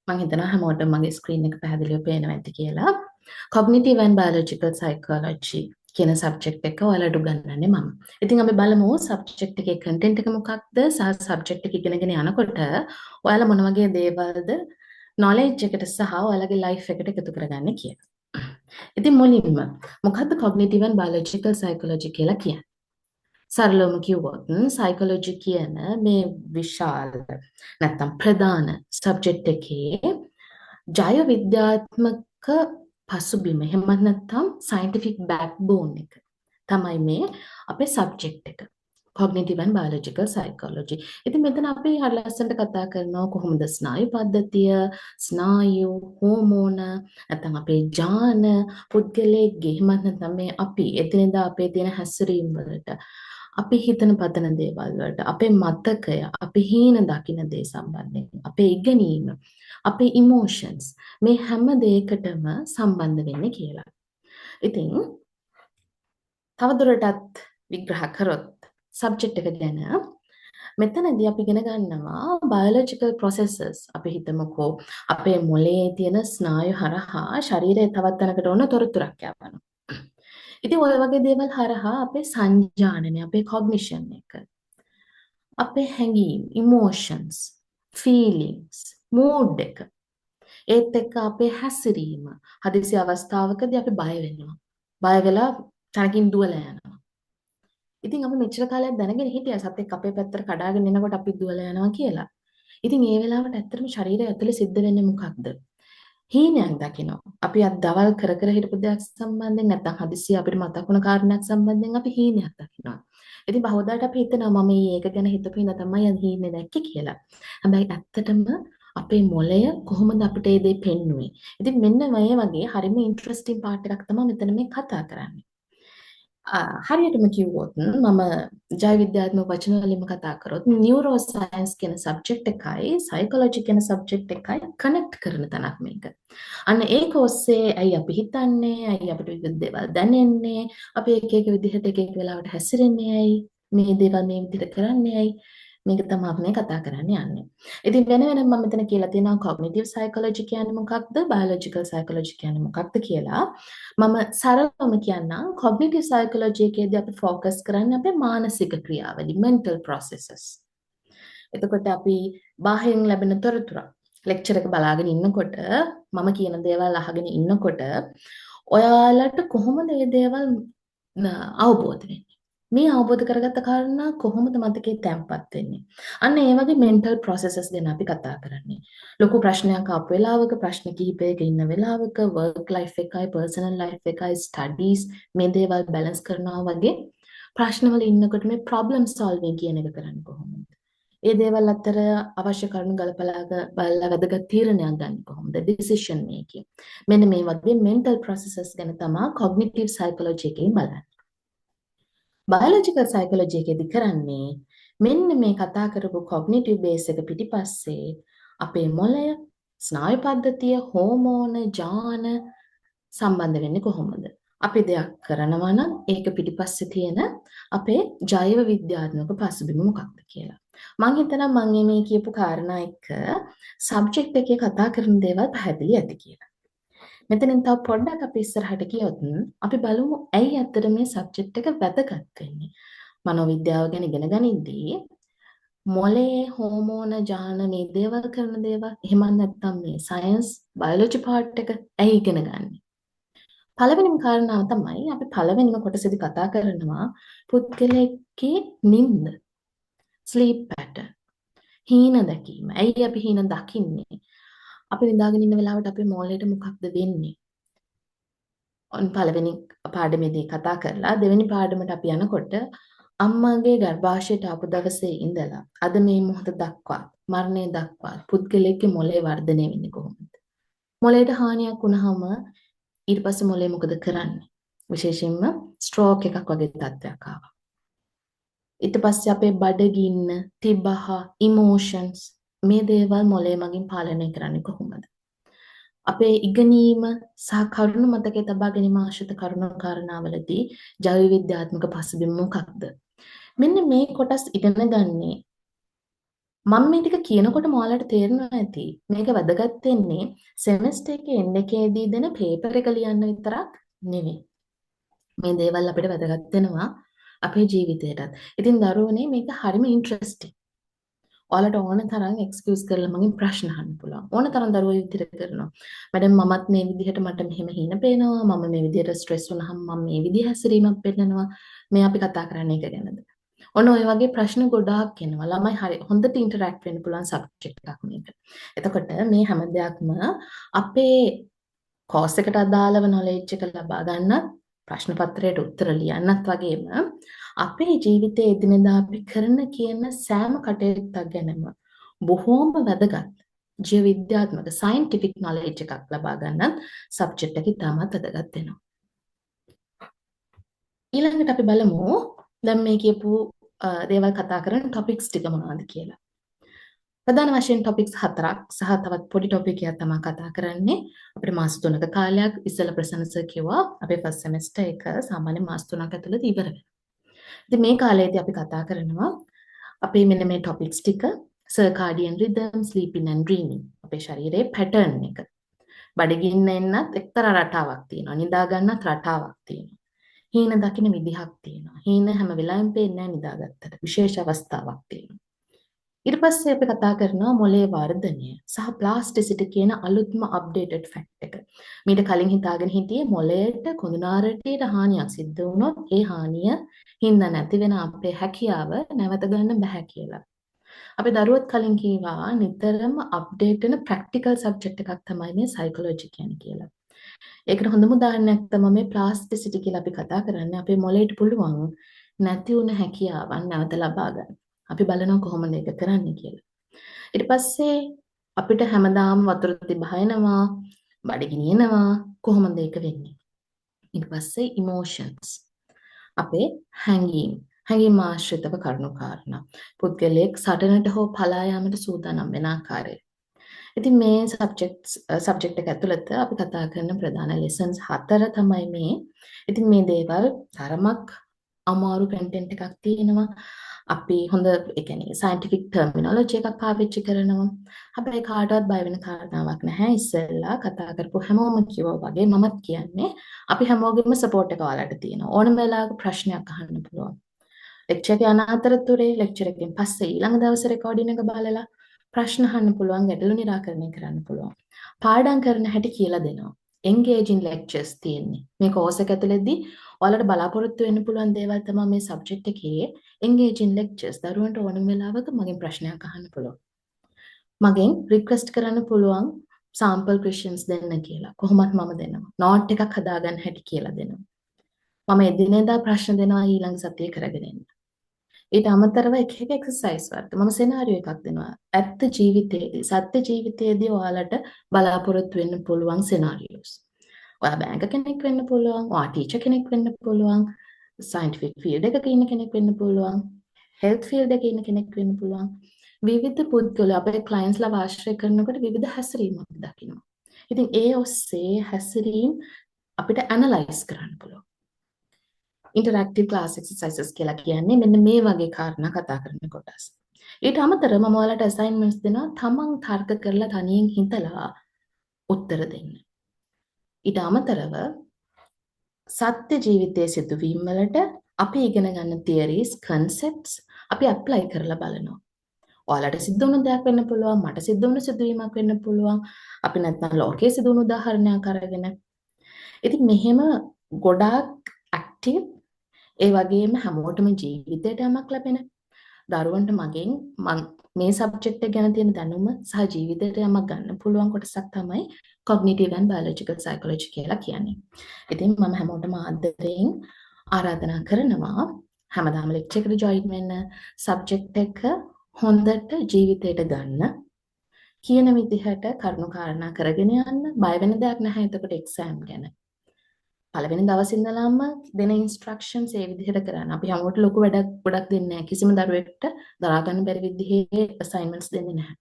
මම හිතනවා හැමෝටම මගේ ස්ක්‍රීන් එක පැහැදිලිව පේනවා ඇති කියලා. Cognitive and Biological Psychology කියන සබ්ජෙක්ට් එක ඔයාලට උගන්වන්නේ මම. ඉතින් අපි බලමු සබ්ජෙක්ට් එකේ කන්ටෙන්ට් එක මොකක්ද සහ සබ්ජෙක්ට් එක ඉගෙනගෙන යනකොට ඔයාලා මොන වගේ දේවල්ද knowledge එකට සහ ඔයාලගේ life එකට එකතු කරගන්නේ කියලා. ඉතින් මුලින්ම මොකක්ද Cognitive and Biological Psychology කියලා කියන්නේ? සරලවම කිව්වොත් සයිකොලොජි කියන මේ විශාල නැත්නම් ප්‍රධාන සබ්ජෙක්ට් එකේ ජය විද්‍යාත්මක පසුබිම එහෙම නැත්නම් scientific backbone එක තමයි මේ අපේ සබ්ජෙක්ට් එක. Cognitive and Biological Psychology. ඉතින් මෙතන අපි හරිය ලස්සනට කතා කරනවා කොහොමද ස්නායු පද්ධතිය, ස්නායු, හෝමෝන, නැත්නම් අපේ ජාන, පුද්ගලයෙක්ගේ එහෙමත් නැත්නම් මේ අපි එදිනෙදා අපේ තියෙන හැසිරීම් වලට අපි හිතන පතන දේවල් වලට අපේ මතකය, අපි හීන දකින දේ සම්බන්ධයෙන්, අපේ ඉගෙනීම, අපේ ඉමෝෂන්ස් මේ හැම දෙයකටම සම්බන්ධ වෙන්නේ කියලා. ඉතින් තවදුරටත් විග්‍රහ කරොත් සබ්ජෙක්ට් එක ගැන මෙතනදී අපි ඉගෙන ගන්නවා biological processes. අපි හිතමුකෝ අපේ මොළයේ තියෙන ස්නායු හරහා ශරීරයේ තවත් තැනකට ඕන තොරතුරක් යවනවා. ඉතින් ඔය වගේ දේවල් හරහා අපේ සංජානනය, අපේ cognition එක, අපේ හැඟීම්, emotions, feelings, mood එක, ඒත් එක්ක අපේ හැසිරීම, හදිසි අවස්ථාවකදී අපි බය වෙනවා. බය වෙලා තනකින් දුවලා යනවා. ඉතින් අපි මෙච්චර කාලයක් දැනගෙන හිටියා සතෙක් අපේ පැත්තට කඩාගෙන එනකොට අපි දුවලා යනවා කියලා. ඉතින් ඒ වෙලාවට ඇත්තටම ශරීරය ඇතුලේ සිද්ධ වෙන්නේ මොකක්ද? හීනයක් දකිනවා. අපි අද දවල් කර කර හිටපු දෙයක් සම්බන්ධයෙන් නැත්නම් හදිස්සිය අපිට මතක් වුණ කාරණයක් සම්බන්ධයෙන් අපි හීනයක් දකිනවා. ඉතින් බහුදාට අපි හිතනවා මම මේක ගැන හිතපු හින්දා තමයි අද හීනේ දැක්කේ කියලා. හැබැයි ඇත්තටම අපේ මොළය කොහොමද අපිට මේ දේ පෙන්වුවේ? ඉතින් මෙන්න මේ වගේ හරිම ඉන්ටරෙස්ටිං පාර්ට් එකක් තමයි මෙතන මේ කතා කරන්නේ. හරියටම කිව්වොත් මම ජය විද්‍යාත්මක වචන වලින්ම කතා කරොත් නියුරෝ සයන්ස් කියන සබ්ජෙක්ට් එකයි සයිකොලොජි කියන සබ්ජෙක්ට් එකයි කනෙක්ට් කරන තැනක් මේක. අන්න ඒක ඔස්සේ ඇයි අපි හිතන්නේ, ඇයි අපිට විවිධ දේවල් දැනෙන්නේ, අපි එක එක විදිහට එක එක වෙලාවට හැසිරෙන්නේ ඇයි, මේ දේවල් මේ විදිහට කරන්නේ ඇයි, මේක තමයි අපි කතා කරන්න යන්නේ. ඉතින් වෙන වෙනම මම මෙතන කියලා තියෙනවා cognitive psychology කියන්නේ මොකක්ද, biological psychology කියන්නේ මොකක්ද කියලා. මම සරලවම කියන්නම් cognitive psychology එකේදී අපි focus කරන්නේ අපේ මානසික ක්‍රියාවලි, mental processes. එතකොට අපි බාහිරින් ලැබෙන තොරතුරු ලෙක්චර් එක බලාගෙන ඉන්නකොට මම කියන දේවල් අහගෙන ඉන්නකොට ඔයාලට කොහොමද මේ දේවල් අවබෝධ වෙන්නේ? මේ අවබෝධ කරගත්ත කාරණා කොහොමද මතකේ තැම්පත් වෙන්නේ? අන්න ඒ වගේ mental processes ගැන අපි කතා කරන්නේ. ලොකු ප්‍රශ්නයක් ආපු වෙලාවක, ප්‍රශ්න කිහිපයක ඉන්න වෙලාවක, work life එකයි, personal life එකයි, studies මේ දේවල් balance කරනවා වගේ ප්‍රශ්නවල ඉන්නකොට මේ problem solving කියන එක කරන්නේ කොහොමද? ඒ දේවල් අතර අවශ්‍ය කරුණු ගලපලා බලලා වැදගත් තීරණයක් ගන්න කොහොමද? decision making. මෙන්න මේ වගේ mental processes ගැන තමයි cognitive psychology එකෙන් බලන්නේ. biological psychology එකේදී කරන්නේ මෙන්න මේ කතා කරපු cognitive base එක පිටිපස්සේ අපේ මොළය, ස්නායු පද්ධතිය, හෝමෝන, ජාන සම්බන්ධ වෙන්නේ කොහොමද? අපි දෙයක් කරනවා නම් ඒක පිටිපස්සේ තියෙන අපේ ජෛව විද්‍යාත්මක පසුබිම මොකක්ද කියලා. මම හිතනවා මම මේ කියපු කාරණා එක්ක සබ්ජෙක්ට් එකේ කතා කරන දේවල් පැහැදිලි ඇති කියලා. මෙතනින් තව පොඩ්ඩක් අපි ඉස්සරහට ගියොත් අපි බලමු ඇයි ඇත්තට මේ සබ්ජෙක්ට් එක වැදගත් වෙන්නේ. මනෝවිද්‍යාව ගැන ඉගෙන ගනිද්දී මොළයේ හෝමෝන ජාන මේ දේවල් කරන දේවල් එහෙම නැත්නම් මේ සයන්ස් බයොලොජි පාර්ට් එක ඇයි ඉගෙන ගන්නේ? පළවෙනිම කාරණාව තමයි අපි පළවෙනිම කොටසේදී කතා කරනවා පුද්ගලයෙක්ගේ නිින්ද, sleep pattern, හීන දැකීම. ඇයි අපි හීන දකින්නේ? අපි නිදාගෙන ඉන්න වෙලාවට අපේ මොළයට මොකක්ද වෙන්නේ? ඔන්න පළවෙනි පාඩමේදී කතා කරලා දෙවෙනි පාඩමට අපි යනකොට අම්මාගේ ගර්භාෂයට ආපු දවසේ ඉඳලා අද මේ මොහොත දක්වා මරණය දක්වා පුද්ගලයෙක්ගේ මොළේ වර්ධනය වෙන්නේ කොහොමද? මොළයට හානියක් වුණාම ඊට පස්සේ මොළේ මොකද කරන්නේ? විශේෂයෙන්ම ස්ට්‍රෝක් එකක් වගේ තත්ත්වයක් ආවා. ඊට පස්සේ අපේ බඩගින්න, තිබහ, ඉමෝෂන්ස් මේ දේවල් මොළේ මගින් පාලනය කරන්නේ කොහොමද? අපේ ඉගෙනීම සහ කරුණු මතකයේ තබා ගැනීම ආශ්‍රිත කරුණු කාරණාවලදී ජෛව විද්‍යාත්මක පසුබිම මොකක්ද? මෙන්න මේ කොටස් ඉගෙන ගන්නේ මම මේ ටික කියනකොට ඔයාලට තේරෙනවා ඇති මේක වැදගත් වෙන්නේ සෙමෙස්ටර් එකේ එන්න එකේදී දෙන පේපර් එක ලියන්න විතරක් නෙවෙයි. මේ දේවල් අපිට වැදගත් වෙනවා අපේ ජීවිතේටත්. ඉතින් දරුවනේ මේක හරිම ඉන්ට්‍රෙස්ටිං. ඔයාලට ඕන තරම් එක්ස්කියුස් කරලා මගෙන් ප්‍රශ්න අහන්න පුළුවන්. ඕන තරම් දරුවෝ විතර කරනවා. මැඩම් මමත් මේ විදිහට මට මෙහෙම හින පේනවා. මම මේ විදිහට ස්ට්‍රෙස් වුණාම මම මේ විදිහ හැසිරීමක් පෙන්නනවා. මේ අපි කතා කරන්නේ ඒක ගැනද? ඔන්න ඔය වගේ ප්‍රශ්න ගොඩාක් එනවා. ළමයි හරි හොඳට ඉන්ටරැක්ට් වෙන්න පුළුවන් සබ්ජෙක්ට් එකක් මේක. එතකොට මේ හැම දෙයක්ම අපේ කෝස් එකට අදාළව නොලෙජ් එක ලබා ගන්නත් ප්‍රශ්න පත්‍රයට උත්තර ලියන්නත් වගේම අපේ ජීවිතයේ එදිනෙදා අපි කරන කියන සෑම කටයුත්තක් ගැනම බොහෝම වැදගත් ජීව විද්‍යාත්මක සයන්ටිෆික් නොලෙජ් එකක් ලබා ගන්නත් සබ්ජෙක්ට් එක ඉතාමත් වැදගත් වෙනවා. ඊළඟට අපි බලමු දැන් මේ කියපු දේවල් කතා කරන ටොපික්ස් ටික මොනවද කියලා. ප්‍රධාන වශයෙන් ටොපික්ස් 4ක් සහ තවත් පොඩි ටොපික් එකක් තමයි කතා කරන්නේ. අපිට මාස 3ක කාලයක් ඉස්සෙල්ලා ප්‍රසන්න සර් කිව්වා අපේ ෆස්ට් සෙමෙස්ටර් එක සාමාන්‍ය මාස 3ක් ඇතුළත ඉවර වෙනවා. ඉතින් මේ කාලේදී අපි කතා කරනවා අපේ මෙන්න මේ ටොපික්ස් ටික circadian rhythm, sleeping and dreaming. අපේ ශරීරයේ පැටර්න් එක. බඩගින්න එන්නත් එක්තරා රටාවක් තියෙනවා. නිදා ගන්නත් රටාවක් තියෙනවා. හීන දකින්න විදිහක් තියෙනවා. හීන හැම වෙලාවෙම පේන්නේ නැහැ නිදාගත්තට. විශේෂ අවස්ථාවක් තියෙනවා. ඊට පස්සේ අපි කතා කරනවා මොළයේ වර්ධනය සහ ප්ලාස්ටිසිටි කියන අලුත්ම අප්ඩේටඩ් ෆැක්ට් එක. මීට කලින් හිතාගෙන හිටියේ මොළයට කුණුනාරටේට හානියක් සිද්ධ වුණොත් ඒ හානිය හින්දා නැති වෙන අපේ හැකියාව නැවත ගන්න බෑ කියලා. අපි දරුවොත් කලින් කීවා නිතරම අප්ඩේට් වෙන ප්‍රැක්ටිකල් සබ්ජෙක්ට් එකක් තමයි මේ සයිකොලොජි කියන්නේ කියලා. ඒකට හොඳම උදාහරණයක් තමයි මේ ප්ලාස්ටිසිටි කියලා අපි කතා කරන්නේ. අපේ මොළයට පුළුවන් නැති වුණ හැකියාවන් නැවත ලබා ගන්න. අපි බලනවා කොහොමද ඒක කරන්නේ කියලා. ඊට පස්සේ අපිට හැමදාම වතුර තිබහයනවා, බඩගිනිනවා කොහොමද ඒක වෙන්නේ? ඊට පස්සේ ඉමෝෂන්ස්. අපේ හැඟීම් ආශ්‍රිතව කරුණු කාරණා. පුද්ගලයෙක් සටනට හෝ පලා යාමට සූදානම් වෙන ආකාරය. ඉතින් මේ සබ්ජෙක්ට් එක ඇතුළත අපි කතා කරන ප්‍රධාන ලෙසන්ස් 4 තමයි මේ. ඉතින් මේ දේවල් තරමක් අමාරු කන්ටෙන්ට් එකක් තියෙනවා. අපි හොඳ ඒ කියන්නේ සයන්ටිෆික් ටර්මිනොලොජි එකක් පාවිච්චි කරනවා. හැබැයි කාටවත් බය වෙන කාරණාවක් නැහැ. ඉස්සෙල්ලා කතා කරපු හැමෝම කිව්වා වගේ මමත් කියන්නේ අපි හැමෝගෙම සපෝට් එක ඔයාලට තියෙනවා. ඕනම වෙලාවක ප්‍රශ්නයක් අහන්න පුළුවන්. ලෙක්චර් එක යන අතරතුරේ ලෙක්චර් එකෙන් පස්සේ ඊළඟ දවසේ රෙකෝඩින් එක බලලා ප්‍රශ්න අහන්න පුළුවන්, ගැටලු නිරාකරණය කරන්න පුළුවන්. පාඩම් කරන හැටි කියලා දෙනවා. engaging lectures තියෙන්නේ. මේ කෝස් එක ඇතුළතදී ඔයාලට බලාපොරොත්තු වෙන්න පුළුවන් දේවල් තමයි මේ සබ්ජෙක්ට් එකේ engaging lectures. දරුවන්ට ඕනම වෙලාවක මගෙන් ප්‍රශ්නයක් අහන්න පුළුවන්. මගෙන් රික්වෙස්ට් කරන්න පුළුවන් sample questions දෙන්න කියලා. කොහොමත් මම දෙනවා. නෝට් එකක් හදාගන්න හැටි කියලා දෙනවා. මම එදිනෙදා ප්‍රශ්න දෙනවා ඊළඟ සතියේ කරගෙන එන්න. ඊට අමතරව එක එක්සර්සයිස් වලට මම සෙනාරියෝ එකක් දෙනවා. ඇත්ත ජීවිතයේදී, සත්‍ය ජීවිතයේදී ඔයාලට බලාපොරොත්තු වෙන්න පුළුවන් සෙනාරියෝස්. ඔයා බැංක කෙනෙක් වෙන්න පුළුවන්, ඔයා ටීචර් කෙනෙක් වෙන්න පුළුවන්, සයන්ටිෆික් ෆීල්ඩ් එකක ඉන්න කෙනෙක් වෙන්න පුළුවන්, හෙල්ත් ෆීල්ඩ් එකේ ඉන්න කෙනෙක් වෙන්න පුළුවන්. විවිධ පුද්ගලයෝ අපේ ක්ලයන්ට්ස්ලා ආශ්‍රය කරනකොට විවිධ හැසිරීම් අපි දකිනවා. ඉතින් ඒ ඔස්සේ හැසිරීම් අපිට ඇනලයිස් කරන්න පුළුවන්. ඉන්ටරැක්ටිව් ක්ලාස් එක්සර්සයිසස් කියලා කියන්නේ මෙන්න මේ වගේ කාරණා කතා කරන කොටස්. ඊට අමතරව මම ඔයාලට අසයින්මන්ට්ස් දෙනවා තමන් තර්ක කරලා තනියෙන් හිතලා උත්තර දෙන්න. ඊට අමතරව සත්‍ය ජීවිතයේ සිදුවීම් වලට අපි ඉගෙන ගන්න තියරිස්, කන්සෙප්ට්ස් අපි ඇප්ලයි කරලා බලනවා. ඔයාලට සිද්ධ වුණ දෙයක් වෙන්න පුළුවන්, මට සිද්ධ වුණ සිදුවීමක් වෙන්න පුළුවන්. අපි නැත්නම් ලෝකයේ සිදු වුණ උදාහරණයක් අරගෙන ඉතින් මෙහෙම ගොඩාක් ඇක්ටිව් ඒ වගේම හැමෝටම ජීවිතයට යමක් ලැබෙන දරුවන්ට මගෙන් මේ සබ්ජෙක්ට් එක ගැන තියෙන දැනුම සහ ජීවිතයට යමක් ගන්න පුළුවන් කොටසක් තමයි cognitive and biological psychology කියලා කියන්නේ. ඉතින් මම හැමෝටම ආදරයෙන් ආරාධනා කරනවා හැමදාම ලෙක්චර් එකට ජොයින් වෙන්න සබ්ජෙක්ට් එක හොඳට ජීවිතයට ගන්න කියන විදිහට කරුණු කාරණා කරගෙන යන්න බය වෙන දෙයක් නැහැ එතකොට එක්සෑම් ගැන. පළවෙනි දවසේ ඉඳලාම දෙන ඉන්ස්ට්‍රක්ෂන්ස් ඒ විදිහට කරන්න. අපි හැමෝට ලොකු වැඩක් ගොඩක් දෙන්නේ නැහැ. කිසිම දරුවෙක්ට දරා ගන්න බැරි විදිහේ අසයින්මන්ට්ස් දෙන්නේ නැහැ.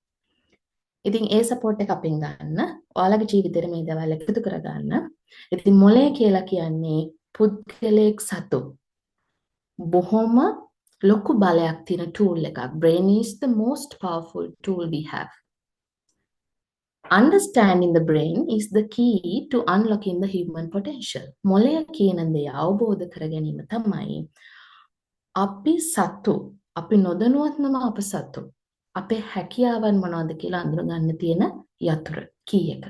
ඉතින් ඒ සපෝට් එක අපෙන් ගන්න. ඔයාලගේ ජීවිතේට මේ දේවල් එකතු කරගන්න. ඉතින් මොලේ කියලා කියන්නේ පුද්ගලයෙක් සතු බොහොම ලොකු බලයක් තියෙන tool එකක්. Brain is the most powerful tool we have. Understanding the brain is the key to unlocking the human potential. මොලය කියන දේ අවබෝධ කර ගැනීම තමයි අපි සතු අපි නොදැනුවත්වම අප සතු අපේ හැකියාවන් මොනවද කියලා අඳුරගන්න තියෙන යතුරු කී එක.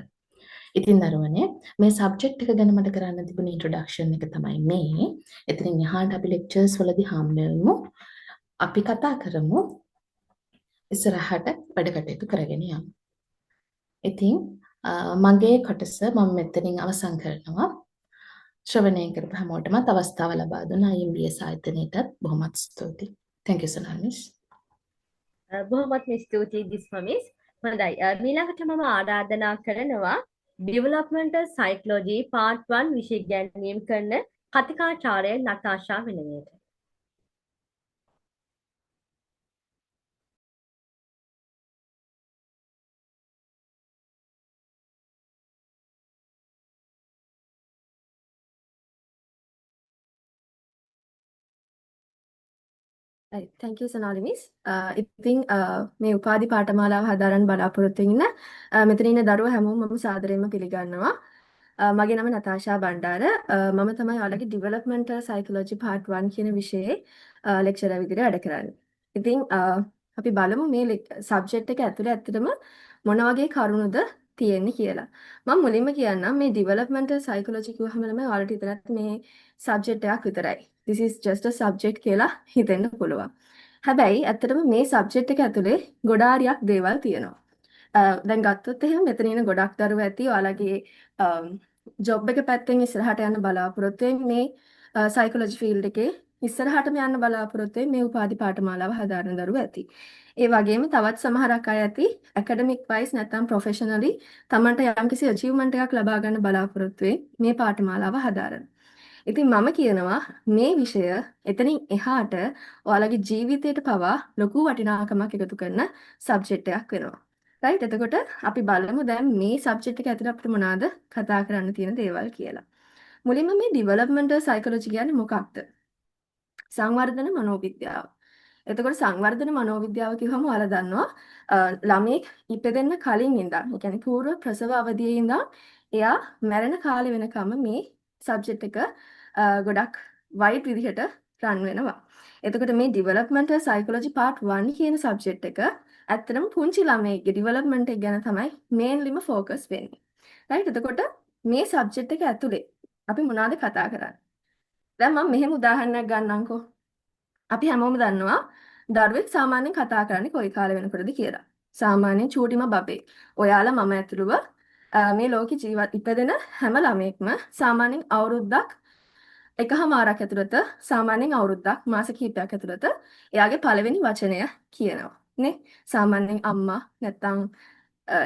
ඉතින් දරුවනේ මේ සබ්ජෙක්ට් එක ගැන මට කරන්න තිබුණ ඉන්ට්‍රොඩක්ෂන් එක තමයි මේ. එතනින් එහාට අපි ලෙක්චර්ස් වලදී හම්බ වෙමු. අපි කතා කරමු ඉස්සරහට වැඩ කටයුතු කරගෙන යමු. ඉතින් මගේ කොටස මම මෙතනින් අවසන් කරනවා. ශ්‍රවණය කරපු හැමෝටමත් අවස්ථාව ලබා දුන්න IMBS ආයතනයටත් බොහොමත් ස්තුතියි. Thank you so much. බොහොමත්ම ස්තුතියි දිස්මමිස්. හොඳයි. ඊළඟට මම ආරාධනා කරනවා developmental psychology part 1 විෂය ගැනීම කරන කතිකාචාර්ය නතාෂා වෙනුවට. Right. Thank you Sonali miss. ඉතින් මේ උපාධි පාඨමාලාව හදාරන්න බලාපොරොත්තු වෙන මෙතන ඉන්න දරුවෝ හැමෝම මම සාදරයෙන්ම පිළිගන්නවා. මගේ නම නතාෂා බණ්ඩාර. මම තමයි ඔයාලගේ developmental psychology part 1 කියන විෂයේ lecturer විදිහට වැඩ කරන්නේ. ඉතින් අපි බලමු මේ subject එක ඇතුලේ ඇත්තටම මොන වගේ කරුණුද තියෙන්නේ කියලා. මම මුලින්ම කියන්නම් මේ developmental psychology කිව්වහම තමයි ඔයාලට හිතනත් මේ subject එකක් විතරයි. This is just a subject කියලා හිතෙන්න පුළුවන්. හැබැයි ඇත්තටම මේ subject එක ඇතුලේ ගොඩාරියක් දේවල් තියෙනවා. දැන් ගත්තොත් එහෙනම් මෙතන ඉන්න ගොඩක් දරුවෝ ඇති ඔයාලගේ ජොබ් එක පැත්තෙන් ඉස්සරහට යන්න බලාපොරොත්තු මේ සයිකොලොජි ෆීල්ඩ් එකේ ඉස්සරහටම යන්න බලාපොරොත්තු මේ උපාධි පාඨමාලාව හදාරන දරුවෝ ඇති. ඒ වගේම තවත් සමහරක් අය ඇති ඇකඩමික් වයිස් නැත්නම් ප්‍රොෆෙෂනලි තමන්ට යම්කිසි අචීව්මන්ට් එකක් ලබා ගන්න බලාපොරොත්තු මේ පාඨමාලාව හදාරන. ඉතින් මම කියනවා මේ විෂය එතනින් එහාට ඔයාලගේ ජීවිතයට පවා ලොකු වටිනාකමක් එකතු කරන සබ්ජෙක්ට් එකක් වෙනවා. රයිට් එතකොට අපි බලමු දැන් මේ සබ්ජෙක්ට් එක ඇතුළේ අපිට මොනවාද කතා කරන්න තියෙන දේවල් කියලා. මුලින්ම මේ ඩෙවලොප්මන්ටල් සයිකොලොජි කියන්නේ මොකක්ද? සංවර්ධන මනෝවිද්‍යාව. එතකොට සංවර්ධන මනෝවිද්‍යාව කිව්වම ඔයාලා දන්නවා ළමෙක් ඉපදෙන්න කලින් ඉඳන්, ඒ කියන්නේ පූර්ව ප්‍රසව අවධියේ ඉඳන් එයා මැරෙන කාලේ වෙනකම් මේ සබ්ජෙක්ට් එක ගොඩක් වයිඩ් විදිහට රන් වෙනවා. එතකොට මේ developmental psychology part 1 කියන සබ්ජෙක්ට් එක ඇත්තටම පුංචි ළමයිගේ ඩෙවලොප්මන්ට් එක ගැන තමයි මේන්ලිම ફોකස් වෙන්නේ. රයිට් එතකොට මේ සබ්ජෙක්ට් එක ඇතුලේ අපි මොනවද කතා කරන්නේ? දැන් මම මෙහෙම උදාහරණයක් ගන්නම්කෝ. අපි හැමෝම දන්නවා දරුවෙක් සාමාන්‍යයෙන් කතා කරන්නේ කොයි කාලේ වෙනකොටද කියලා. සාමාන්‍යයෙන් චූටිම බබේ. ඔයාලා මම ඇතුළුව මේ ලෝකේ ජීවත් ඉපදෙන හැම ළමෙක්ම සාමාන්‍යයෙන් අවුරුද්දක් එකහමාරක් ඇතුළත සාමාන්‍යයෙන් අවුරුද්දක් මාස කිහිපයක් ඇතුළත එයාගේ පළවෙනි වචනය කියනවා නේ. සාමාන්‍යයෙන් අම්මා නැත්නම්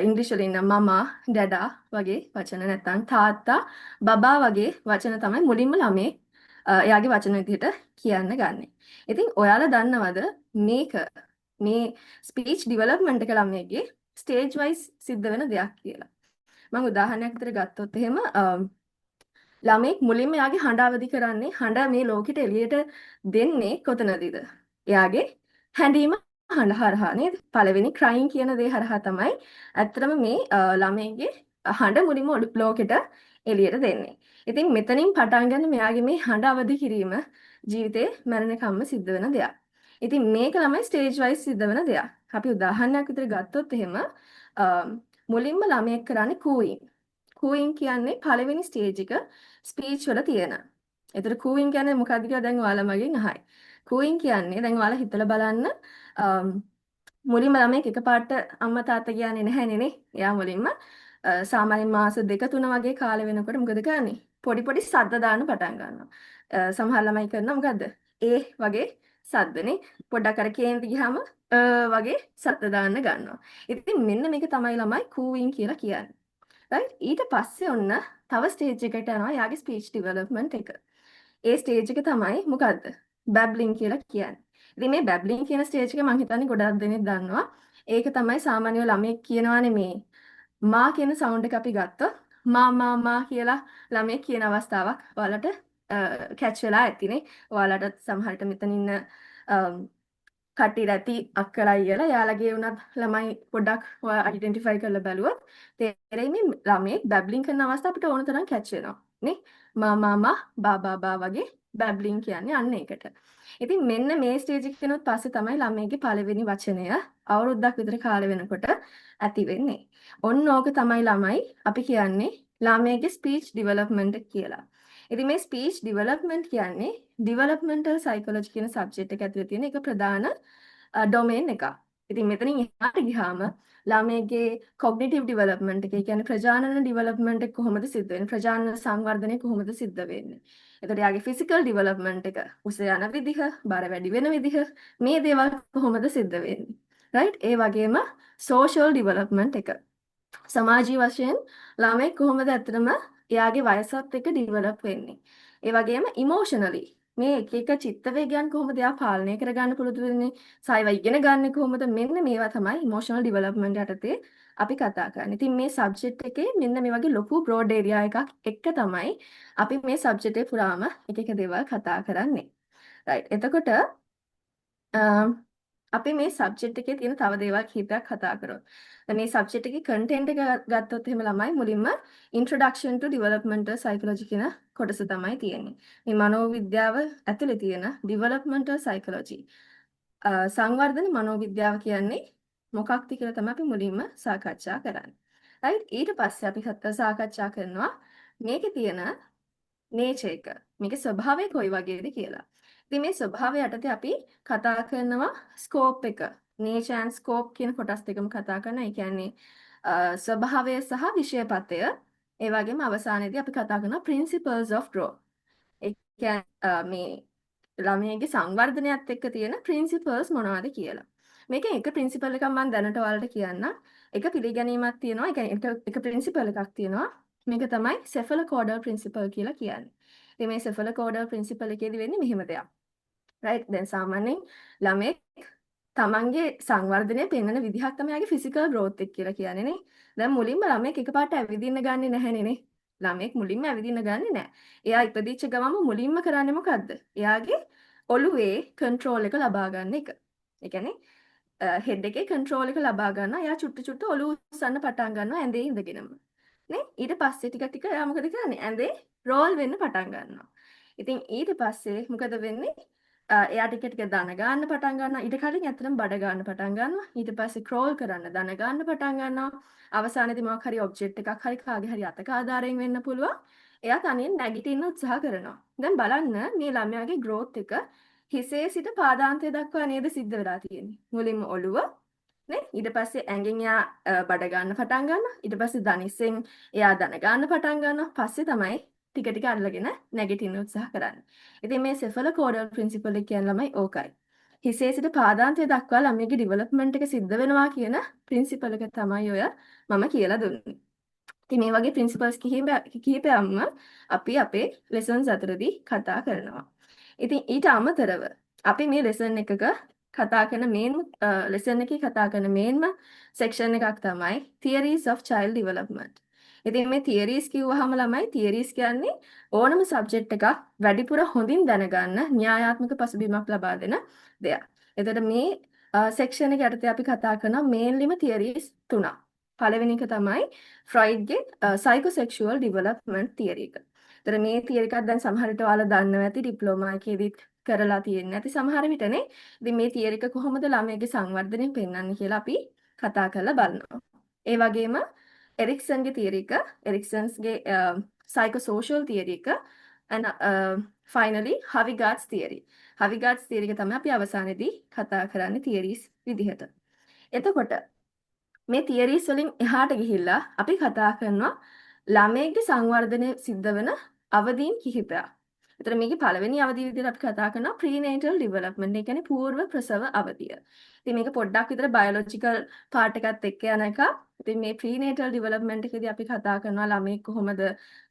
ඉංග්‍රීසි වලින් මමා ඩැඩා වගේ වචන නැත්නම් තාත්තා බබා වගේ වචන තමයි මුලින්ම ළමේ එයාගේ වචන විදිහට කියන්න ගන්නෙ. ඉතින් ඔයාලා දන්නවද මේක මේ ස්පීච් ඩෙවලොප්මන්ට් එක ළමයිගේ ස්ටේජ් වයිස් සිද්ධ වෙන දෙයක් කියලා. මම උදාහරණයක් විතර ගත්තොත් එහෙම ළමෙක් මුලින්ම එයාගේ හඬ අවදි කරන්නේ හඬ මේ ලෝකෙට එළියට දෙන්නේ කොතනදීද? එයාගේ හැඬීම හඬ හරහා නේද? පළවෙනි crying කියන දේ හරහා තමයි ඇත්තටම මේ ළමයිගේ හඬ මුලින්ම ලෝකෙට එළියට දෙන්නේ. ඉතින් මෙතනින් පටන් ගන්න මෙයාගේ මේ හඬ අවදි කිරීම ජීවිතේ මරණකම්ම සිද්ධ වෙන දෙයක්. ඉතින් මේක ළමයි ස්ටේජ් වයිස් සිද්ධ වෙන දෙයක්. අපි උදාහරණයක් විතර ගත්තොත් එහෙම මුලින්ම ළමයෙක් කරන්නේ කූයින්. කූයින් කියන්නේ පළවෙනි ස්ටේජ් එක ස්පීච් වල තියෙන. ඒතර කූයින් කියන්නේ මොකක්ද කියලා දැන් ඔයාලා මගෙන් අහයි. කූයින් කියන්නේ දැන් ඔයාලා හිතලා බලන්න මුලින්ම ළමයෙක් එකපාරට අම්මා තාත්තා කියන්නේ නැහැනේ නේ. එයා මුලින්ම සාමාන්‍යයෙන් මාස 2-3 වගේ කාලෙ වෙනකොට මොකද කරන්නේ? පොඩි පොඩි සද්ද දාන්න පටන් ගන්නවා. සමහර ළමයි කරනවා මොකද්ද? ඒ වගේ සද්දනේ. පොඩ්ඩක් අර කේන්ති ගියාම වගේ සද්ද දාන්න ගන්නවා. ඉතින් මෙන්න මේක තමයි ළමයි කූයින් කියලා කියන්නේ. right? ඊට පස්සේ ඔන්න තව ස්ටේජ් එකකට යනවා යාගේ ස්පීච් ඩෙවලොප්මන්ට් එක. ඒ ස්ටේජ් එක තමයි මොකද්ද? බැබ්ලින් කියලා කියන්නේ. ඉතින් මේ බැබ්ලින් කියන ස්ටේජ් එක මම හිතන්නේ ගොඩක් දෙනෙක් දන්නවා. ඒක තමයි සාමාන්‍යව ළමයෙක් කියනවානේ මේ මා කියන සවුන්ඩ් එක අපි ගත්තොත් මා කියලා ළමයෙක් කියන අවස්ථාවක් ඔයාලට කැච් වෙලා ඇතිනේ. ඔයාලට සමහරට මෙතන ඉන්න කට්ටියට ඇති අක්කලා අයියලා යාළගේ උනත් ළමයි පොඩ්ඩක් ඔයා අයිඩෙන්ටිෆයි කරලා බැලුවොත් තේරෙයි මේ ළමයෙක් බැබ්ලින් කරන අවස්ථාව අපිට ඕන තරම් කැච් වෙනවා නේ. මා බා වගේ බැබ්ලින් කියන්නේ අන්න ඒකට. ඉතින් මෙන්න මේ ස්ටේජ් එක කෙනුත් පස්සේ තමයි ළමයිගේ පළවෙනි වචනය අවුරුද්දක් විතර කාලෙ වෙනකොට ඇති වෙන්නේ. ඔන්න ඕක තමයි ළමයි අපි කියන්නේ ළමයිගේ ස්පීච් ඩෙවලොප්මන්ට් කියලා. ඉතින් මේ ස්පීච් ඩෙවලොප්මන්ට් කියන්නේ ඩෙවලොප්මන්ටල් සයිකොලොජි කියන සබ්ජෙක්ට් එක ඇතුලේ තියෙන එක ප්‍රධාන ඩොමේන් එකක්. ඉතින් මෙතනින් එහාට ගියාම ළමයිගේ කොග්නිටිව් ඩෙවලොප්මන්ට් එක කියන්නේ ප්‍රජානන ඩෙවලොප්මන්ට් එක කොහොමද සිද්ධ වෙන්නේ? ප්‍රජානන සංවර්ධනය කොහොමද සිද්ධ වෙන්නේ? එතකොට යාගේ ෆිසිකල් ඩෙවලොප්මන්ට් එක උස යන විදිහ, බර වැඩි වෙන විදිහ මේ දේවල් කොහොමද සිද්ධ වෙන්නේ? right? ඒ වගේම සෝෂල් ඩෙවලොප්මන්ට් එක. සමාජීය වශයෙන් ළමයි කොහොමද ඇත්තටම එයාගේ වයසත් එක්ක ඩිවලොප් වෙන්නේ. ඒ වගේම ඉමෝෂනලි මේ එක එක චිත්ත වේගයන් කොහොමද එයා පාලනය කරගන්න පුරුදු වෙන්නේ? සායව ඉගෙන ගන්න කොහොමද? මෙන්න මේවා තමයි ඉමෝෂනල් ඩෙවලොප්මන්ට් යටතේ අපි කතා කරන්නේ. ඉතින් මේ සබ්ජෙක්ට් එකේ මෙන්න මේ වගේ ලොකු බ්‍රෝඩ් ඒරියා එකක් එක්ක තමයි අපි මේ සබ්ජෙක්ට් එකේ පුරාම එක එක දේවල් කතා කරන්නේ. right. එතකොට අපි මේ සබ්ජෙක්ට් එකේ තියෙන තව දේවල් කිහිපයක් කතා කරමු. දැන් මේ සබ්ජෙක්ට් එකේ කන්ටෙන්ට් එක ගත්තොත් එහෙම ළමයි මුලින්ම introduction to developmental psychology කියන කොටස තමයි තියෙන්නේ. මේ මනෝවිද්‍යාව ඇතුලේ තියෙන developmental psychology සංවර්ධන මනෝවිද්‍යාව කියන්නේ මොකක්ද කියලා තමයි අපි මුලින්ම සාකච්ඡා කරන්නේ. right. ඊට පස්සේ අපි සාකච්ඡා කරනවා මේකේ තියෙන nature එක. මේකේ ස්වභාවය කොයි වගේද කියලා. ඉතින් මේ ස්වභාවය යටතේ අපි කතා කරනවා ස්කෝප් එක. nature and scope කියන කොටස් දෙකම කතා කරනවා. ඒ කියන්නේ ස්වභාවය සහ විෂයපතය. ඒ වගේම අවසානයේදී අපි කතා කරනවා principles of growth. ඒ කියන්නේ මේ ළමයිගේ සංවර්ධනයත් එක්ක තියෙන principles මොනවද කියලා. මේකෙන් එක principle එකක් මම දැනට ඔයාලට කියන්නම්. එක පිළිගැනීමක් තියෙනවා. ඒ කියන්නේ එක principle එකක් තියෙනවා. මේක තමයි cephalocaudal principle කියලා කියන්නේ. ඉතින් මේ cephalocaudal principle එකේදී වෙන්නේ මෙහෙම දෙයක්. right. දැන් සාමාන්‍යයෙන් ළමෙක් තමන්ගේ සංවර්ධනය පෙන්වන විදිහක් තමයි යාගේ ෆිසිකල් growth එක කියලා කියන්නේ නේ. දැන් මුලින්ම ළමෙක් එකපාරට ඇවිදින්න ගන්නෙ නැහැනේ නේ. ළමෙක් මුලින්ම ඇවිදින්න ගන්නෙ නැහැ. එයා ඉපදිච්ච ගමම මුලින්ම කරන්නේ මොකද්ද? එයාගේ ඔළුවේ control එක ලබා ගන්න එක. ඒ කියන්නේ හෙඩ් එකේ control එක ලබා ගන්න. එයා චුට්ටු චුට්ටු ඔළුව උස්සන්න පටන් ගන්නවා ඇඳේ ඉඳගෙනම. නේ? ඊට පස්සේ ටික ටික එයා මොකද කරන්නේ? ඇඳේ roll වෙන්න පටන් ගන්නවා. ඉතින් ඊට පස්සේ මොකද වෙන්නේ? එයා ටික ටික දන ගන්න පටන් ගන්නවා. ඊට කලින් ඇත්තටම බඩ ගන්න පටන් ගන්නවා. ඊට පස්සේ ක්‍රෝල් කරන්න දන ගන්න පටන් ගන්නවා. අවසානයේදී මොකක් හරි ඔබ්ජෙක්ට් එකක් හරි කාගේ හරි අතක ආධාරයෙන් වෙන්න පුළුවන්. එයා තනියෙන් නැගිටින්න උත්සාහ කරනවා. දැන් බලන්න මේ ළමයාගේ growth එක හිසේ සිට පාදාන්තය දක්වා නේද සිද්ධ වෙලා තියෙන්නේ. මුලින්ම ඔළුව නේ ඊට පස්සේ ඇඟෙන් එයා බඩ ගන්න පටන් ගන්නවා. ඊට පස්සේ දනිස්සෙන් එයා දන ගන්න පටන් ගන්නවා. පස්සේ තමයි ටික ටික අල්ලගෙන නැගිටින්න උත්සාහ කරන්නේ. ඉතින් මේ cephalocaudal principle එක කියන ළමයි ඕකයි. හිසේ සිට පාදාන්තය දක්වා ළමයිගේ development එක සිද්ධ වෙනවා කියන principle එක තමයි ඔය මම කියලා දුන්නේ. ඉතින් මේ වගේ principles කිහිපයක්ම අපි අපේ lessons අතරදී කතා කරනවා. ඉතින් ඊට අමතරව අපි මේ lesson එකක කතා කරන lesson එකේ කතා කරන මේන්ම section එකක් තමයි theories of child development. ඉතින් මේ theories කිව්වහම ළමයි theories කියන්නේ ඕනම subject එකක් වැඩිපුර හොඳින් දැනගන්න න්‍යායාත්මක පසුබිමක් ලබා දෙන දෙයක්. එතකොට මේ section එක යටතේ අපි කතා කරන mainlyම theories තුනක්. පළවෙනි එක තමයි ෆ්‍රොයිඩ්ගේ psychosexual development theory එක. එතකොට මේ theory එකක් දැන් සමහර විට ඔයාලා දන්නවා ඇති ඩිප්ලෝමා එකේදීත් කරලා තියෙන්නේ නැති සමහර විටනේ. ඉතින් මේ theory එක කොහොමද ළමයිගේ සංවර්ධනය පෙන්වන්නේ කියලා අපි කතා කරලා බලනවා. ඒ වගේම එරික්සන්ගේ තියරි එක, එරික්සන්ස්ගේ සයිකෝසෝෂල් තියරි එක, and finally හවිගාට්ස් තියරි. හවිගාට්ස් තියරි එක තමයි අපි අවසානයේදී කතා කරන්නේ තියරිස් විදිහට. එතකොට මේ තියරිස් වලින් එහාට ගිහිල්ලා අපි කතා කරනවා ළමයෙක්ගේ සංවර්ධනය සිද්ධ වෙන අවදීන් කිහිපයක්. එතන මේකේ පළවෙනි අවධිය විදිහට අපි කතා කරනවා ප්‍රීනේටල් ඩෙවලොප්මන්ට්. ඒ කියන්නේ పూర్ව ප්‍රසව අවධිය. ඉතින් මේක පොඩ්ඩක් විතර බයොලොජිකල් පාර්ට් එකත් එක්ක යන එක. ඉතින් මේ ප්‍රීනේටල් ඩෙවලොප්මන්ට් එකේදී අපි කතා කරනවා ළමයෙක් කොහොමද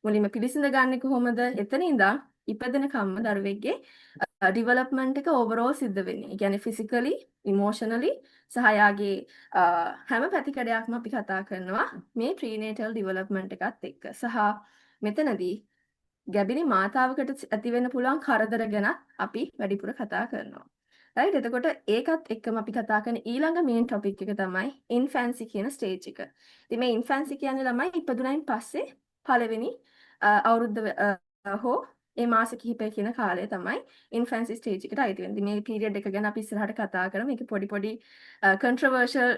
මුලින්ම පිළිසිඳ ගන්නෙ කොහොමද? එතන ඉඳන් ඉපදෙනකම්ම දරුවෙක්ගේ ඩෙවලොප්මන්ට් එක ඕවරෝල් සිද්ධ වෙන්නේ. ඒ කියන්නේ ෆිසිකලි, ඉමෝෂනලි සහ යාගේ හැම පැතිකඩයක්ම අපි කතා කරනවා මේ ප්‍රීනේටල් ඩෙවලොප්මන්ට් එකත් එක්ක. සහ මෙතනදී ගැබිනි මාතාවකට ඇති වෙන්න පුළුවන් කරදර ගැන අපි වැඩිපුර කතා කරනවා. රයිට්? එතකොට ඒකත් එක්කම අපි කතා කරන ඊළඟ මේන් ටොපික් එක තමයි ඉන්ෆැන්සි කියන ස්ටේජ් එක. ඉතින් මේ ඉන්ෆැන්සි කියන්නේ ළමයි ඉපදුනයින් පස්සේ පළවෙනි අවුරුද්ද හෝ ඒ මාස කිහිපය කියන කාලය තමයි ඉන්ෆැන්සි ස්ටේජ් එකට අයිති වෙන්නේ. මේ පීරියඩ් එක ගැන අපි ඉස්සරහට කතා කරමු. මේක පොඩි කන්ට්‍රොවර්ෂල්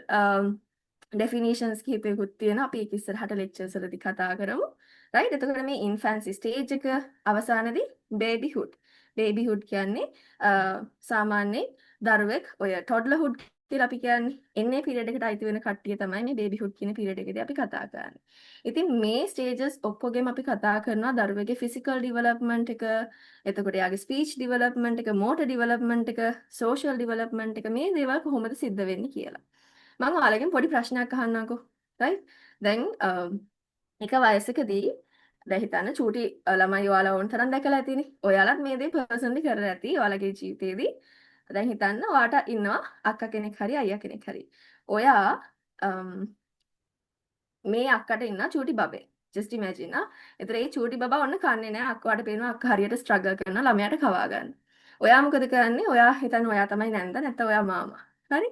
ඩෙෆිනිෂන්ස් කිහිපයකුත් තියෙනවා. අපි ඒක ඉස්සරහට ලෙක්චර්ස් වලදී කතා කරමු. රයිට්? එතකොට මේ ඉන්ෆැන්සි ස්ටේජ් එක අවසානයේදී බේබිහුඩ්. බේබිහුඩ් කියන්නේ සාමාන්‍යයෙන් දරුවෙක් ඔය ටොඩ්ලර්හුඩ් කියලා අපි කියන්නේ එන්නේ පීරියඩ් එකට අයිති වෙන කට්ටිය තමයි මේ බේබිහුඩ් කියන පීරියඩ් එකේදී අපි කතා කරන්නේ. ඉතින් මේ ස්ටේජස් ඔක්කොගෙම අපි කතා කරනවා දරුවෙගේ ෆිසිකල් ඩෙවලොප්මන්ට් එක, එතකොට යාගේ ස්පීච් ඩෙවලොප්මන්ට් එක, මෝටර් ඩෙවලොප්මන්ට් එක, සෝෂල් ඩෙවලොප්මන්ට් එක, මේ දේවල් කොහොමද සිද්ධ වෙන්නේ කියලා. මම ඔයාලගෙන් පොඩි ප්‍රශ්නයක් අහන්නම්කෝ. රයිට්? දැන් එක වයසකදී දැන් හිතන්න චූටි ළමයි ඔයාලා ඕන තරම් දැකලා ඇතිනේ. ඔයාලත් මේ දේ පර්සනලි කරලා ඇති ඔයාලගේ ජීවිතේදී. දැන් හිතන්න ඔයාට ඉන්නවා අක්කා කෙනෙක් හරි අයියා කෙනෙක් හරි. ඔයා මේ අක්කට ඉන්න චූටි බබේ. just imagine ආ. ඒතර ඒ චූටි බබා ඔන්න කන්නේ නැහැ. අක්කාට පේනවා අක්කා හරියට ස්ට්‍රගල් කරනවා ළමයාට කවා ගන්න. ඔයා මොකද කරන්නේ? ඔයා හිතන්න ඔයා තමයි නැන්ද නැත්නම් ඔයා මාමා. හරි?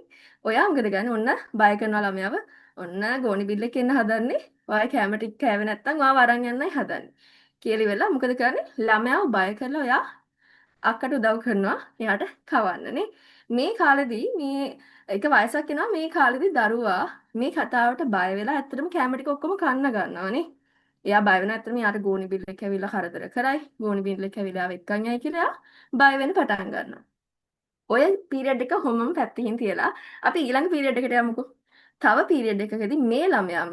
ඔයා මොකද කරන්නේ? ඔන්න බය කරනවා ළමයාව. ඔන්න ගෝනි බිල් එකේ ඉන්න හදන්නේ. ඔයා කැම ටික කෑවේ නැත්නම් ඔයා වරන් යන්නයි හදන්නේ. කියලා ඉවරලා මොකද කරන්නේ? ළමයාව බය කරලා ඔයා අක්කට උදව් කරනවා එයාට කවන්නනේ. මේ කාලෙදී මේ එක වයසක් එනවා මේ කාලෙදී දරුවා මේ කතාවට බය වෙලා ඇත්තටම කැම ටික ඔක්කොම කන්න ගන්නවානේ. එයා බය වෙන ඇත්තටම යාට ගෝනි බිල් එක ඇවිල්ලා කරදර කරයි. ගෝනි බිල් එක ඇවිල්ලා එක්කන් යයි කියලා එයා බය වෙන්න පටන් ගන්නවා. ඔය පීරියඩ් එක කොහොමම පැත්තකින් තියලා අපි ඊළඟ පීරියඩ් එකට යමුකෝ. තව පීරියඩ් එකකදී මේ ළමයාම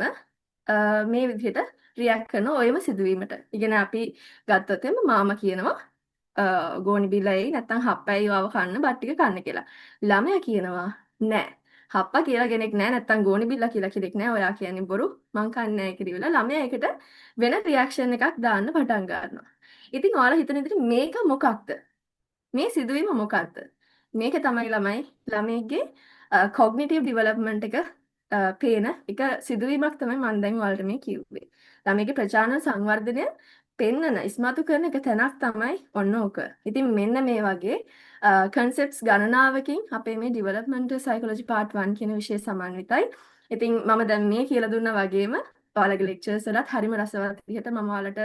මේ විදිහට රියැක්ට් කරන ඔයම සිදුවීමට. ඉගෙන අපි ගත්තොත් එම මාමා කියනවා ගෝනි බිලයි නැත්තම් හප්පයි ආව කන්න බත් ටික කන්න කියලා. ළමයා කියනවා නෑ. හප්පා කියලා කෙනෙක් නෑ නැත්තම් ගෝනි බිල්ලා කියලා කෙනෙක් නෑ. ඔයා කියන්නේ බොරු. මං කන්නේ නෑ කියලා ළමයා ඒකට වෙන රියැක්ෂන් එකක් දාන්න පටන් ගන්නවා. ඉතින් ඔයාලා හිතන විදිහට මේක මොකක්ද? මේ සිදුවීම මොකක්ද? මේක තමයි ළමයිගේ කොග්නිටිව් ඩෙවලොප්මන්ට් එක පේන එක සිදුවීමක් තමයි මම දැන් ඔයාලට මේ කිව්වේ. ළමයිගේ ප්‍රචාරණ සංවර්ධනය පෙන්නන ඉස්මතු කරන එක තැනක් තමයි ඔන්න ඕක. ඉතින් මෙන්න මේ වගේ කන්සෙප්ට්ස් ගණනාවකින් අපේ මේ ඩෙවලොප්මන්ටල් සයිකොලොජි පාර්ට් 1 කියන විෂය සමන්විතයි. ඉතින් මම දැන් මේ කියලා දුන්නා වගේම ඔයාලගේ ලෙක්චර්ස් වලත් හරිම රසවත් විදිහට මම ඔයාලට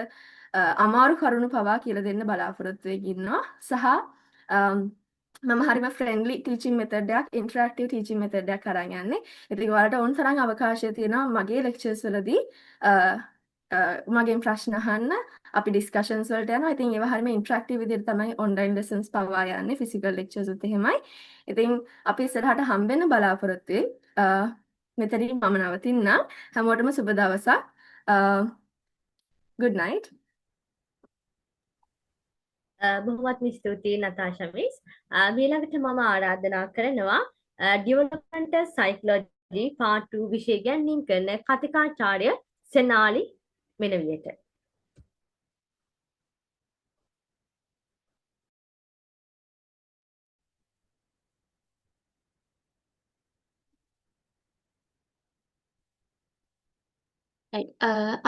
අමාරු කරුණු පවා කියලා දෙන්න බලාපොරොත්තු වෙමින් ඉන්නවා. සහ මම හරිම ෆ්‍රෙන්ඩ්ලි ටීචින් මෙතඩ් එකක්, ඉන්ටරැක්ටිව් ටීචින් මෙතඩ් එකක් අරන් යන්නේ. ඉතින් ඔයාලට ඕන තරම් අවකාශය තියෙනවා මගේ ලෙක්චර්ස් වලදී මගෙන් ප්‍රශ්න අහන්න. අපි ඩිස්කෂන්ස් වලට යනවා. ඉතින් ඒවා හරිම ඉන්ටරැක්ටිව් විදිහට තමයි ඔන්ලයින් ලෙසන්ස් පවා යන්නේ. ෆිසිකල් ලෙක්චර්ස් උත් එහෙමයි. ඉතින් අපි ඉස්සරහට හම්බෙන්න බලාපොරොත්තු වෙයි. මෙතනින් මම නවතින්නම්. හැමෝටම සුබ දවසක්. good night. බොහොමත්ම ස්තුතියි නතාෂා මිස්. ඊළඟට මම ආරාධනා කරනවා ඩෙවලොප්මන්ටල් සයිකොලොජි පාර්ට් 2 විෂය ගැනීම කරන කතිකාචාර්ය සෙනාලි මෙනවියට.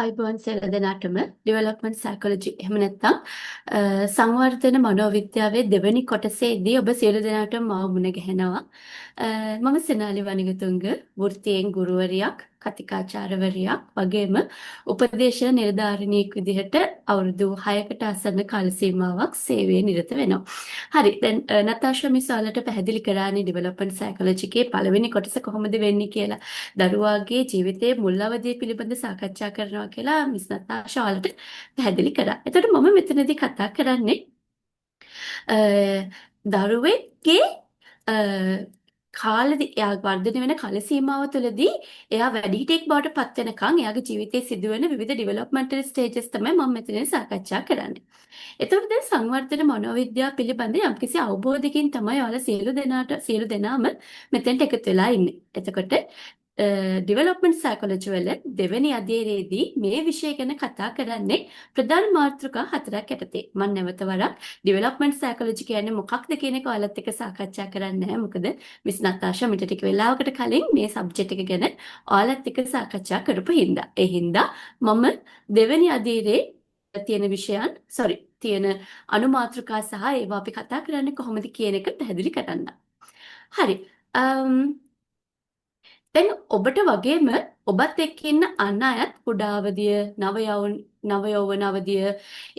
අයිබෝන් සෙල දෙනාටම ඩෙවලොප්මන්ට් සයිකොලොජි එහෙම නැත්නම් සංවර්ධන මනෝවිද්‍යාවේ දෙවැනි කොටසේදී ඔබ සියලු දෙනාටම මම මුණ ගැහෙනවා. මම සෙනාලි වනිගතුංග වෘත්තියෙන් ගුරුවරියක් කතිකාචාර්යවරියක් වගේම උපදේශන නිලධාරිණියෙක් විදිහට අවුරුදු 6කට ආසන්න කාල සීමාවක් සේවයේ නිරත වෙනවා. හරි. දැන් නතාෂා මිස් ඔයාලට පැහැදිලි කරානේ ඩෙවලොප්මන්ට් සයිකොලොජි එකේ පළවෙනි කොටස කොහොමද වෙන්නේ කියලා. දරුවාගේ ජීවිතයේ මුල් අවධිය පිළිබඳ සාකච්ඡා කරනවා කියලා මිස් නතාෂා ඔයාලට පැහැදිලි කරා. එතකොට මම මෙතනදී කතා කරන්නේ දරුවෙක්ගේ කාලෙදි එයා වර්ධනය වෙන කාල සීමාව තුළදී එයා වැඩිහිටියෙක් බවට පත් වෙනකන් එයාගේ ජීවිතයේ සිදුවෙන විවිධ ඩෙවලොප්මන්ටල් ස්ටේජස් තමයි මම මෙතන සාකච්ඡා කරන්නේ. එතකොට දැන් සංවර්ධන මනෝවිද්‍යාව පිළිබඳ යම්කිසි අවබෝධයකින් තමයි ඔයාලා සියලු දෙනාම මෙතෙන්ට එකතු වෙලා ඉන්නේ. එතකොට ඩෙවලොප්මන්ට් සයිකොලොජි වල දෙවෙනි අධ්‍යයනයේදී මේ විෂය ගැන කතා කරන්නේ ප්‍රධාන මාතෘකා 4ක් යටතේ. මම නැවත වරක් ඩෙවලොප්මන්ට් සයිකොලොජි කියන්නේ මොකක්ද කියන එක ඔයාලත් එක්ක සාකච්ඡා කරන්නේ නැහැ. මොකද මිස් නතාෂා මිට ටික වෙලාවකට කලින් මේ සබ්ජෙක්ට් එක ගැන ඔයාලත් එක්ක සාකච්ඡා කරපු හින්දා. ඒ හින්දා මම දෙවෙනි අධ්‍යයනයේ තියෙන අනුමාතෘකා සහ ඒවා අපි කතා කරන්නේ කොහොමද කියන එක පැහැදිලි කරන්න. හරි. දැන් ඔබට වගේම ඔබත් එක්ක ඉන්න අන් අයත් කුඩා අවධිය, නව යෞවන අවධිය,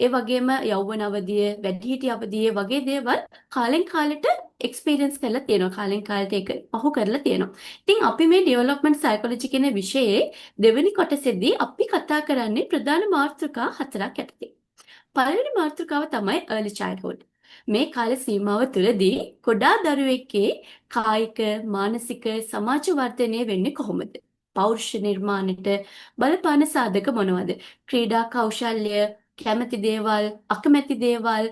ඒ වගේම යෞවන අවධිය, වැඩිහිටි අවධිය වගේ දේවල් කාලෙන් කාලෙට එක්ස්පීරියන්ස් කරලා තියෙනවා. කාලෙන් කාලෙට ඒක පහු කරලා තියෙනවා. ඉතින් අපි මේ ඩෙවලොප්මන්ට් සයිකොලොජි කියන විෂයේ දෙවෙනි කොටසේදී අපි කතා කරන්නේ ප්‍රධාන මාතෘකා 4ක් යටතේ. පළවෙනි මාතෘකාව තමයි early childhood. මේ කාල සීමාව තුළදී කුඩා දරුවෙක්ගේ කායික, මානසික, සමාජ වර්ධනය වෙන්නේ කොහොමද? පෞරුෂ නිර්මාණයට බලපාන සාධක මොනවද? ක්‍රීඩා කෞශල්‍ය, කැමැති දේවල්, අකමැති දේවල්,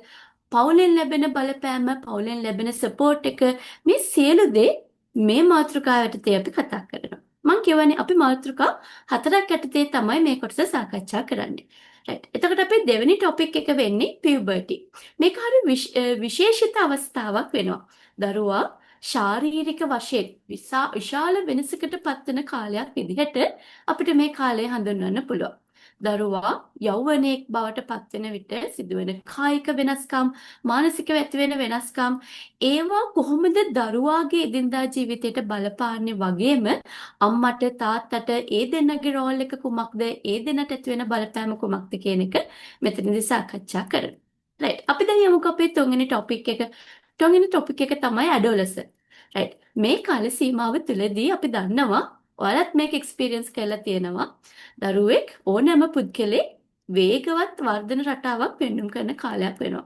පවුලෙන් ලැබෙන බලපෑම, පවුලෙන් ලැබෙන සපෝට් එක මේ සියලු දේ මේ මාතෘකාව යටතේ අපි කතා කරනවා. මම කියවනේ අපි මාතෘකා 4ක් යටතේ තමයි මේ කොටස සාකච්ඡා කරන්නේ. right. එතකොට අපේ දෙවෙනි ટොපික් එක වෙන්නේ puberty. මේක හරි විශේෂිත අවස්ථාවක් වෙනවා. දරුවා ශාරීරික වශයෙන් විශාල වෙනසකට පත්වන කාලයක් විදිහට අපිට මේ කාලය හඳුන්වන්න පුළුවන්. දරුවා යෞවනයෙක් බවට පත්වෙන විට සිදුවෙන කායික වෙනස්කම්, මානසිකව ඇතිවෙන වෙනස්කම්, ඒවා කොහොමද දරුවාගේ එදිනදා ජීවිතයට බලපාන්නේ වගේම අම්මට තාත්තට ඒ දෙන්නගේ රෝල් එක කුමක්ද, ඒ දෙන්නට ඇතිවෙන බලපෑම කුමක්ද කියන එක මෙතනදී සාකච්ඡා කරමු. right. අපි දැන් යමුකෝ අපේ තුන්වෙනි ટොපික් එක. තුන්වෙනි ટොපික් එක තමයි adolescent. right. මේ කාල සීමාව තුළදී අපි දන්නවා ඔයාලත් මේක එක්ස්පීරියන්ස් කරලා තියෙනවා. දරුවෙක් ඕනෑම පුද්ගලෙක් වේගවත් වර්ධන රටාවක් පෙන්눔 කරන කාලයක් වෙනවා.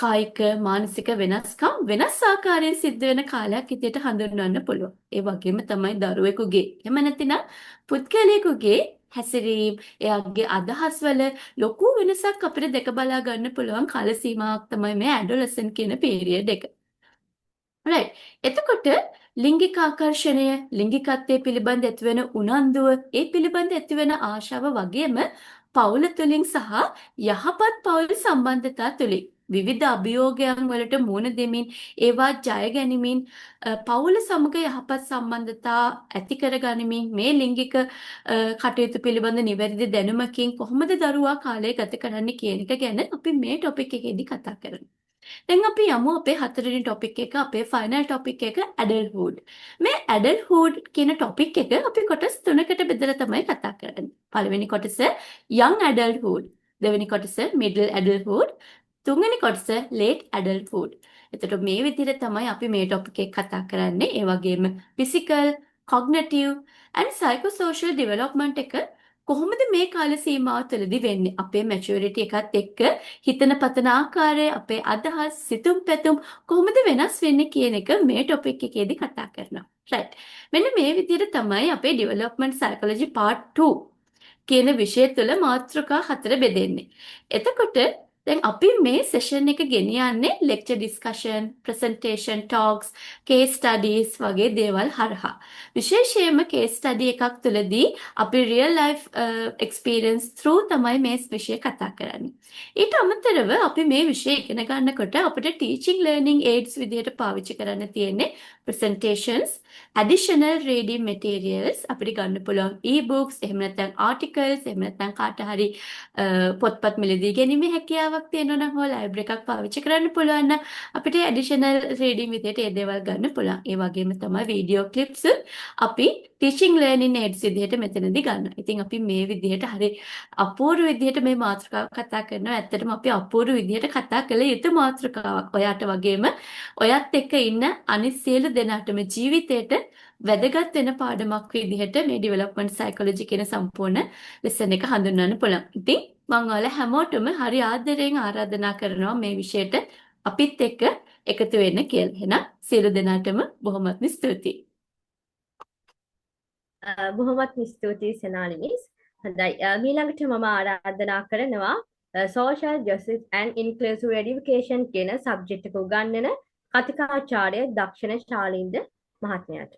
කායික, මානසික වෙනස්කම් වෙනස් ආකාරයෙන් සිද්ධ වෙන කාලයක් විදිහට හඳුන්වන්න පුළුවන්. ඒ වගේම තමයි දරුවෙකුගේ, එහෙම නැතිනම් පුද්ගලයෙකුගේ හැසිරීම, එයාගේ අදහස් වල ලොකු වෙනසක් අපිට දැක බලා ගන්න පුළුවන් කාල සීමාවක් තමයි මේ ඇඩොලසන්ට් කියන පීරියඩ් එක. right. එතකොට ලිංගික ආකර්ෂණය, ලිංගිකත්වයේ පිළිබඳ ඇතිවෙන උනන්දුව, ඒ පිළිබඳ ඇතිවෙන ආශාව වගේම පවුල තුලින් සහ යහපත් පවුල් සම්බන්ධතා තුලින් විවිධ අභියෝගයන් වලට මුහුණ දෙමින් ඒවා ජය ගැනීමෙන් පවුල සමග යහපත් සම්බන්ධතා ඇති කරගනිමින් මේ ලිංගික කටයුතු පිළිබඳ නිවැරදි දැනුමකින් කොහොමද දරුවා කාලය ගත කරන්නේ කියන එක ගැන අපි මේ ટොපික් එකේදී කතා කරනවා. දැන් අපි යමු අපේ හතරවෙනි ટොපික් එක, අපේ ෆයිනල් ટොපික් එක ඇඩල්ට්හුඩ්. මේ ඇඩල්ට්හුඩ් කියන ટොපික් එක අපි කොටස් 3කට බෙදලා තමයි කතා කරන්නේ. පළවෙනි කොටස young adulthood, දෙවෙනි කොටස middle adulthood, තුන්වෙනි කොටස late adulthood. එතකොට මේ විදිහට තමයි අපි මේ ટොපික් එක කතා කරන්නේ. ඒ වගේම physical, cognitive and psychosocial development එක කොහොමද මේ කාල සීමාව තුළදී වෙන්නේ? අපේ maturity එකත් එක්ක හිතන පතන ආකාරය, අපේ අදහස්, සිතුම් පැතුම් කොහොමද වෙනස් වෙන්නේ කියන එක මේ ટොපික් එකේදී කතා කරනවා. right. මෙන්න මේ විදිහට තමයි අපේ development psychology part 2 කියන විෂය තුළ මාතෘකා 4 බෙදෙන්නේ. එතකොට දැන් අපි මේ සෙෂන් එක ගෙනියන්නේ lecture discussion, presentation, talks, case studies වගේ දේවල් හරහා. විශේෂයෙන්ම case study එකක් තුළදී අපි real life experience through තමයි මේ විෂය කතා කරන්නේ. ඊට අමතරව අපි මේ විෂය ඉගෙන ගන්නකොට අපිට teaching learning aids විදිහට පාවිච්චි කරන්න තියෙන්නේ presentations, additional reading materials, අපිට ගන්න පුළුවන් e-books, එහෙම නැත්නම් articles, එහෙම නැත්නම් කාට හරි පොත්පත් මිලදී ගැනීමේ හැකියාවක් වේලාවක් තියෙනවා නම් හෝ ලයිබ්‍රරි එකක් පාවිච්චි කරන්න පුළුවන් නම් අපිට ඇඩිෂනල් රීඩින් විදිහට ඒ දේවල් ගන්න පුළුවන්. ඒ වගේම තමයි වීඩියෝ ක්ලිප්ස් අපි ටීචින් ලර්නින් ඒඩ්ස් විදිහට මෙතනදී ගන්නවා. ඉතින් අපි මේ විදිහට හරි අපූර්ව විදිහට මේ මාතෘකාව කතා කරනවා. ඇත්තටම අපි අපූර්ව විදිහට කතා කළ යුතු මාතෘකාවක්. ඔයාට වගේම ඔයත් එක්ක ඉන්න අනිත් සියලු දෙනාටම ජීවිතේට වැදගත් වෙන පාඩමක් විදිහට මේ ඩෙවලොප්මන්ට් සයිකොලොජි කියන සම්පූර්ණ ලෙසන් එක හඳුන්වන්න පුළුවන්. ඉතින් මම ඔයාලා හැමෝටම හරි ආදරයෙන් ආරාධනා කරනවා මේ විෂයට අපිත් එක්ක එකතු වෙන්න කියලා. එහෙනම් සියලු දෙනාටම බොහොමත්ම ස්තුතියි. බොහොමත්ම ස්තුතියි සෙනාලි මිස්. හොඳයි. ඊළඟට මම ආරාධනා කරනවා social justice and inclusive education කියන සබ්ජෙක්ට් එක උගන්වන කතිකාචාර්ය දක්ෂණ ශාලින්ද මහත්මයාට.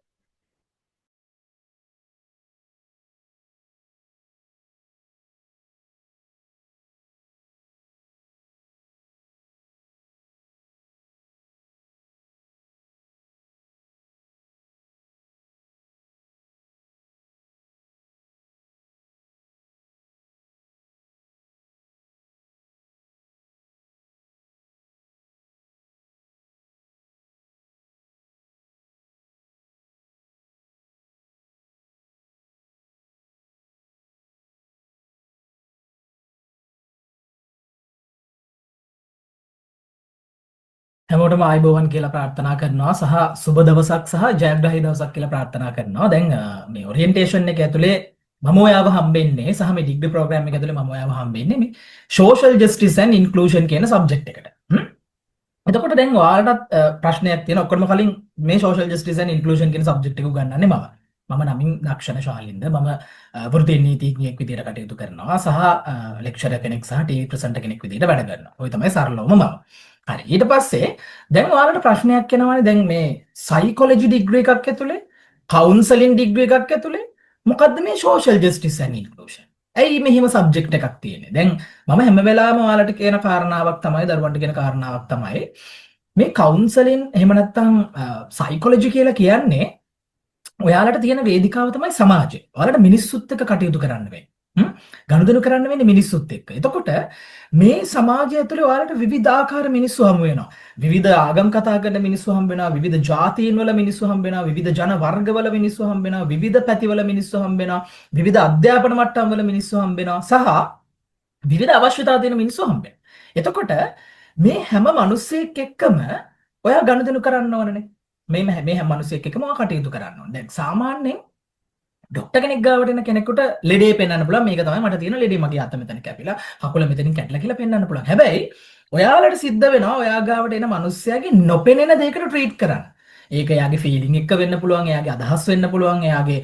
හැමෝටම ආයුබෝවන් කියලා ප්‍රාර්ථනා කරනවා සහ සුබ දවසක් සහ ජයග්‍රහී දවසක් කියලා ප්‍රාර්ථනා කරනවා. දැන් මේ ඔරියන්ටේෂන් එක ඇතුලේ මම ඔයාව හම්බෙන්නේ සහ මේ ඩිග්‍රී ප්‍රෝග්‍රෑම් එක ඇතුලේ මම ඔයාව හම්බෙන්නේ මේ social justice and inclusion කියන සබ්ජෙක්ට් එකට. එතකොට දැන් ඔයාලටත් ප්‍රශ්නයක් තියෙනවා. ඔක්කොම කලින් මේ social justice and inclusion කියන සබ්ජෙක්ට් එක උගන්වන්නේ මම නමින් දක්ෂණ ශාලින්ද මම වෘත්තීය නීතිඥයෙක් විදිහට කටයුතු කරනවා සහ ලෙක්චරර් කෙනෙක් සහ ටීවී ප්‍රසන්ටර් කෙනෙක් විදිහට වැඩ කරනවා. ඔය තමයි සරලවම මම. හරි ඊට පස්සේ දැන් ඔයාලට ප්‍රශ්නයක් එනවානේ දැන් මේ සයිකොලොජි ඩිග්‍රී එකක් ඇතුලේ කවුන්සලින් ඩිග්‍රී එකක් ඇතුලේ මොකද්ද මේ social justice and inclusion? ඇයි මෙහෙම සබ්ජෙක්ට් එකක් තියෙන්නේ? දැන් මම හැම වෙලාවෙම ඔයාලට කියන කාරණාවක් තමයි දරුවන්ට කියන කාරණාවක් තමයි මේ කවුන්සලින් එහෙම නැත්නම් සයිකොලොජි කියලා කියන්නේ ඔයාලට තියෙන වේදිකාව තමයි සමාජය. ඔයාලට මිනිස්සුත් එක්ක කටයුතු කරන්න වෙන්නේ. ගනුදෙනු කරන්න වෙන්නේ මිනිස්සුත් එක්ක. එතකොට මේ සමාජය ඇතුලේ ඔයාලට විවිධාකාර මිනිස්සු හමු වෙනවා. විවිධ ආගම් කතා කරන මිනිස්සු හම්බ වෙනවා, විවිධ ජාතීන් වල මිනිස්සු හම්බ වෙනවා, විවිධ ජන වර්ගවල මිනිස්සු හම්බ වෙනවා, විවිධ පැතිවල මිනිස්සු හම්බ වෙනවා, විවිධ අධ්‍යාපන මට්ටම් වල මිනිස්සු හම්බ වෙනවා සහ විවිධ අවශ්‍යතා තියෙන මිනිස්සු හම්බ වෙනවා. එතකොට මේ හැම මිනිස්සෙක් එක්කම ඔයා ගනුදෙනු කරන්න ඕනනේ. මේ හැම මිනිස්සෙක් එක්කම ඔයා කටයුතු කරන්න ඕනේ. දැන් සාමාන්‍යයෙන් ඩොක්ටර් කෙනෙක් ගාවට එන කෙනෙකුට ලෙඩේ පෙන්වන්න පුළුවන්. මේක තමයි මට තියෙන ලෙඩේ, මගේ අත මෙතන කැපිලා කකුල මෙතනින් කැඩලා කියලා පෙන්වන්න පුළුවන්. හැබැයි ඔයාලට සිද්ධ වෙනවා ඔයා ගාවට එන මිනිස්සයාගේ නොපෙනෙන දෙයකට ට්‍රීට් කරන්න. ඒක එයාගේ ෆීලිං එක වෙන්න පුළුවන්, එයාගේ අදහස් වෙන්න පුළුවන්, එයාගේ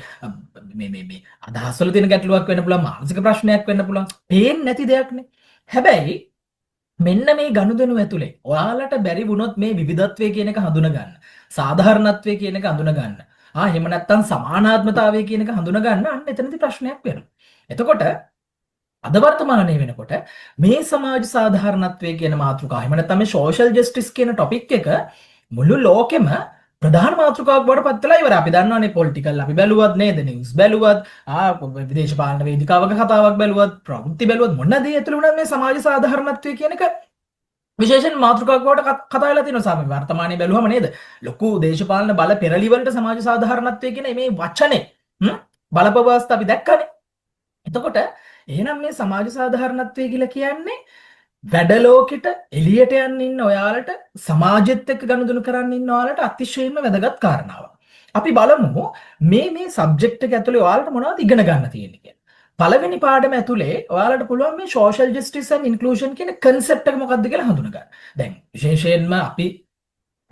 මේ අදහස් වල තියෙන ගැටලුවක් වෙන්න පුළුවන්, මානසික ප්‍රශ්නයක් වෙන්න පුළුවන්. පේන්නේ නැති දෙයක්නේ. හැබැයි මෙන්න මේ ගනුදෙනු ඇතුලේ ඔයාලට බැරි වුණොත් මේ විවිධත්වය කියන එක හඳුන ගන්න, සාධාරණත්වය කියන එක හඳුන ගන්න, එහෙම නැත්නම් සමානාත්මතාවය කියන එක හඳුන ගන්න, අන්න එතනදී ප්‍රශ්නයක් වෙනවා. එතකොට අද වර්තමානයේ වෙනකොට මේ සමාජ සාධාරණත්වය කියන මාතෘකාව, එහෙම නැත්නම් මේ social justice කියන topic එක මුළු ලෝකෙම ප්‍රධාන මාතෘකාවක් බවට පත් වෙලා ඉවරයි. අපි දන්නවනේ පොලිටිකල් අපි බැලුවත් නේද, නිවුස් බැලුවත්, විදේශපාලන වේදිකාවක කතාවක් බැලුවත්, ප්‍රවෘත්ති බැලුවත්, මොන දේ ඇතුළේ වුණත් මේ සමාජ සාධාරණත්වය කියන එක විශේෂයෙන් මාතෘකාවක් බවට කතා වෙලා තියෙනවා. සාමි වර්තමානයේ බැලුවම නේද ලොකු දේශපාලන බල පෙරලි වලට සමාජ සාධාරණත්වය කියන මේ වචනේ බලපෑවස්ත අපි දැක්කනේ. එතකොට එහෙනම් මේ සමාජ සාධාරණත්වය කියලා කියන්නේ වැඩ ලෝකෙට එළියට යන්න ඉන්න ඔයාලට, සමාජෙත් එක්ක ගනුදෙනු කරන්න ඉන්න ඔයාලට අතිශයින්ම වැදගත් කාරණාවක්. අපි බලමු මේ සබ්ජෙක්ට් එක ඇතුලේ ඔයාලට මොනවද ඉගෙන ගන්න තියෙන්නේ කියලා. පළවෙනි පාඩම ඇතුලේ ඔයාලට පුළුවන් මේ social justice and inclusion කියන concept එක මොකක්ද කියලා හඳුන ගන්න. දැන් විශේෂයෙන්ම අපි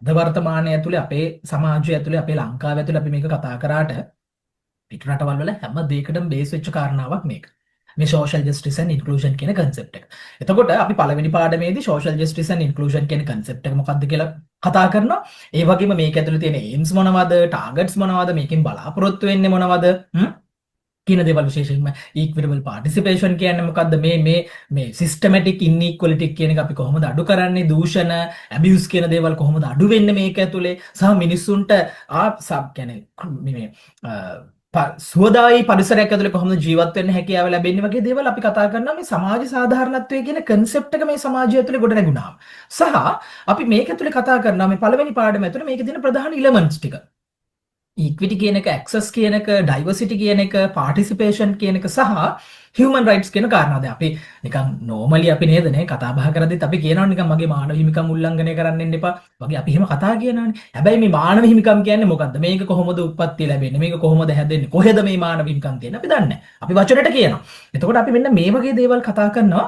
අද වර්තමානයේ ඇතුලේ අපේ සමාජය ඇතුලේ අපේ ලංකාව ඇතුලේ අපි මේක කතා කරාට පිට රටවල් වල හැම දෙයකටම බේස් වෙච්ච කාරණාවක් මේක. මේ social justice and inclusion කියන concept එක. එතකොට අපි පළවෙනි පාඩමේදී social justice and inclusion කියන concept එක මොකක්ද කියලා කතා කරනවා. ඒ වගේම මේක ඇතුලේ තියෙන aims මොනවද, targets මොනවද, මේකෙන් බලාපොරොත්තු වෙන්නේ මොනවද කියන දේවල්, විශේෂයෙන්ම equitable participation කියන්නේ මොකද්ද, මේ systematic inequality කියන එක අපි කොහොමද අඩු කරන්නේ, දූෂණ abuse කියන දේවල් කොහොමද අඩු වෙන්නේ මේක ඇතුලේ, සහ මිනිස්සුන්ට කියන්නේ මේ සුවදායි පරිසරයක් ඇතුලේ කොහොමද ජීවත් වෙන්න හැකියාව ලැබෙන්නේ වගේ දේවල් අපි කතා කරනවා මේ සමාජ සාධාරණත්වය කියන concept එක මේ සමාජය ඇතුලේ ගොඩ නැගුණාම. සහ අපි මේක ඇතුලේ කතා කරනවා මේ පළවෙනි පාඩම ඇතුලේ මේකේ තියෙන ප්‍රධාන elements ටික. equity කියන එක, access කියන එක, diversity කියන එක, participation කියන එක සහ human rights කියන කාරණා. දැන් අපි නිකන් normally අපි නේද නේ කතා බහ කරද්දිත් අපි කියනවා නිකන් මගේ මානව හිමිකම් උල්ලංඝනය කරන්න එන්න එපා වගේ අපි එහෙම කතා කියනවානේ. හැබැයි මේ මානව හිමිකම් කියන්නේ මොකද්ද? මේක කොහොමද උත්පත්ති ලැබෙන්නේ? මේක කොහොමද හැදෙන්නේ? කොහෙද මේ මානව හිමිකම් තියෙන්නේ? අපි දන්නේ නැහැ. අපි වචනට කියනවා. එතකොට අපි මෙන්න මේ වගේ දේවල් කතා කරනවා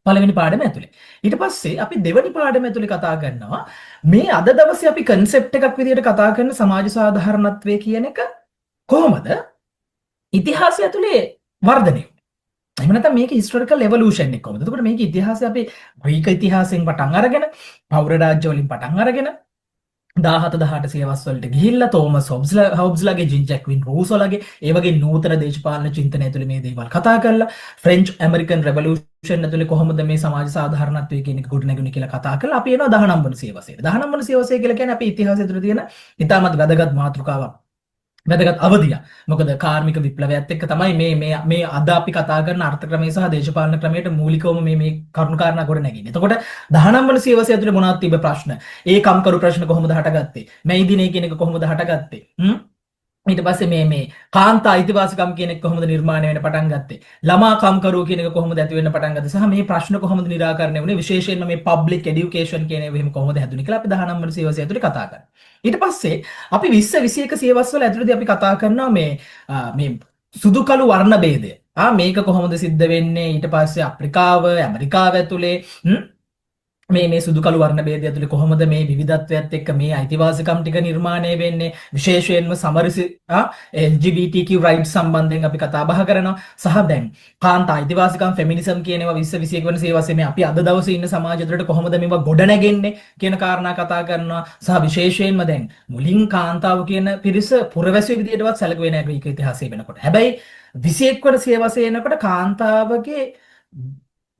පළවෙනි පාඩම ඇතුලේ. ඊට පස්සේ අපි දෙවෙනි පාඩම ඇතුලේ කතා කරනවා මේ අද දවසේ අපි concept එකක් විදිහට කතා කරන සමාජ සාධාරණත්වය කියන එක කොහොමද ඉතිහාසය ඇතුලේ වර්ධනය එහෙම නැත්නම් මේක historical evolution එක කොහොමද? එතකොට මේක ඉතිහාසය අපි ග්‍රීක ඉතිහාසයෙන් පටන් අරගෙන පෞර රාජ්‍ය වලින් පටන් අරගෙන 17 18 සියවස් වලට ගිහිල්ලා තෝමස් හොබ්ස්ලාගේ ජීන් ජැක්වින් රූසෝලාගේ ඒ වගේ නූතන දේශපාලන චින්තනය ඇතුලේ මේ දේවල් කතා කරලා ෆ්‍රෙන්ච් ඇමරිකන් රෙවොලූෂන් ඇතුලේ කොහොමද මේ සමාජ සාධාරණත්වය කියන එක ගොඩනැගුණේ කියලා කතා කරලා අපි එනවා 19 වන සියවසේට. 19 වන සියවසේ කියලා කියන්නේ අපි ඉතිහාසය ඇතුලේ තියෙන ඉතාමත් වැදගත් මාතෘකාවක්. වැදගත් අවධිය. මොකද කාර්මික විප්ලවයත් එක්ක තමයි මේ අද අපි කතා කරන අර්ථ ක්‍රමය සහ දේශපාලන ක්‍රමයට මූලිකවම මේ කරුණු කාරණා ගොඩ නැගින්නේ. එතකොට 19 වන සියවසේ ඇතුලේ මොනවද තිබ්බ ප්‍රශ්න? ඒ කම්කරු ප්‍රශ්න කොහොමද හටගත්තේ? මේ දිනේ කියන එක කොහොමද හටගත්තේ? ඊට පස්සේ මේ කාන්තා අයිතිවාසිකම් කියන එක කොහොමද නිර්මාණය වෙන්න පටන් ගත්තේ? ළමා කම්කරු කියන එක කොහොමද ඇති වෙන්න පටන් ගත්තේ? සහ මේ ප්‍රශ්න කොහොමද निराකරණය වුනේ? විශේෂයෙන්ම මේ public education කියන ඒවා එහෙම කොහොමද හැදුනේ කියලා අපි 19 වන සියවසේ ඇතුලේ කතා කරනවා. ඊට පස්සේ අපි 20 21 සියවස් වල ඇතුළතදී අපි කතා කරනවා මේ සුදු කළු වර්ණ ભેදය. මේක කොහොමද සිද්ධ වෙන්නේ? ඊට පස්සේ අප්‍රිකාව, ඇමරිකාව ඇතුලේ මේ සුදු කළු වර්ණ ભેදය ඇතුලේ කොහොමද මේ විවිධත්වයත් එක්ක මේ අයිතිවාසිකම් ටික නිර්මාණය වෙන්නේ? විශේෂයෙන්ම සමරසි LGBTQ rights සම්බන්ධයෙන් අපි කතා බහ කරනවා. සහ දැන් කාන්තා අයිතිවාසිකම් ෆෙමිනිසම් කියන ඒවා 20 21 වෙනි සියවසේ මේ අපි අද දවසේ ඉන්න සමාජය ඇතුළට කොහොමද මේවා ගොඩ නැගෙන්නේ කියන කාරණා කතා කරනවා. සහ විශේෂයෙන්ම දැන් මුලින් කාන්තාව කියන පිරිස පුරවැසියෙක් විදියටවත් සැලකුවේ නැහැ ග්‍රීක ඉතිහාසයේ වෙනකොට. හැබැයි 21 වෙනි සියවසේ එනකොට කාන්තාවගේ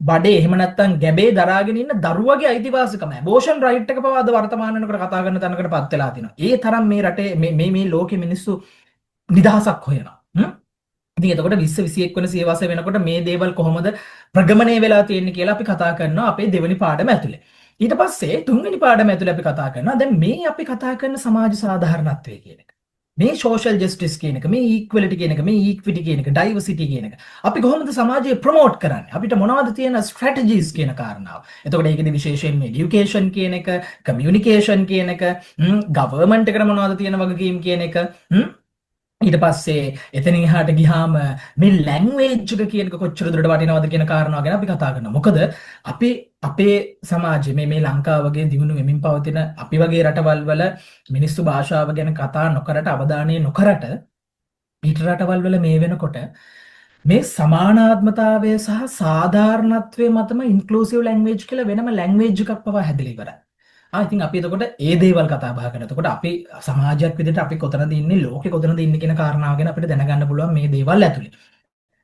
බඩේ එහෙම නැත්නම් ගැබේ දරාගෙන ඉන්න දරුවගේ අයිතිවාසිකම ඇබෝෂන් රයිට් එක පවා අද වර්තමාන වෙනකොට කතා කරන තැනකටපත් වෙලා තිනවා. ඒ තරම් මේ රටේ මේ ලෝකෙ මිනිස්සු නිදහසක් හොයනවා. ඉතින් එතකොට 20 21 වෙනි සියවසේ වෙනකොට මේ දේවල් කොහොමද ප්‍රගමණය වෙලා තියෙන්නේ කියලා අපි කතා කරනවා අපේ දෙවෙනි පාඩම ඇතුලේ. ඊට පස්සේ තුන්වෙනි පාඩම ඇතුලේ අපි කතා කරනවා දැන් මේ අපි කතා කරන සමාජ සාධාරණත්වය කියන එක. මේ social justice කියන එක, මේ equality කියන එක, මේ equity කියන එක, diversity කියන එක අපි කොහොමද සමාජයේ ප්‍රොමෝට් කරන්නේ? අපිට මොනවද තියෙන strategies කියන කාරණාව. එතකොට ඒකෙදි විශේෂයෙන්ම education කියන එක, communication කියන එක, government එකට මොනවද තියෙන වගකීම් කියන එක, ඊට පස්සේ එතනින් එහාට ගියාම මේ language එක කියන එක කොච්චර දුරට වටිනවද කියන කාරණාව ගැන අපි කතා කරනවා. මොකද අපි අපේ සමාජයේ මේ ලංකාව වගේ දියුණු වෙමින් පවතින අපි වගේ රටවල් වල මිනිස්සු භාෂාව ගැන කතා නොකරට අවධානය නොකරට පිට රටවල් වල මේ වෙනකොට මේ සමානාත්මතාවය සහ සාධාරණත්වය මතම ඉන්ක්ලූසිව් ලැන්ග්වේජ් කියලා වෙනම ලැන්ග්වේජ් එකක් පවා හැදලා ඉවරයි. ඉතින් අපි එතකොට ඒ දේවල් කතා බහ කරනවා. එතකොට අපි සමාජයක් විදිහට අපි කොතනද ඉන්නේ, ලෝකේ කොතනද ඉන්නේ කියන කාරණාව ගැන අපිට දැනගන්න පුළුවන් මේ දේවල් ඇතුලේ.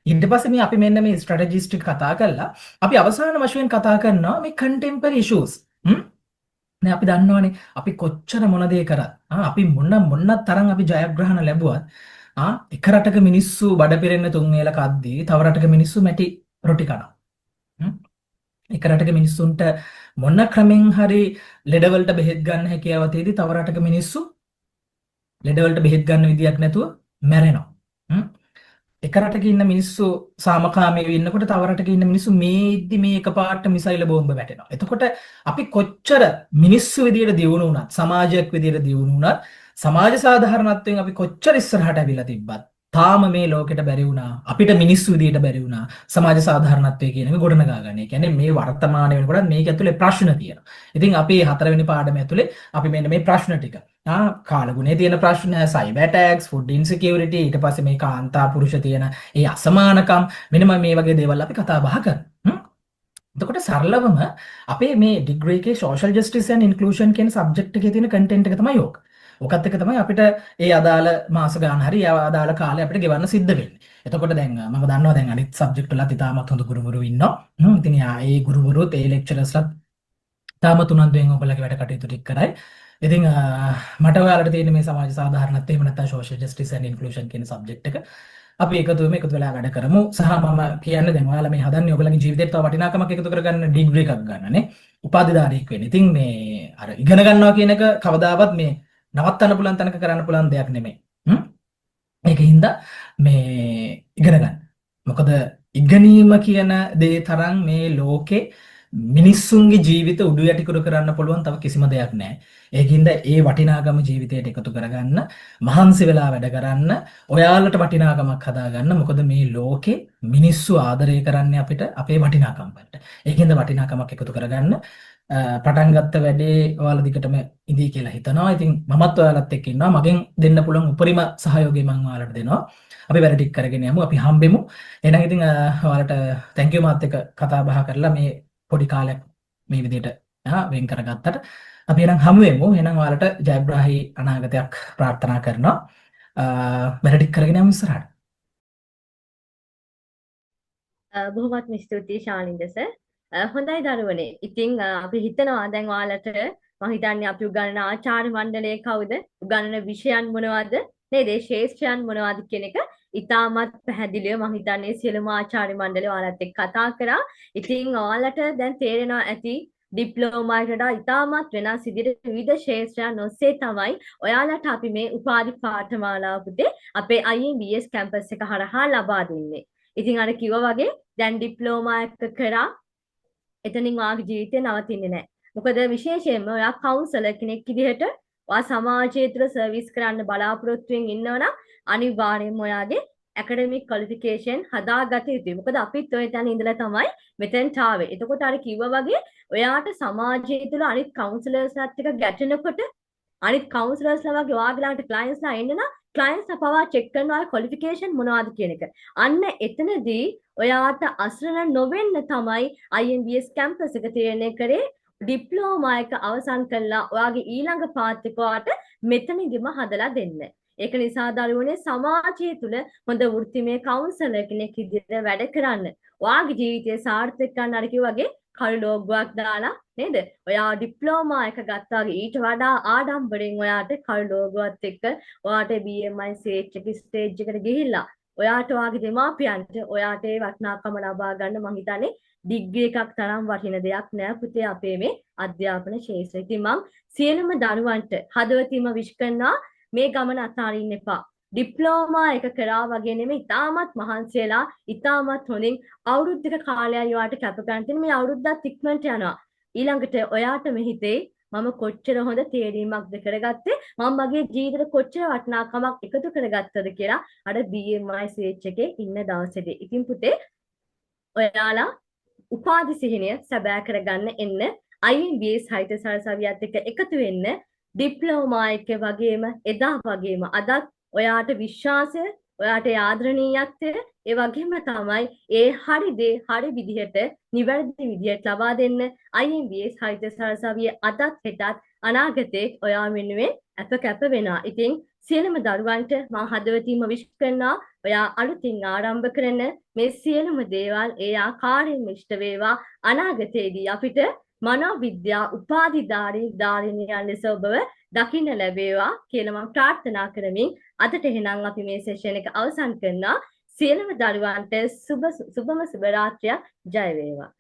ඊට පස්සේ මේ අපි මෙන්න මේ ස්ට්‍රැටජිස් ටික කතා කරලා අපි අවසාන වශයෙන් කතා කරනවා මේ කන්ටෙම්පරරි ඉෂුස්. දැන් අපි දන්නවනේ අපි කොච්චර මොන දේ කරත් අපි මොන තරම් අපි ජයග්‍රහණ ලැබුවත් එක රටක මිනිස්සු බඩ පිරෙන්න තුන් වේල කද්දී තව රටක මිනිස්සු මැටි රොටි කනවා. එක රටක මිනිස්සුන්ට මොන ක්‍රමෙන් හරි ලෙඩවලට බෙහෙත් ගන්න හැකියාව තියෙදි තව රටක මිනිස්සු ලෙඩවලට බෙහෙත් ගන්න විදියක් නැතුව මැරෙනවා. එක රටක ඉන්න මිනිස්සු සාමකාමීව ඉන්නකොට තව රටක ඉන්න මිනිස්සු මේ ඉද්දි මේ එකපාරට මිසයිල බෝම්බ වැටෙනවා. එතකොට අපි කොච්චර මිනිස්සු විදියට දියුණු වුණත්, සමාජයක් විදියට දියුණු වුණත්, සමාජ සාධාරණත්වයෙන් අපි කොච්චර ඉස්සරහට ඇවිල්ලා තිබ්බත් තාම මේ ලෝකෙට බැරි වුණා, අපිට මිනිස්සු විදියට බැරි වුණා සමාජ සාධාරණත්වය කියන එක ගොඩනගා ගන්න. ඒ කියන්නේ මේ වර්තමාන වෙනකොට මේක ඇතුලේ ප්‍රශ්න තියෙනවා. ඉතින් අපි හතරවෙනි පාඩම ඇතුලේ අපි මෙන්න මේ ප්‍රශ්න ටික කාලගුණේ තියෙන ප්‍රශ්න, cyber attacks, food insecurity, ඊට පස්සේ මේ කාන්තා පුරුෂ තියෙන ඒ අසමානකම්, මෙන්න මේ වගේ දේවල් අපි කතා බහ කරනවා. එතකොට සරලවම අපේ මේ ඩිග්‍රී එකේ social justice and inclusion කියන සබ්ජෙක්ට් එකේ තියෙන කන්ටෙන්ට් එක තමයි ඕක. ඔකත් එක තමයි අපිට ඒ අදාළ මාස ගාන හරි අදාළ කාලේ අපිට ගෙවන්න සිද්ධ වෙන්නේ. එතකොට දැන් මම දන්නවා දැන් අනිත් සබ්ජෙක්ට් වලත් ඉතාමත් හොඳ ගුරුවරු ඉන්නවා. ඉතින් ඒ ගුරුවරුත් ඒ ලෙක්චරර්ස්ලත් තාමත් උනන්දුවෙන් ඔයගොල්ලෝගේ වැඩ කටයුතු ටික කරයි. ඉතින් මට ඔයාලට තියෙන මේ සමාජ සාධාරණත්වය එහෙම නැත්නම් social justice and inclusion කියන subject එක අපි එකතු වෙලා වැඩ කරමු. සහ මම කියන්නේ දැන් ඔයාලා මේ හදන්නේ ඔයගලගේ ජීවිතේට තව වටිනාකමක් එකතු කරගන්න ඩිග්‍රී එකක් ගන්නනේ. උපාධිධාරියෙක් වෙන්න. ඉතින් මේ අර ඉගෙන ගන්නවා කියන එක කවදාවත් මේ නවත්තන්න පුළුවන් තැනක කරන්න පුළුවන් දෙයක් නෙමෙයි. ඒකින්ද මේ ඉගෙන ගන්න. මොකද ඉගෙනීම කියන දේ තරම් මේ ලෝකේ මිනිස්සුන්ගේ ජීවිත උඩු යටිකුරු කරන්න පුළුවන් තව කිසිම දෙයක් නැහැ. ඒකින්ද ඒ වටිනාකම ජීවිතයට එකතු කරගන්න, මහන්සි වෙලා වැඩ කරන්න, ඔයාලට වටිනාකමක් හදාගන්න. මොකද මේ ලෝකේ මිනිස්සු ආදරය කරන්නේ අපිට අපේ වටිනාකම් වලට. ඒකින්ද වටිනාකමක් එකතු කරගන්න. පටන් ගත්ත වැඩේ ඔයාලා දිගටම ඉදී කියලා හිතනවා. ඉතින් මමත් ඔයාලත් එක්ක ඉන්නවා. මගෙන් දෙන්න පුළුවන් උපරිම සහයෝගය මම ඔයාලට දෙනවා. අපි වැඩ ටික කරගෙන යමු. අපි හම්බෙමු. එහෙනම් ඉතින් ඔයාලට thank you මාත් එක්ක කතා බහ කරලා මේ පොඩි කාලයක් මේ විදිහට වෙන් කරගත්තට අපි එහෙනම් හමු වෙමු. එහෙනම් ඔයාලට ජයග්‍රාහී අනාගතයක් ප්‍රාර්ථනා කරනවා. වැඩ ටික කරගෙන යමු ඉස්සරහට. බොහොමත්ම ස්තුතියි ශාලින්ද සර්. හොඳයි දරුවනේ. ඉතින් අපි හිතනවා දැන් ඔයාලට මම හිතන්නේ අපි උගන්වන ආචාර්ය මණ්ඩලය කවුද? උගන්වන විෂයන් මොනවද? නේද? ඒ ශේෂ්ත්‍රයන් මොනවද කියන එක ඉතාමත් පැහැදිලිව මම හිතන්නේ සියලුම ආචාර්ය මණ්ඩලය ඔයාලත් එක්ක කතා කරා. ඉතින් ඔයාලට දැන් තේරෙනවා ඇති ඩිප්ලෝමා එකට ඉතාමත් වෙනස් විදිහට විවිධ ශේෂ්ත්‍රයන් ඔස්සේ තමයි ඔයාලට අපි මේ උපාධි පාඨමාලාව පුතේ අපේ IMBS කැම්පස් එක හරහා ලබා දෙන්නේ. ඉතින් අර කිව්වා වගේ දැන් ඩිප්ලෝමා එක කරා එතනින් ඔයාගේ ජීවිතේ නවතින්නේ නැහැ. මොකද විශේෂයෙන්ම ඔයා කවුන්සලර් කෙනෙක් විදිහට ඔයා සමාජය තුළ සර්විස් කරන්න බලාපොරොත්තු වෙමින් ඉන්නවනම් අනිවාර්යයෙන්ම ඔයාගේ academic qualification හදාගත යුතුයි. මොකද අපිත් ඔය තැන ඉඳලා තමයි මෙතෙන්ට ආවේ. එතකොට අර කිව්වා වගේ ඔයාට සමාජය තුළ අනිත් කවුන්සලර්ස්ලාත් එක්ක ගැටෙනකොට අනිත් කවුන්සලර්ස්ලා වගේ ඔයාගේ ළඟට ක්ලයන්ට්ස්ලා එන්න නම් ක්ලයන්ට්ස්ලා පවා චෙක් කරනවා qualification මොනවද කියන එක. අන්න එතනදී ඔයාට අසරණ නොවෙන්න තමයි IMBS campus එක තීරණය කරේ ඩිප්ලෝමා එක අවසන් කළා ඔයාගේ ඊළඟ පාත් එක ඔයාට මෙතනදිම හදලා දෙන්න. ඒක නිසා දරුවනේ සමාජය තුළ හොඳ වෘත්තිමය කවුන්සලර් කෙනෙක් විදිහට වැඩ කරන්න. ඔයාගේ ජීවිතය සාර්ථක කරන්න අර කිව්වාගේ කළු ලෝගුවක් දාලා නේද? ඔයා ඩිප්ලෝමා එක ගත්තාගේ ඊට වඩා ආඩම්බරෙන් ඔයාට කළු ලෝගුවත් එක්ක ඔයාට BMI ස්ටේජ් එකට ගිහිල්ලා ඔයාට ඔයාගේ දෙමාපියන්ට ඔයාට ඒ වටිනාකම ලබා ගන්න මම හිතන්නේ ඩිග්‍රී එකක් තරම් වටින දෙයක් නෑ පුතේ අපේ මේ අධ්‍යාපන ශාස්ත්‍රය. ඉතින් මම සියලුම දරුවන්ට හදවතින්ම විශ් කරනවා මේ ගමන අතාරින්න එපා. ඩිප්ලෝමා එක කරා වගේ නෙමෙයි ඉතාමත් මහන්සි වෙලා ඉතාමත් හොඳින් අවුරුද්දක කාලයක් ඔයාට කැප කරන්න තියෙන මේ අවුරුද්දත් ඉක්මනට යනවා. ඊළඟට ඔයාට මේ හිතේ මම කොච්චර හොඳ තේරීමක්ද කරගත්තේ මම මගේ ජීවිතේට කොච්චර වටිනාකමක් එකතු කරගත්තද කියලා අර BMI ස්ටේජ් එකේ ඉන්න දවසේදී. ඉතින් පුතේ ඔයාලා උපාධි සිහිනය සැබෑ කරගන්න එන්න IMBS සාහිත්‍ය සරසවියත් එක්ක එකතු වෙන්න ඩිප්ලෝමා එක වගේම එදා වගේම අදත් ඔයාට විශ්වාසය ඔයාට ආදරණීයත්වය ඒ වගේම තමයි ඒ හරි දේ හරි විදිහට නිවැරදි විදිහට ලබා දෙන්න IMBS සාහිත්‍ය සරසවිය අදත් හෙටත් අනාගතේ ඔයා වෙනුවෙන් අප වෙනවා. ඉතින් සියලුම දරුවන්ට මම හදවතින්ම විශ් කරනවා ඔයා අලුතින් ආරම්භ කරන මේ සියලුම දේවල් ඒ ආකාරයෙන්ම ඉෂ්ට වේවා. අනාගතයේදී අපිට මනෝවිද්‍යා උපාධිධාරිනියන් ලෙස ඔබව දකින්න ලැබේවා කියලා මම ප්‍රාර්ථනා කරමින් අදට එහෙනම් අපි මේ සෙෂන් එක අවසන් කරනවා. සියලුම දරුවන්ට සුබම සුබ රාත්‍රියක් ජය වේවා.